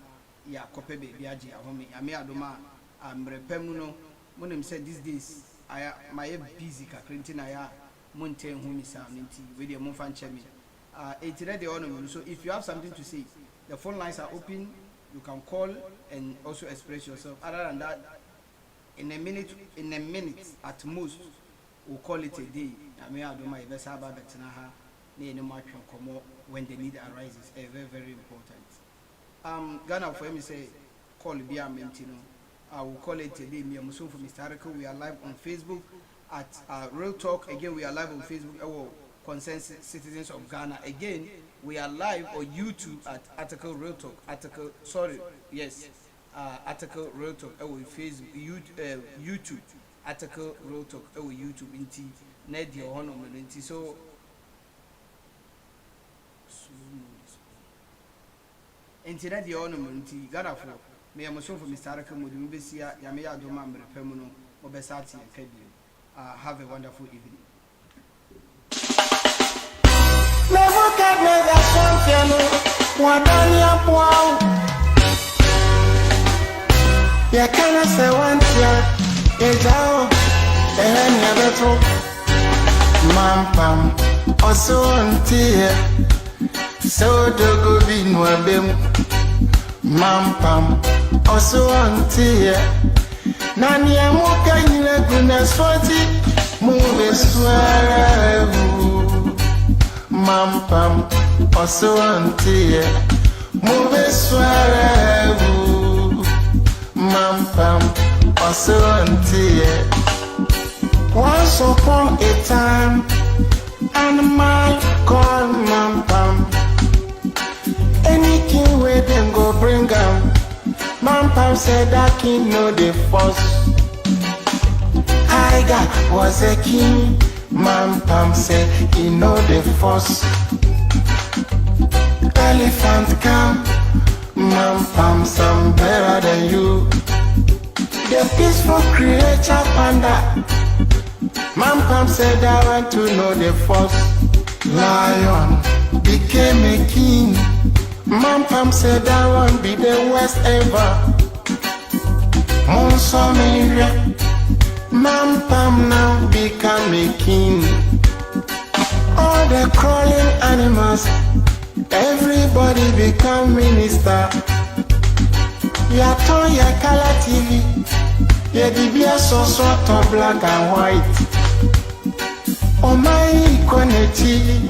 ya kope baby aji ahome. Ame adoma repemuno. Monem said these days I my busy ka printing aya monten humi sa nti we dey mon fan chemi. It's ready on. So if you have something to say, the phone lines are open. You can call and also express yourself. Other than that, in a minute at most, we'll call it a day. I mean, I do my best about when the need arises. Very, very important. Ghana for me say call be a mentino. I will call it a day. Me and Musu from Mr. Article. We are live on Facebook at Real Talk. Again, we are live on Facebook. Concerned citizens of Ghana. Again, we are live on YouTube at Article Real Talk. Article Real Talk. Facebook, YouTube. Article Real Talk. YouTube. Inti Ned your honor inti so. Inti Ned your honor inti Ghana for me. I'm so for Mr. Article. Mudimubesia Yamea Doma Mrepemuno Obesati and Kebi. Have a wonderful evening. Never get me that champion. What on your pow? Ya can't say one year. Ejao, and ya better. Mampam, also on tear. So do go be no bem. Mampam, also on tear. Nani amuka yile guna swati. Move swear. Mampam, also auntie, move swearevu. Mampam, also auntie. Once upon a time, and my call Mampam. Anything where them go bring 'em. Mampam said that king know the force. Tiger was a king. Mampam said he know the force. Elephant come, Mampam some better than you. The peaceful creature panda. Mampam said I want to know the force. Lion became a king. Mampam said I want be the worst ever. Monsomeria. Mampam now become a king. All the crawling animals, everybody become minister. Ya ton ya color TV, ya dibia so sort of black and white. Oh my equality,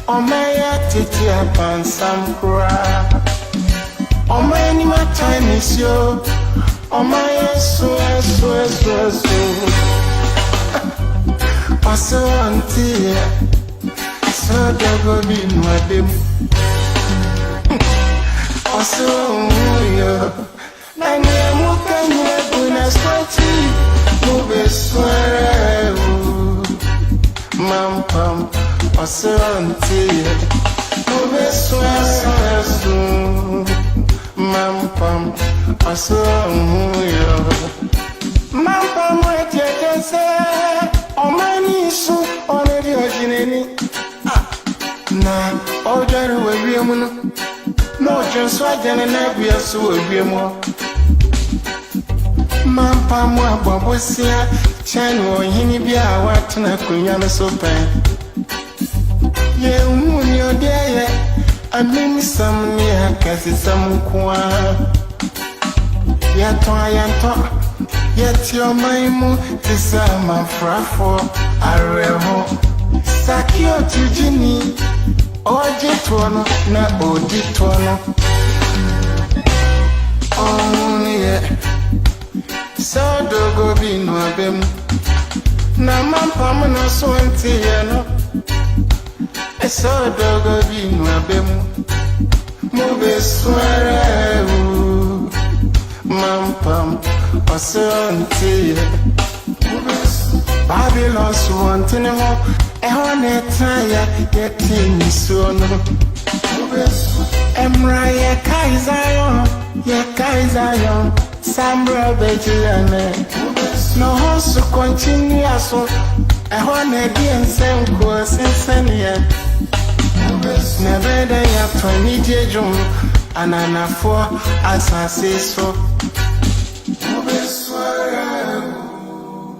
oh my titi upon some cry. Oh my anima time is yo. Oh my so also auntie so there go be no dem also yo and you can you na stati move swear Mampam also auntie move swear Mampam also yo Mampam wait say, oh many so already originally. Na ojaru we mu no just wa jana na bia so we mu mampa mu abobosia chan wo hini bia watna kunya no so pen ye umuni odeye amimi sam ni akasi sam kwa ya to yet your maimu tisama frafo areho sakio tujini oje tuono na odi tuono yeah. So dogo binu abem na mampa mno swanti yano so dogo binu abem mube sware mampam oswanti Babylon swantini ho ehone taya yetini suono Emra ye kaizayon Sambra bejiyane No hosu continue so ehone dien senko sensenia Nebede ya 20 jejum Ananafo asase so